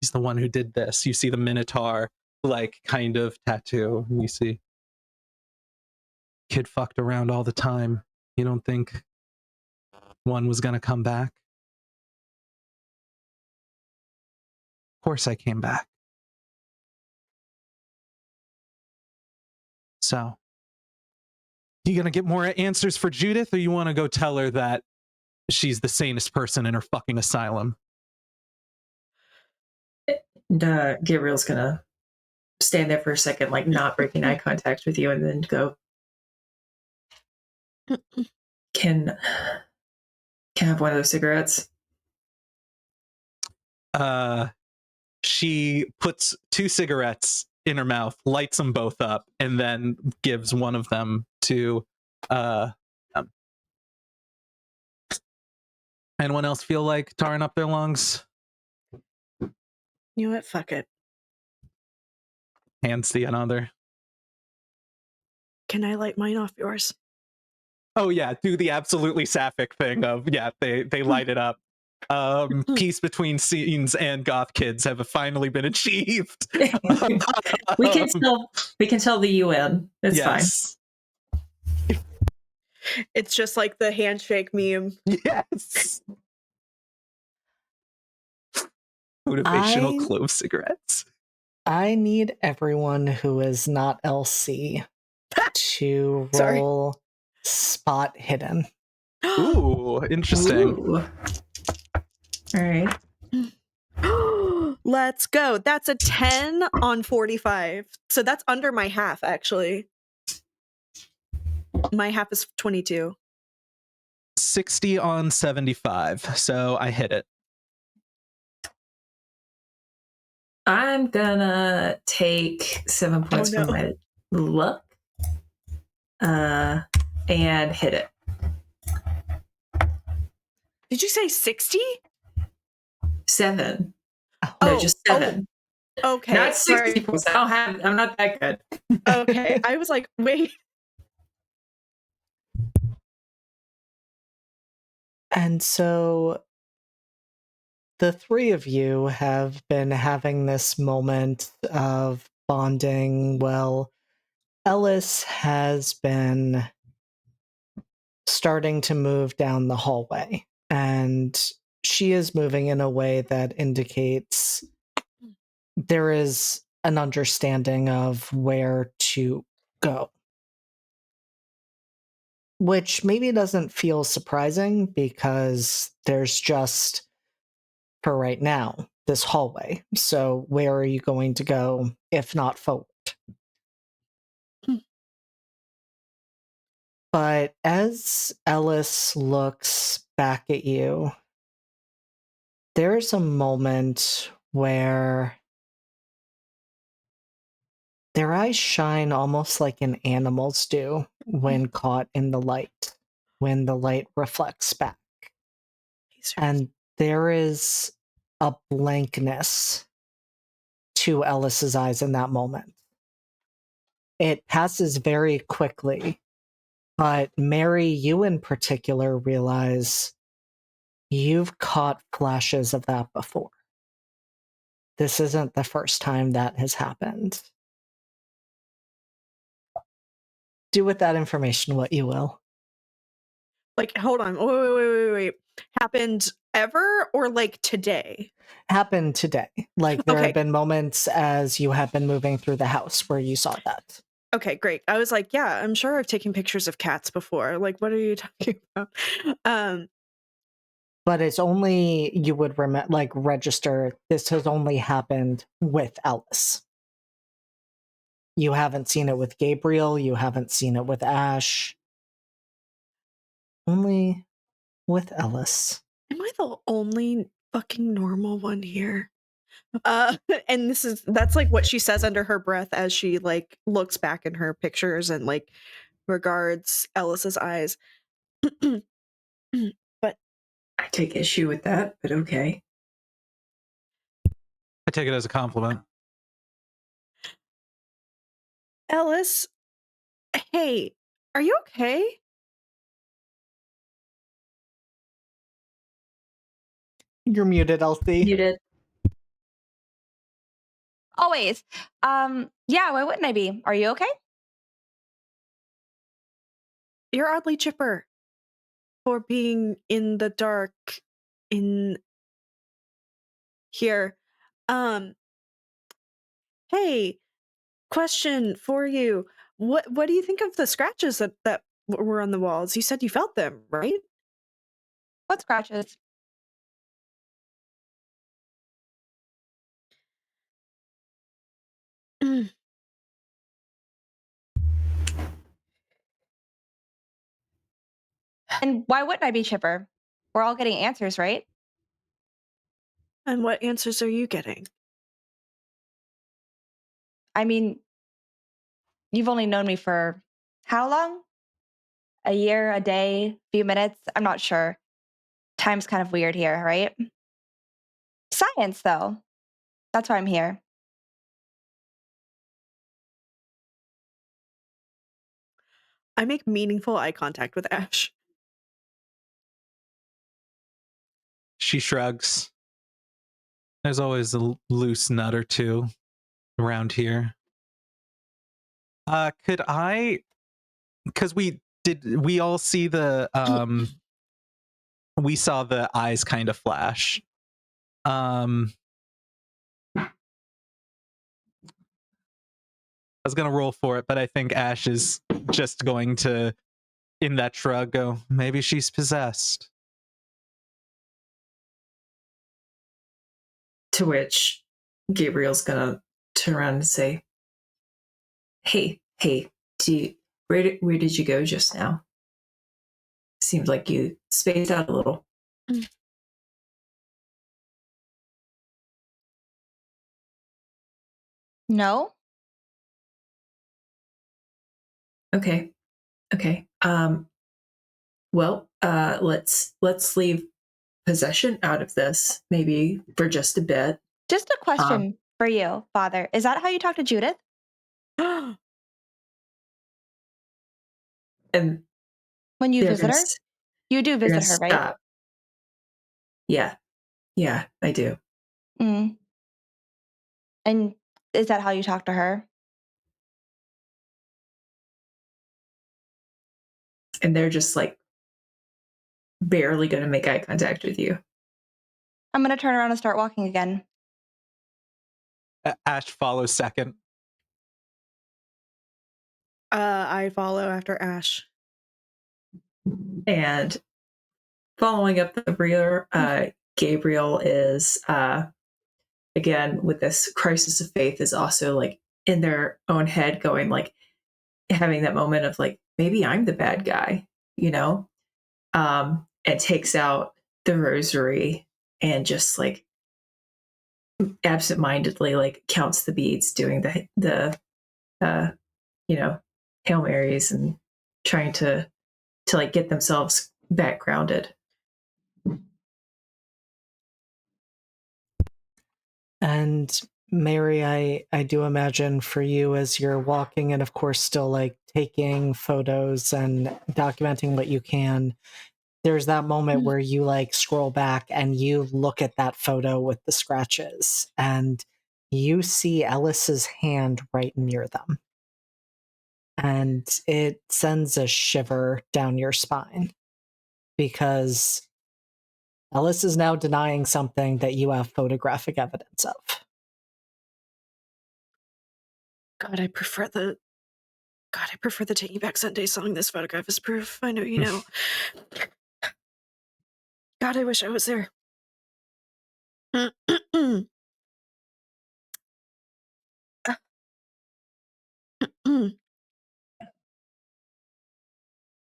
He's the one who did this. You see the Minotaur, like, kind of tattoo. You see kid fucked around all the time. You don't think one was gonna come back? Of course I came back. So, you gonna get more answers for Judith, or you want to go tell her that she's the sanest person in her fucking asylum? And Gabriel's gonna stand there for a second, like not breaking eye contact with you, and then go, Can I have one of those cigarettes? She puts 2 cigarettes in her mouth, lights them both up, and then gives one of them to anyone else feel like tarring up their lungs? You know what? Fuck it. Hands the another. Can I light mine off yours? Oh yeah, do the absolutely sapphic thing of they light it up. Peace between scenes and goth kids have finally been achieved. we can tell the UN. It's yes. It's just like the handshake meme. Yes. Motivational I- clove cigarettes. I need everyone who is not LC to Sorry. roll spot hidden. Ooh, interesting. Ooh. All right. Let's go. That's a 10 on 45. So that's under my half, actually. My half is 22. 60 on 75. So I hit it. I'm gonna take 7 points no. from my luck and hit it. Did you say 60? 7. No, Oh, just 7. Okay. Not 60 sorry. points. I'm not that good. Okay. I was like, wait. And so the three of you have been having this moment of bonding. Well, Ellis has been starting to move down the hallway, and she is moving in a way that indicates there is an understanding of where to go. Which maybe doesn't feel surprising because there's just, for right now, this hallway. So where are you going to go if not forward? But as Ellis looks back at you, there's a moment where their eyes shine almost like an animal's do when caught in the light, when the light reflects back. And there is a blankness to Ellis's eyes in that moment. It passes very quickly, but Mary, you in particular realize you've caught flashes of that before. This isn't the first time that has happened. Do with that information what you will. Like, hold on. Wait. Happened ever or like today? Happened today. Like there Okay. have been moments as you have been moving through the house where you saw that. Okay, great. I was like, yeah, I'm sure I've taken pictures of cats before. Like, what are you talking about? But it's only, you would register, this has only happened with Ellis. You haven't seen it with Gabriel, you haven't seen it with Ash. Only with Ellis. Am I the only fucking normal one here? And that's like what she says under her breath as she like looks back in her pictures and like regards Ellis's eyes. But I take issue with that, but okay. I take it as a compliment. Ellis, hey, are you okay? You're muted, Elsie. You did. Always. Yeah, why wouldn't I be? Are you okay? You're oddly chipper for being in the dark in here. Hey, question for you. What do you think of the scratches that were on the walls? You said you felt them, right? What scratches? And why wouldn't I be chipper? We're all getting answers, right? And what answers are you getting? I mean, you've only known me for how long? A year, a day, few minutes? I'm not sure. Time's kind of weird here, right? Science, though. That's why I'm here. I make meaningful eye contact with Ash. She shrugs. There's always a loose nut or two around here. Could I, because we all see the we saw the eyes kind of flash. was gonna roll for it, but I think Ash is just going to, in that shrug, go, maybe she's possessed. To which Gabriel's gonna turn around and say, "Hey, where did you go just now? Seems like you spaced out a little." No? Okay. Well, let's leave possession out of this, maybe for just a bit. Just a question for you, Father. Is that how you talk to Judith? And When you they're visit gonna, her? You do they're gonna visit her, right? stop. Yeah, I do. Mm. And is that how you talk to her? And they're just like barely gonna make eye contact with you. I'm going to turn around and start walking again. Ash follows second. I follow after Ash. And following up the rear, Gabriel is again with this crisis of faith is also like in their own head going like having that moment of like maybe I'm the bad guy, you know? And takes out the rosary and just like absentmindedly like counts the beads, doing the Hail Marys and trying to like get themselves back grounded. And Mary, I do imagine for you as you're walking and of course still like taking photos and documenting what you can, there's that moment where you like scroll back and you look at that photo with the scratches and you see Ellis's hand right near them. And it sends a shiver down your spine because Ellis is now denying something that you have photographic evidence of. God, I prefer the Taking Back Sunday song. This photograph is proof. I know you know. God, I wish I was there.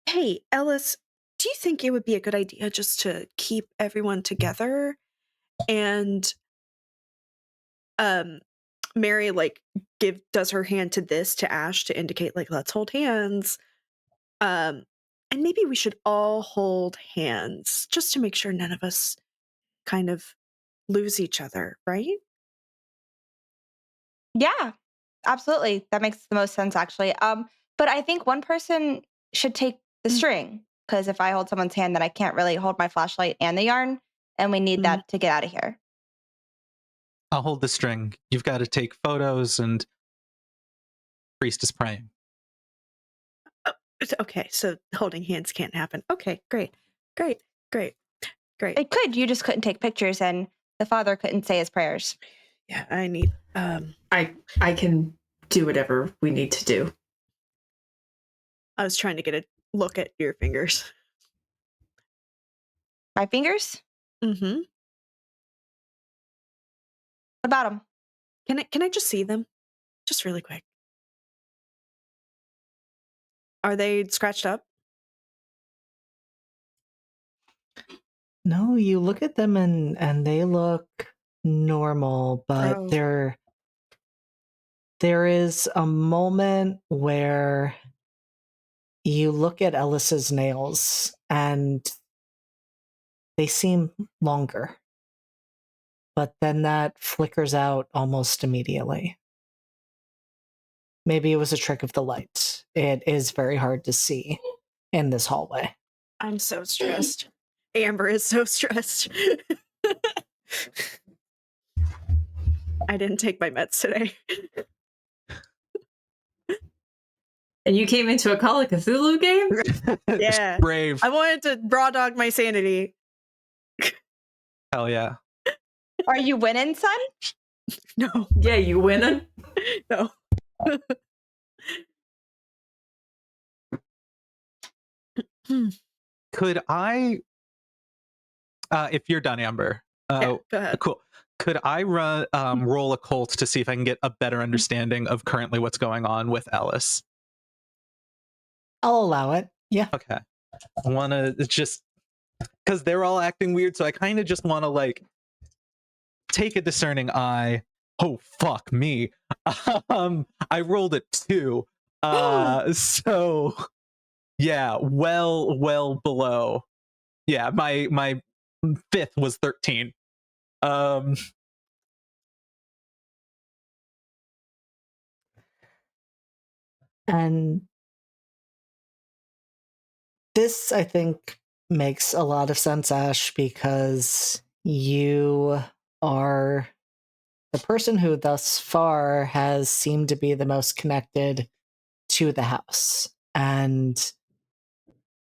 Hey, Ellis, do you think it would be a good idea just to keep everyone together and Mary like does her hand to Ash to indicate like let's hold hands. And maybe we should all hold hands just to make sure none of us kind of lose each other, right? Yeah, absolutely. That makes the most sense, actually. But I think one person should take the string because if I hold someone's hand, then I can't really hold my flashlight and the yarn, and we need that to get out of here. I'll hold the string. You've got to take photos, and priest is praying. Okay, so holding hands can't happen. Okay, great. It could. You just couldn't take pictures, and the father couldn't say his prayers. Yeah, I need. I can do whatever we need to do. I was trying to get a look at your fingers. My fingers? Mm-hmm. What about them? Can I just see them? Just really quick. Are they scratched up? No, you look at them and they look normal, but there is a moment where you look at Ellis's nails and they seem longer. But then that flickers out almost immediately. Maybe it was a trick of the light. It is very hard to see in this hallway. I'm so stressed. Amber is so stressed. I didn't take my meds today. And you came into a Call of Cthulhu game? Yeah. Brave. I wanted to raw dog my sanity. Hell yeah. Are you winning, son? No. Yeah, you winning? No. Could I, if you're done, Amber, Yeah, go ahead. cool. Could I roll a cult to see if I can get a better understanding of currently what's going on with Ellis? I'll allow it. Yeah. Okay. I want to just, because they're all acting weird, so I kind of just want to like take a discerning eye. Oh fuck me. I rolled a 2. So yeah, well below. Yeah, my fifth was 13. And this, I think, makes a lot of sense, Ash, because you are the person who thus far has seemed to be the most connected to the house. And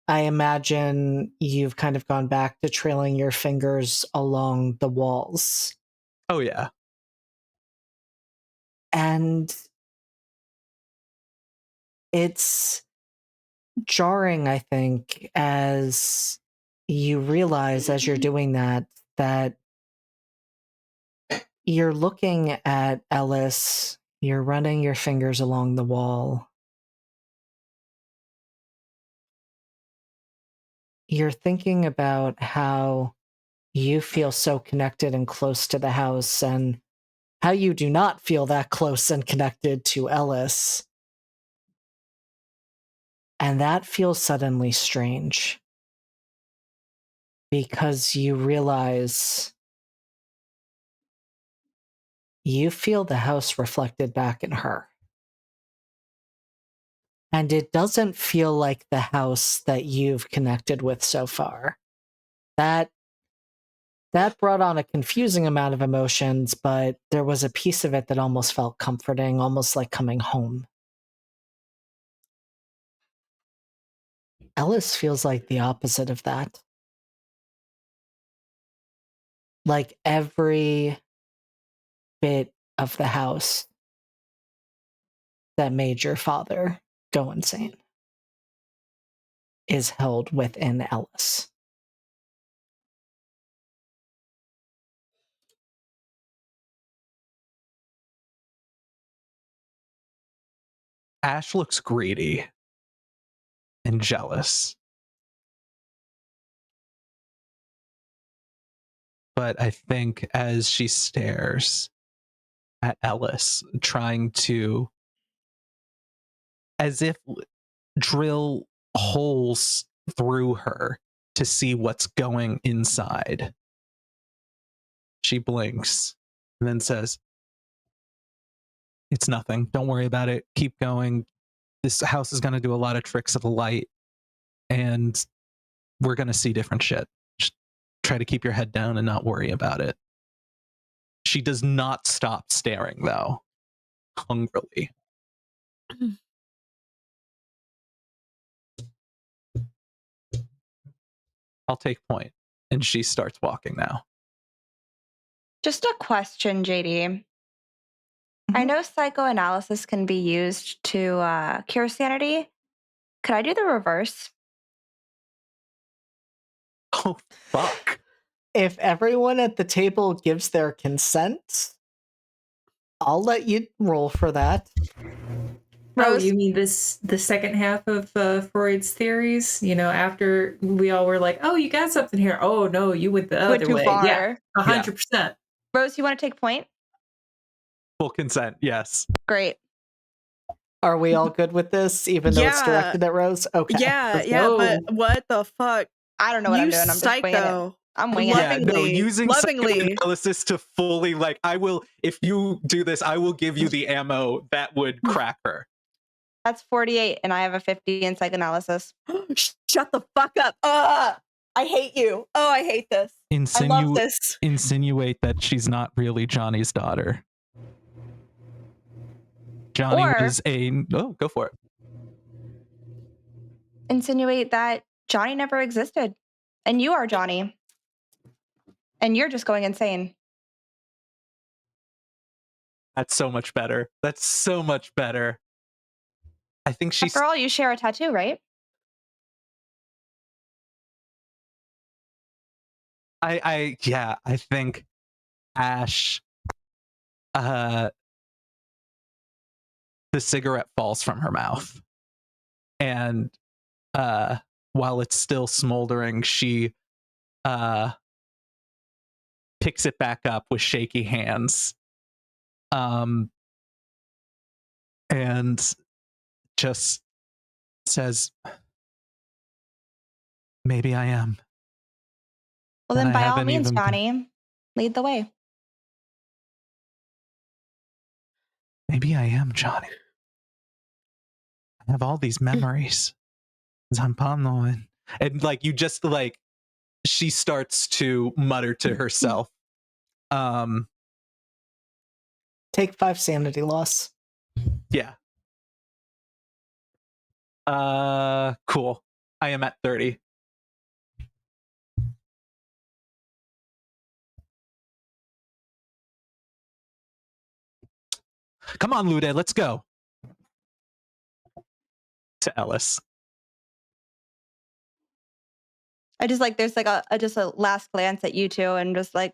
I imagine you've kind of gone back to trailing your fingers along the walls. Oh yeah. And it's jarring, I think, as you realize as you're doing that, that you're looking at Ellis, you're running your fingers along the wall. You're thinking about how you feel so connected and close to the house, and how you do not feel that close and connected to Ellis. And that feels suddenly strange. Because you realize you feel the house reflected back in her. And it doesn't feel like the house that you've connected with so far. That brought on a confusing amount of emotions, but there was a piece of it that almost felt comforting, almost like coming home. Ellis feels like the opposite of that. Like every bit of the house that made your father go insane is held within Ellis. Ash looks greedy and jealous. But I think as she stares at Ellis, trying to, as if drill holes through her to see what's going inside, she blinks and then says, "It's nothing. Don't worry about it. Keep going. This house is going to do a lot of tricks of the light, and we're going to see different shit. Just try to keep your head down and not worry about it." She does not stop staring, though, hungrily. I'll take point. And she starts walking now. Just a question, JD. I know psychoanalysis can be used to cure sanity. Could I do the reverse? Oh, fuck. If everyone at the table gives their consent, I'll let you roll for that. Oh, Rose? you mean the second half of Freud's theories? You know, after we all were like, "Oh, you got something here." Oh no, you went the Went other too way. far. Yeah, 100%. Rose, you want to take point? Full consent, yes. Great. Are we all good with this, even though it's Yeah. directed at Rose? Okay. Yeah, Let's yeah, but go. what the fuck? I don't know what You I'm doing. I'm just winging it. psycho. I'm winging it. Yeah, no, Lovingly. using Lovingly. psychoanalysis to fully, like, I will, if you do this, I will give you the ammo that would crack her. That's 48, and I have a 50 in psychoanalysis. Shut the fuck up. I hate you. Oh, I hate this. I love this. Insinuate that she's not really Johnny's daughter. Johnny Or- was oh, go for it. Insinuate that Johnny never existed, and you are Johnny, and you're just going insane. That's so much better. That's so much better. I think she's After all, you share a tattoo, right? I think Ash, the cigarette falls from her mouth, and while it's still smoldering, she picks it back up with shaky hands, and just says, "Maybe I am." Well, And then I by all haven't means, even been- Johnny, lead the way. Maybe I am, Johnny. I have all these memories. Zampano. And like you just like she starts to mutter to herself. Take 5 sanity loss. Yeah. Cool. I am at 30. Come on, Lude, let's go. To Ellis. I just like there's like a just a last glance at you two and just like,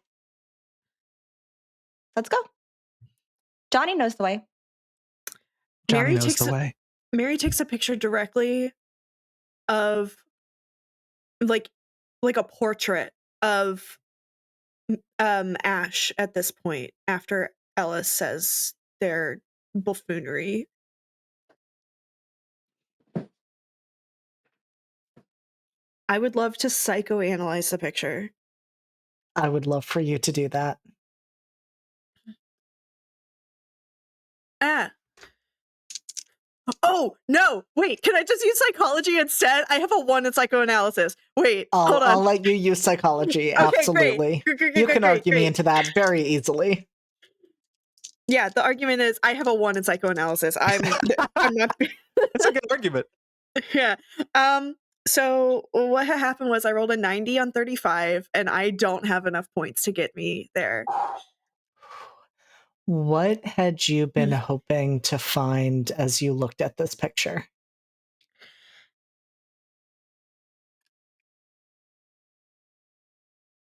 let's go. Johnny knows the way. Johnny Mary knows takes the way. Mary takes a picture directly of like a portrait of Ash at this point after Ellis says their buffoonery. I would love to psychoanalyze the picture. I would love for you to do that. Ah. Oh, no. Wait, can I just use psychology instead? I have a 1 in psychoanalysis. Wait, hold on. I'll let you use psychology. Okay, Absolutely. great. You can argue me great. into that very easily. Yeah, the argument is I have a 1 in psychoanalysis. I'm not. That's a good argument. Yeah. So what had happened was I rolled a 90 on 35, and I don't have enough points to get me there. What had you been hoping to find as you looked at this picture?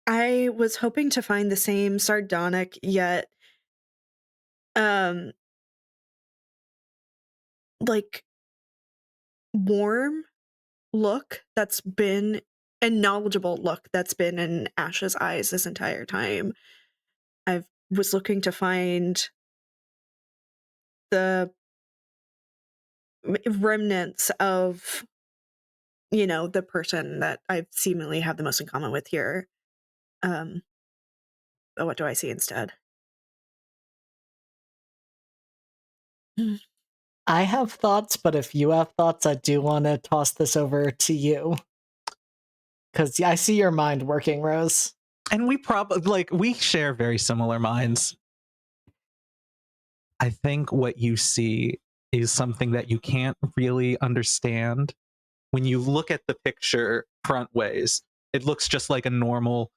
I was hoping to find the same sardonic yet like warm look that's been and knowledgeable look that's been in Ash's eyes this entire time. I was looking to find the remnants of, you know, the person that I seemingly have the most in common with here. But what do I see instead? I have thoughts, but if you have thoughts, I do want to toss this over to you. Because I see your mind working, Rose. And we probably like we share very similar minds. I think what you see is something that you can't really understand. When you look at the picture front ways, it looks just like a normal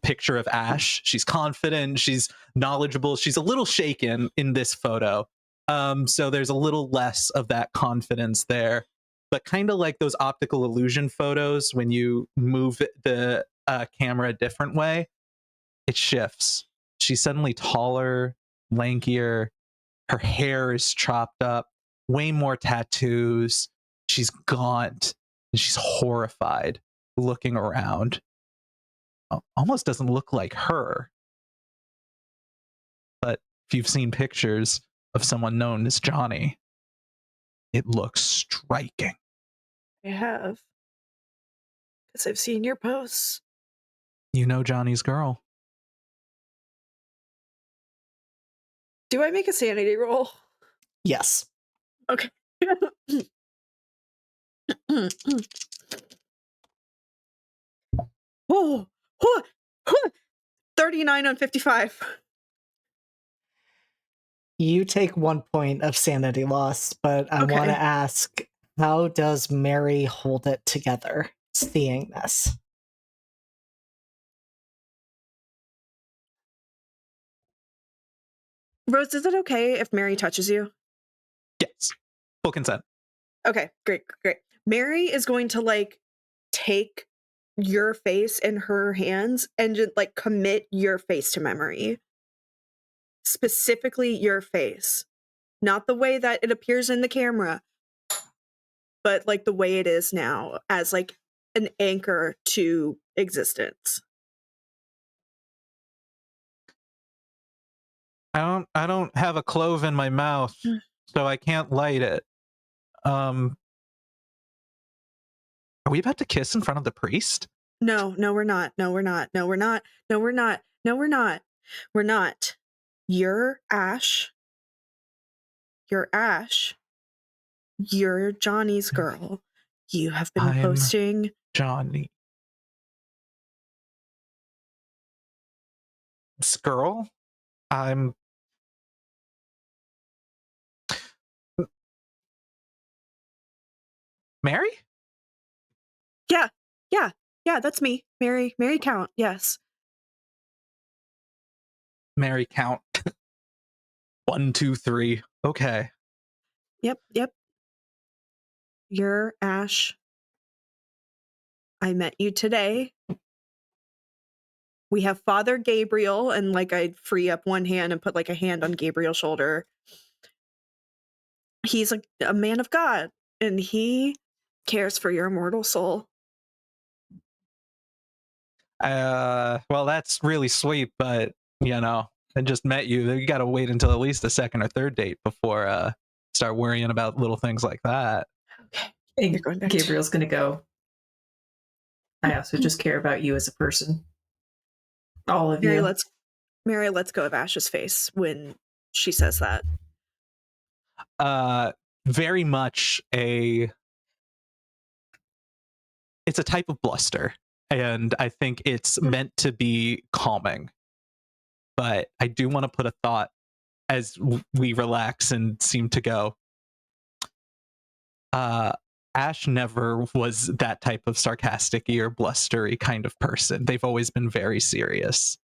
picture of Ash. She's confident, she's knowledgeable, she's a little shaken in this photo. So there's a little less of that confidence there. But kind of like those optical illusion photos, when you move the camera a different way, it shifts. She's suddenly taller, lankier, her hair is chopped up, way more tattoos. She's gaunt and she's horrified looking around. Almost doesn't look like her. But if you've seen pictures of someone known as Johnny, it looks striking. I have. Because I've seen your posts. You know Johnny's girl. Do I make a sanity roll? Yes. Okay. Oh, 39 on 55. You take 1 point of sanity loss, but I want Okay. to ask, how does Mary hold it together seeing this? Rose, is it okay if Mary touches you? Yes. Full consent. Okay, great. Mary is going to like take your face in her hands and just like commit your face to memory. Specifically your face. Not the way that it appears in the camera, but like the way it is now as like an anchor to existence. I don't have a clove in my mouth, so I can't light it. Are we about to kiss in front of the priest? No, we're not. No, we're not. No, we're not. No, we're not. No, we're not. We're not. You're Ash. You're Ash. You're Johnny's girl. You have been I'm posting. Johnny. This girl? I'm Mary? Yeah, that's me. Mary Count. Yes. Mary Count. 1, 2, 3. Okay. Yep. You're Ash. I met you today. We have Father Gabriel, and like I'd free up one hand and put like a hand on Gabriel's shoulder. He's a man of God, and he cares for your immortal soul. Well, that's really sweet, but I just met you. You got to wait until at least the second or third date before start worrying about little things like that. Okay. And You're going back Gabriel's going to go, I also just care about you as a person. All of Mary, you. Mary, let's go of Ash's face when she says that. Very much it's a type of bluster, and I think it's meant to be calming. But I do want to put a thought as we relax and seem to go. Ash never was that type of sarcastic or blustery kind of person. They've always been very serious.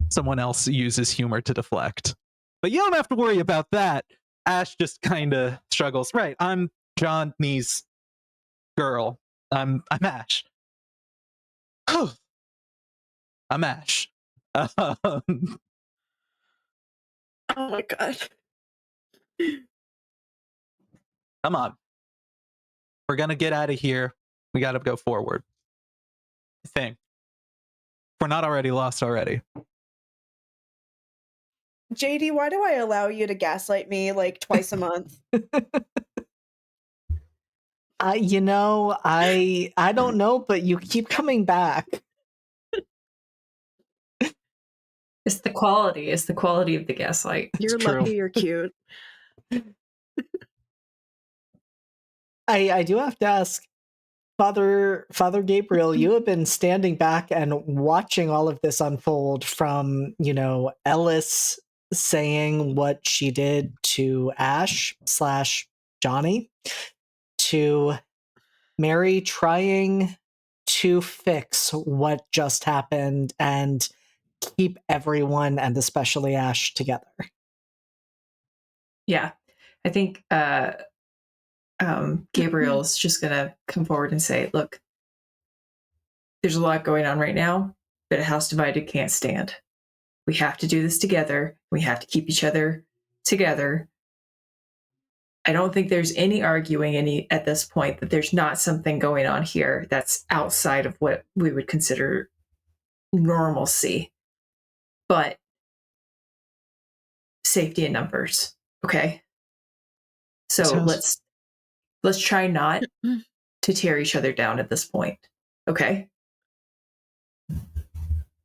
Someone else uses humor to deflect. But you don't have to worry about that. Ash just kind of struggles. Right, I'm Johnny's girl. I'm Ash. I'm Ash. Oh my god. Come on. We're gonna get out of here. We gotta go forward. Thing. We're not already lost already. JD, why do I allow you to gaslight me like twice a month? I don't know, but you keep coming back. It's the quality. It's the quality of the gaslight. You're true. lucky you're cute. I do have to ask, Father Gabriel, you have been standing back and watching all of this unfold from, Ellis saying what she did to Ash / Johnny, to Mary trying to fix what just happened and keep everyone, and especially Ash, together. Yeah. I think Gabriel's just going to come forward and say, look, there's a lot going on right now, but a house divided can't stand. We have to do this together. We have to keep each other together. I don't think there's any arguing at this point that there's not something going on here that's outside of what we would consider normalcy. But safety in numbers, okay? So let's try not to tear each other down at this point, okay?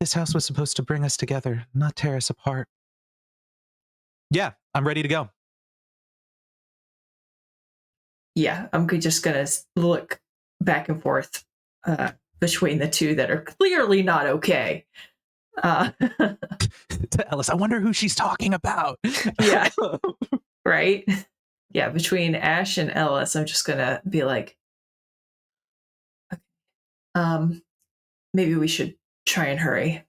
This house was supposed to bring us together, not tear us apart. Yeah, I'm ready to go. Yeah, I'm just going to look back and forth between the two that are clearly not okay. To Ellis, I wonder who she's talking about. Yeah. Right? Yeah, between Ash and Ellis, I'm just going to be like, okay, maybe we should try and hurry.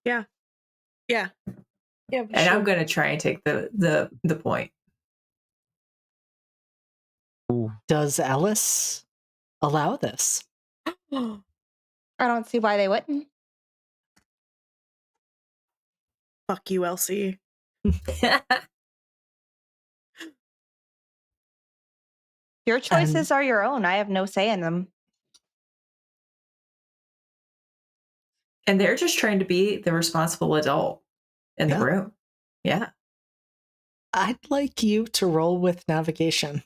Yeah. And I'm going to try and take the point. Does Ellis allow this. I don't see why they wouldn't. Fuck you, Elsie. Your choices are your own. I have no say in them. And they're just trying to be the responsible adult in the Yeah. room. Yeah. I'd like you to roll with navigation.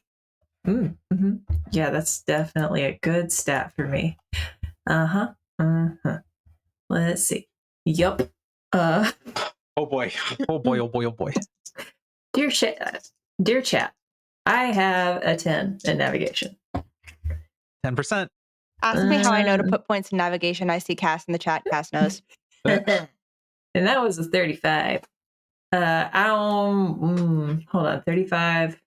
Mm-hmm. Yeah, that's definitely a good stat for me. Uh-huh. Uh-huh. Let's see. Yup. Oh boy. Oh boy. Oh boy. Oh boy. Dear chat, I have a 10 in navigation. 10%. Ask me how I know to put points in navigation. I see Cass in the chat. Cass knows. And that was a 35. Hold on, 35.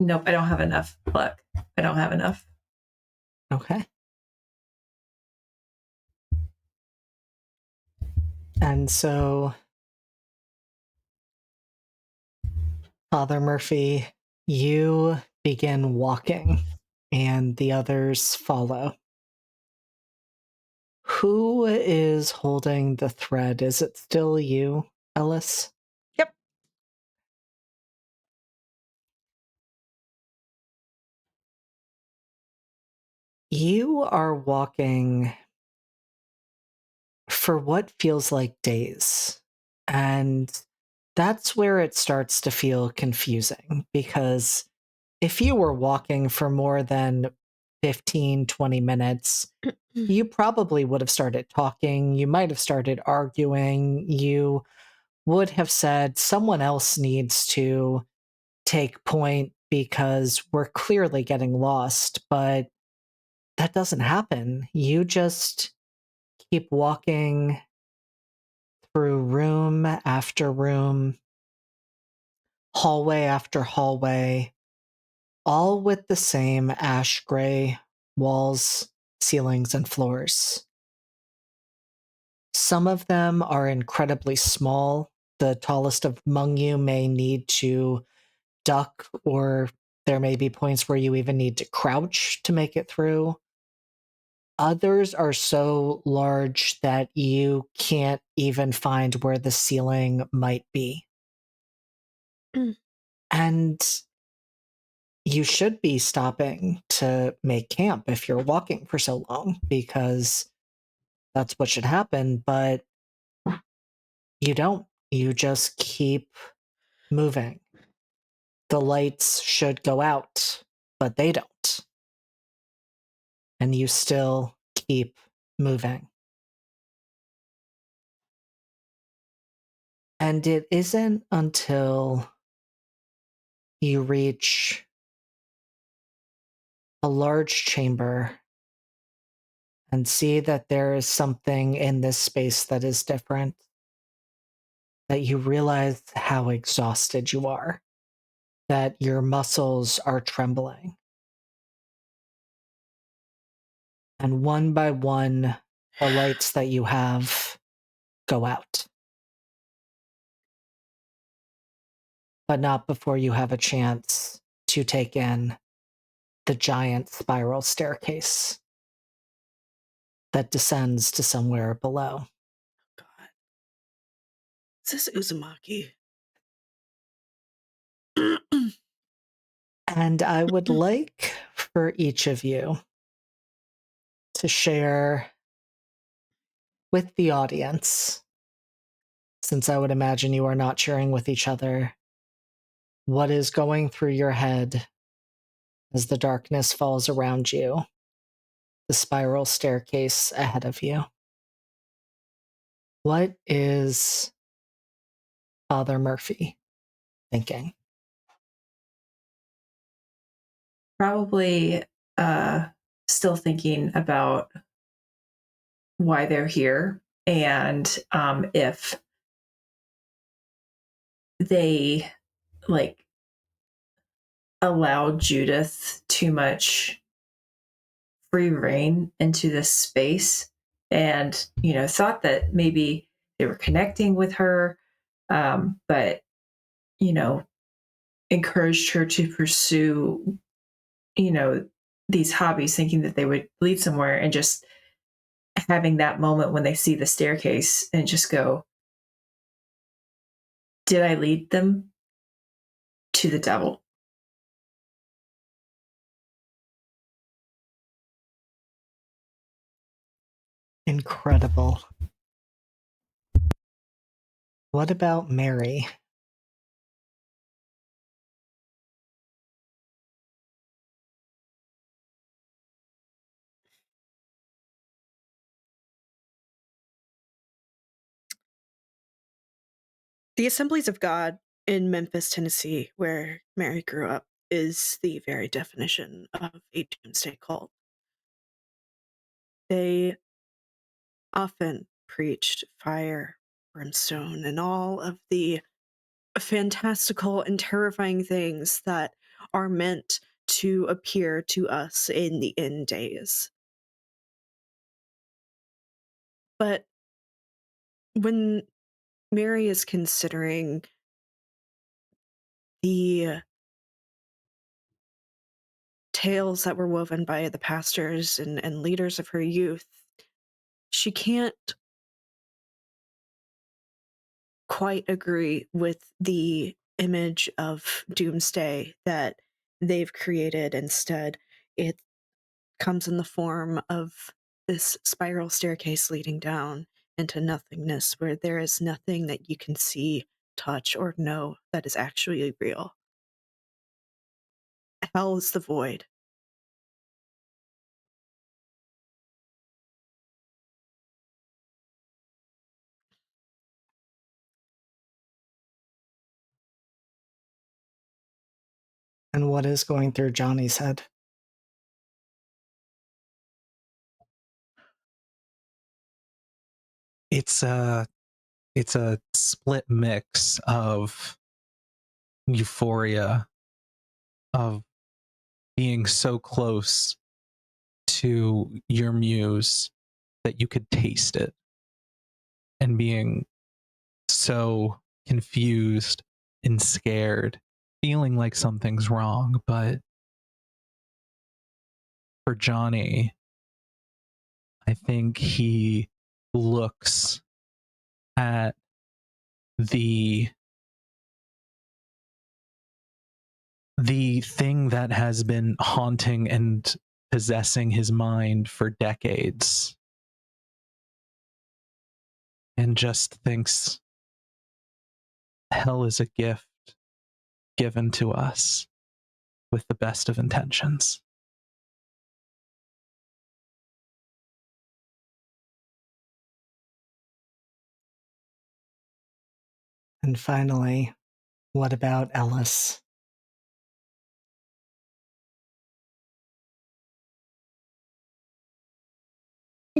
Nope, I don't have enough luck. I don't have enough. Okay. And so, Father Murphy, you begin walking, and the others follow. Who is holding the thread? Is it still you, Ellis? Yep. You are walking for what feels like days. And that's where it starts to feel confusing, because if you were walking for more than 15, 20 minutes, you probably would have started talking. You might have started arguing. You would have said, someone else needs to take point because we're clearly getting lost. But that doesn't happen. You just keep walking through room after room, hallway after hallway, all with the same ash gray walls, ceilings, and floors. Some of them are incredibly small. The tallest among you may need to duck, or there may be points where you even need to crouch to make it through. Others are so large that you can't even find where the ceiling might be. And you should be stopping to make camp if you're walking for so long, because that's what should happen, but you don't. You just keep moving. The lights should go out, but they don't. And you still keep moving. And it isn't until you reach a large chamber and see that there is something in this space that is different, that you realize how exhausted you are, that your muscles are trembling. And one by one, the lights that you have go out. But not before you have a chance to take in the giant spiral staircase that descends to somewhere below. God. Is this Uzumaki? And I would like for each of you to share with the audience, since I would imagine you are not sharing with each other, what is going through your head as the darkness falls around you, the spiral staircase ahead of you. What is Father Murphy thinking? Probably still thinking about why they're here, and if they like allowed Judith too much free reign into this space, and thought that maybe they were connecting with her, but encouraged her to pursue these hobbies thinking that they would lead somewhere, and just having that moment when they see the staircase and just go, did I lead them to the devil? Incredible. What about Mary? The Assemblies of God in Memphis, Tennessee, where Mary grew up, is the very definition of a doomsday cult. They often preached fire, brimstone, and all of the fantastical and terrifying things that are meant to appear to us in the end days. But when Mary is considering the tales that were woven by the pastors and leaders of her youth, she can't quite agree with the image of doomsday that they've created. Instead, it comes in the form of this spiral staircase leading down into nothingness, where there is nothing that you can see, touch, or know that is actually real. Hell is the void. And what is going through Johnny's head? It's a split mix of euphoria, of being so close to your muse that you could taste it, and being so confused and scared, feeling like something's wrong. But for Johnny, I think he looks at the thing that has been haunting and possessing his mind for decades, and just thinks hell is a gift given to us with the best of intentions. And finally, what about Ellis?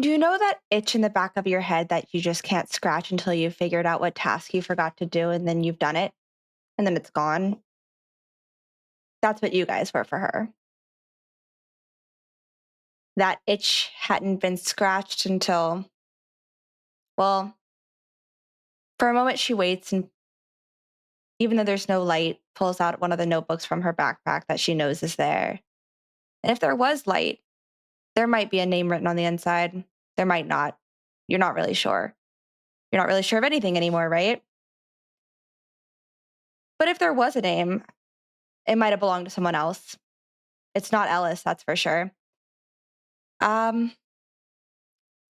Do you know that itch in the back of your head that you just can't scratch until you've figured out what task you forgot to do and then you've done it and then it's gone? That's what you guys were for her. That itch hadn't been scratched until, well, for a moment she waits, and even though there's no light, pulls out one of the notebooks from her backpack that she knows is there. And if there was light, there might be a name written on the inside. There might not. You're not really sure. You're not really sure of anything anymore, right? But if there was a name, it might have belonged to someone else. It's not Ellis, that's for sure. Um,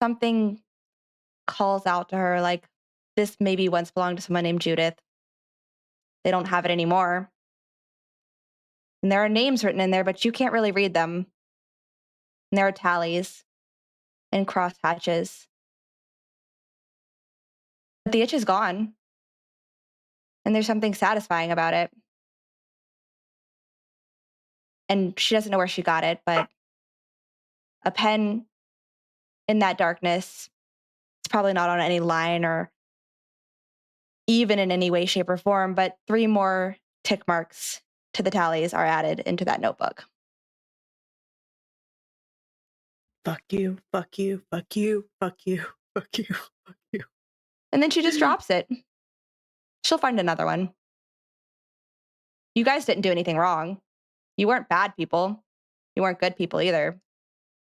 Something calls out to her like, this maybe once belonged to someone named Judith. They don't have it anymore. And there are names written in there, but you can't really read them. And there are tallies and cross hatches. But the itch is gone. And there's something satisfying about it. And she doesn't know where she got it, but a pen in that darkness, it's probably not on any line or even in any way, shape, or form, but 3 more tick marks to the tallies are added into that notebook. Fuck you, fuck you, fuck you, fuck you, fuck you, fuck you. And then she just drops it. She'll find another one. You guys didn't do anything wrong. You weren't bad people. You weren't good people either.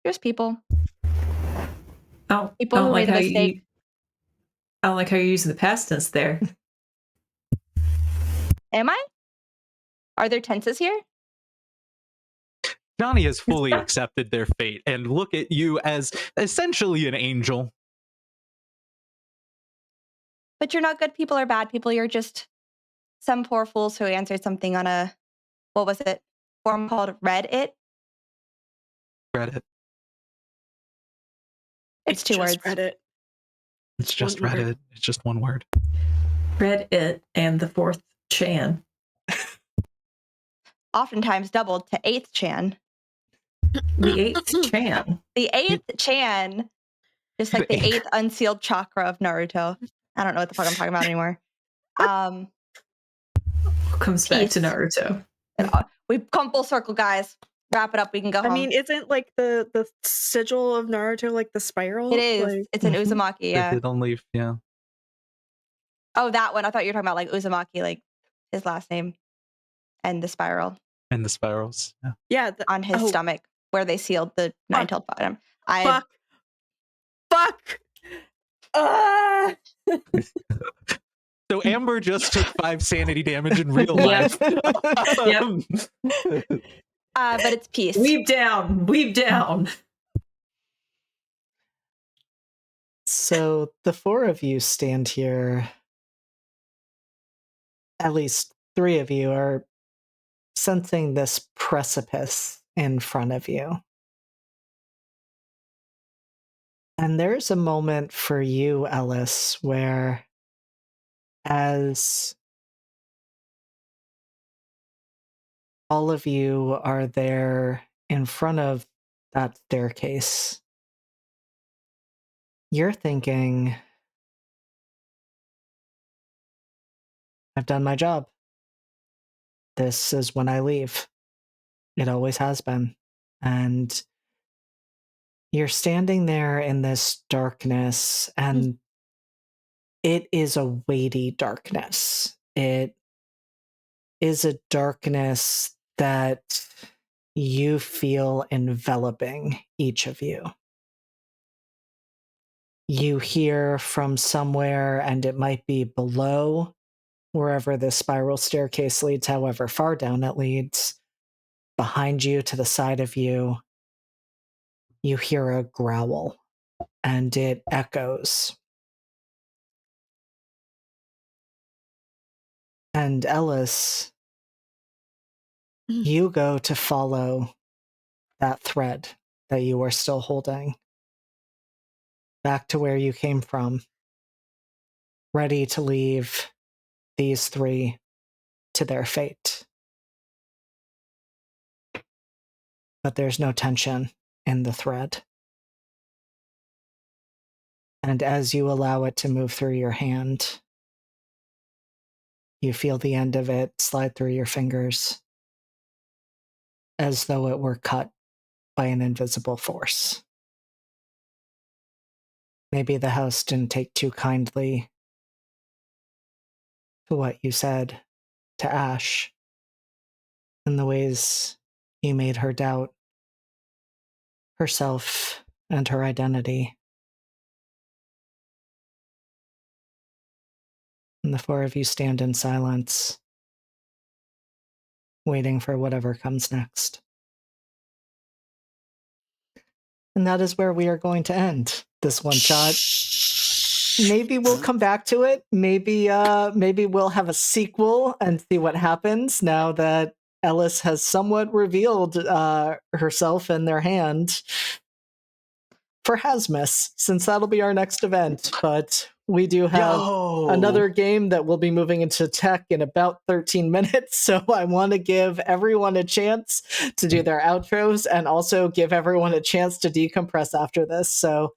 You're just people. Oh, People who made a mistake. I don't like how you're using the past tense there. Am I? Are there tenses here? Johnny has fully accepted their fate and look at you as essentially an angel. But you're not good people or bad people. You're just some poor fools who answered something on a, what was it? Form called Reddit. Reddit. It's 2 words. Just Reddit. It's just One word. Reddit. It's just one word. Read it and the fourth Chan. Oftentimes doubled to 8th Chan. The eighth Chan. The 8th Chan. Just like the 8th unsealed chakra of Naruto. I don't know what the fuck I'm talking about anymore. Comes back to Naruto. We've come full circle, guys. Wrap it up. We can go home. I mean, isn't like the sigil of Naruto like the spiral? It is. Like, It's an Uzumaki, yeah. The hidden leaf, yeah. Oh, that one. I thought you were talking about like Uzumaki, like his last name. And the spiral. And the spirals. Yeah. yeah. On his stomach, where they sealed the nine-tailed bottom. Fuck. So Amber just took 5 sanity damage in real life. Yep. But it's peace. Weep down. Weep down. So the 4 of you stand here. At least 3 of you are sensing this precipice in front of you. And there's a moment for you, Ellis, where as all of you are there in front of that staircase, you're thinking, I've done my job. This is when I leave. It always has been. And you're standing there in this darkness, and it is a weighty darkness. It is a darkness that you feel enveloping each of you. You hear from somewhere, and it might be below, wherever the spiral staircase leads, however far down it leads, behind you, to the side of you, you hear a growl, and it echoes. And Ellis, you go to follow that thread that you are still holding back to where you came from, ready to leave these 3 to their fate. But there's no tension in the thread. And as you allow it to move through your hand, you feel the end of it slide through your fingers as though it were cut by an invisible force. Maybe the house didn't take too kindly to what you said to Ash and the ways you made her doubt herself and her identity. And the 4 of you stand in silence, waiting for whatever comes next. And that is where we are going to end this one shot. Maybe we'll come back to it. Maybe we'll have a sequel and see what happens now that Ellis has somewhat revealed herself and their hand for Hasmus, since that'll be our next event. But we do have another game that will be moving into tech in about 13 minutes, so I want to give everyone a chance to do their outros and also give everyone a chance to decompress after this. So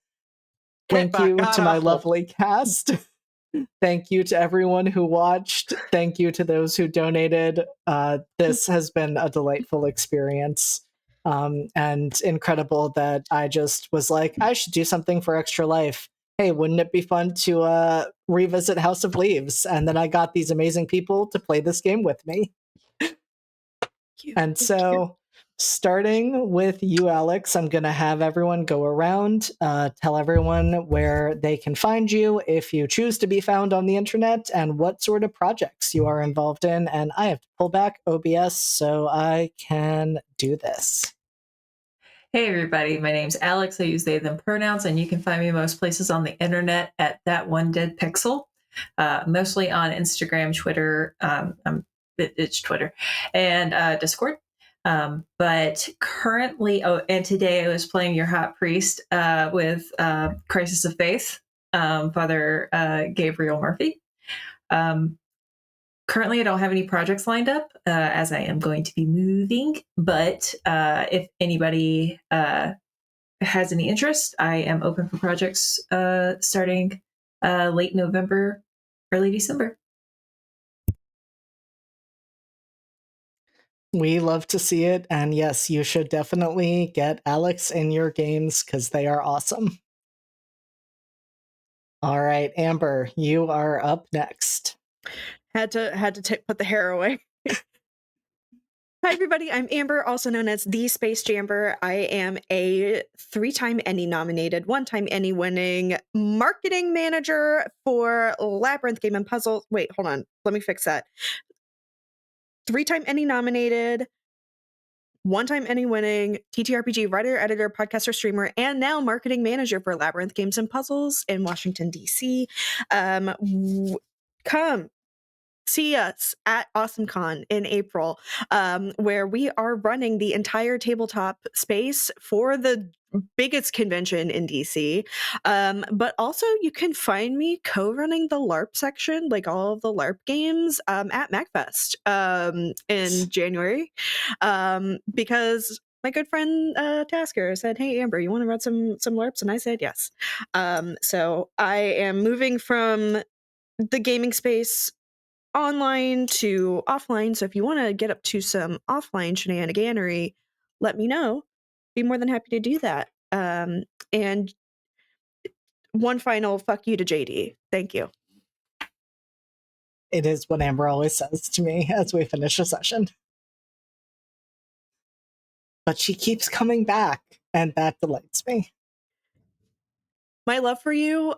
thank you to my lovely cast. Thank you to everyone who watched. Thank you to those who donated. This has been a delightful experience. And incredible that I just was like, I should do something for Extra Life. Hey, wouldn't it be fun to revisit House of Leaves? And then I got these amazing people to play this game with me. And so starting with you, Alex, I'm going to have everyone go around, tell everyone where they can find you if you choose to be found on the internet and what sort of projects you are involved in. And I have to pull back OBS so I can do this. Hey everybody, my name's Alex. I use they, them pronouns, and you can find me most places on the internet at that one dead pixel, mostly on Instagram, Twitter, it's Twitter, and Discord. But currently, and today I was playing your hot priest with Crisis of Faith, Father Gabriel Murphy. Currently, I don't have any projects lined up as I am going to be moving. But if anybody has any interest, I am open for projects starting late November, early December. We love to see it. And yes, you should definitely get Alex in your games because they are awesome. All right, Amber, you are up next. Had to put the hair away. Hi everybody, I'm Amber, also known as the Space Jamber. I am a 3-time Emmy nominated, 1-time Emmy winning marketing manager for Labyrinth Game and Puzzle. Wait, hold on. Let me fix that. 3-time Emmy nominated, 1-time Emmy winning TTRPG writer, editor, podcaster, streamer, and now marketing manager for Labyrinth Games and Puzzles in Washington, D.C. Come see us at AwesomeCon in April, where we are running the entire tabletop space for the biggest convention in DC. But also you can find me co-running the LARP section, like all of the LARP games, at MacFest in January, because my good friend Tasker said, "Hey Amber, you want to run some LARPs?" And I said yes. So I am moving from the gaming space online to offline. So if you want to get up to some offline shenaniganery, let me know. Be more than happy to do that. And one final fuck you to JD. Thank you. It is what Amber always says to me as we finish a session. But she keeps coming back, and that delights me. My love for you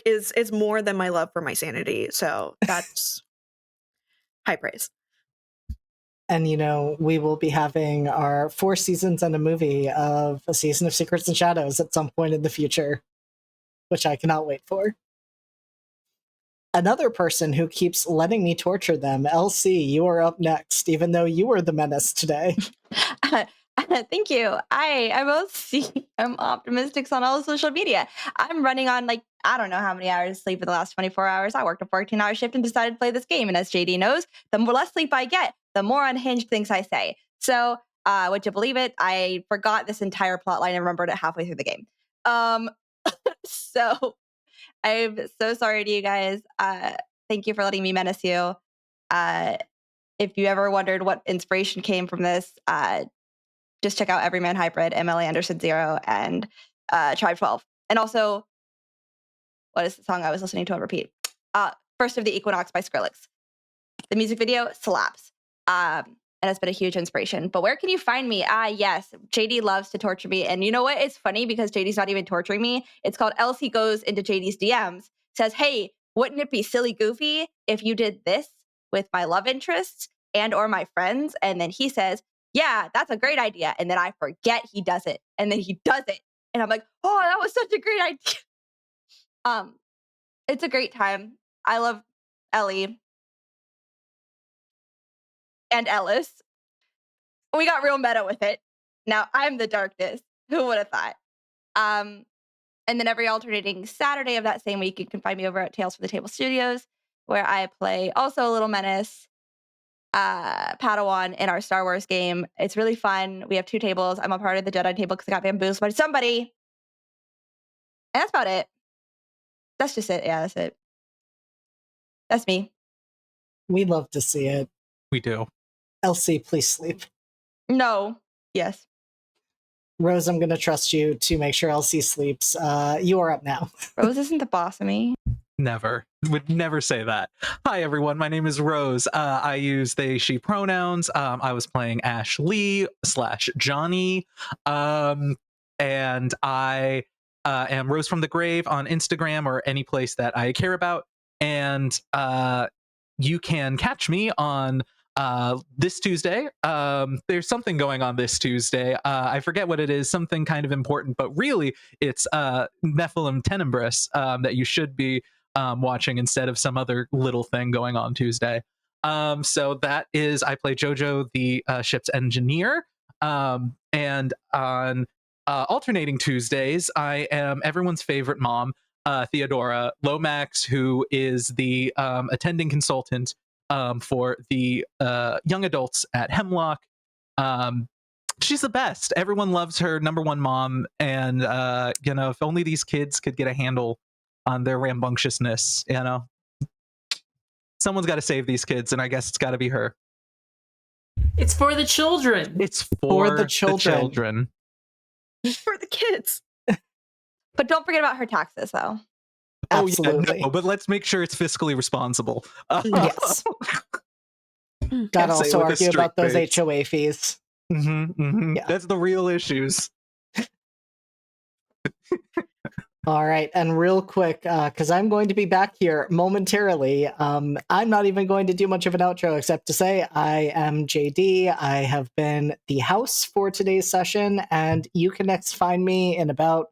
is more than my love for my sanity. So that's high praise. And, you know, we will be having our 4 seasons and a movie of A Season of Secrets and Shadows at some point in the future, which I cannot wait for. Another person who keeps letting me torture them, LC, you are up next, even though you were the menace today. Thank you. I'm I'm optimistic on all social media. I'm running on I don't know how many hours of sleep in the last 24 hours. I worked a 14-hour shift and decided to play this game. And as JD knows, the more less sleep I get, the more unhinged things I say. So, would you believe it? I forgot this entire plot line and remembered it halfway through the game. So I'm so sorry to you guys. Thank you for letting me menace you. If you ever wondered what inspiration came from this, just check out Everyman Hybrid, MLA Anderson 0, and Tribe 12. And also, what is the song I was listening to on repeat? First of the Equinox by Skrillex. The music video slaps. And it's been a huge inspiration. But where can you find me? Yes, JD loves to torture me. And you know what? It's funny because JD's not even torturing me. It's called Elsie Goes into JD's DMs, says, "Hey, wouldn't it be silly goofy if you did this with my love interests and or my friends?" And then he says, "Yeah, that's a great idea." And then I forget he does it. And then he does it. And I'm like, "Oh, that was such a great idea." It's a great time. I love Ellie and Ellis. We got real meta with it. Now I'm the darkness. Who would have thought? And then every alternating Saturday of that same week, you can find me over at Tales from the Table Studios, where I play also a little menace, Padawan in our Star Wars game. It's really fun. We have 2 tables. I'm a part of the Jedi table because I got bamboozled by somebody. And that's about it. That's just it. Yeah, that's it. That's me. We love to see it. We do. LC, please sleep. No. Yes. Rose, I'm going to trust you to make sure LC sleeps. You are up now. Rose isn't the boss of me. Never. Would never say that. Hi, everyone. My name is Rose. I use they, she pronouns. I was playing Ashley / Johnny. And I am Rose from the Grave on Instagram or any place that I care about. And you can catch me on this Tuesday. There's something going on this Tuesday. I forget what it is, something kind of important, but really it's Nephilim Tenebrous that you should be watching instead of some other little thing going on Tuesday. So that is, I play Jojo, the ship's engineer. And on alternating Tuesdays, I am everyone's favorite mom, Theodora Lomax, who is the attending consultant for the young adults at Hemlock. She's the best. Everyone loves her, number one mom. And, if only these kids could get a handle on their rambunctiousness, someone's got to save these kids, and I guess it's got to be her. It's for the children. It's for the children. For the kids. But don't forget about her taxes, though. Absolutely. No, but let's make sure it's fiscally responsible. Yes. Can't Gotta say also with a argue about straight those face. HOA fees. Yeah. That's the real issues. All right, and real quick, because I'm going to be back here momentarily, I'm not even going to do much of an outro except to say I am JD. I have been the house for today's session, and you can next find me in about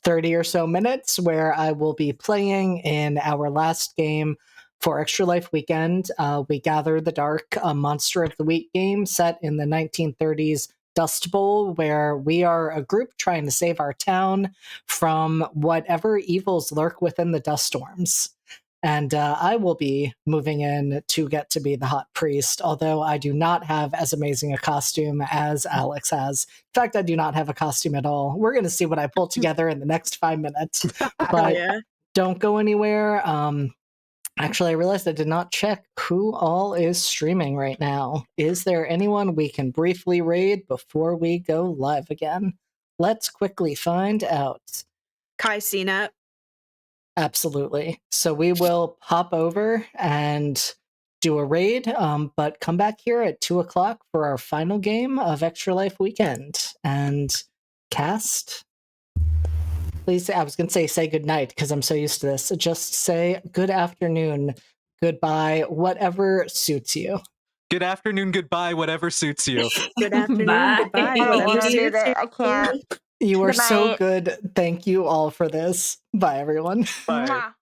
30 or so minutes where I will be playing in our last game for Extra Life Weekend. We Gather the Dark, a Monster of the Week game set in the 1930s Dust Bowl, where we are a group trying to save our town from whatever evils lurk within the dust storms. And I will be moving in to get to be the hot priest, although I do not have as amazing a costume as Alex has. In fact, I do not have a costume at all. We're going to see what I pull together in the next 5 minutes. But don't go anywhere. Actually, I realized I did not check who all is streaming right now. Is there anyone we can briefly raid before we go live again? Let's quickly find out. Kai CNET. Absolutely. So we will pop over and do a raid, but come back here at 2 o'clock for our final game of Extra Life Weekend. And cast... Please, I was going to say good night because I'm so used to this. Just say good afternoon, goodbye, whatever suits you. Good afternoon, goodbye, whatever suits you. Good afternoon, Bye. goodbye, I don't whatever want to do suits this. you. I can't. You are Good so night. good. Thank you all for this. Bye, everyone. Bye. Mwah.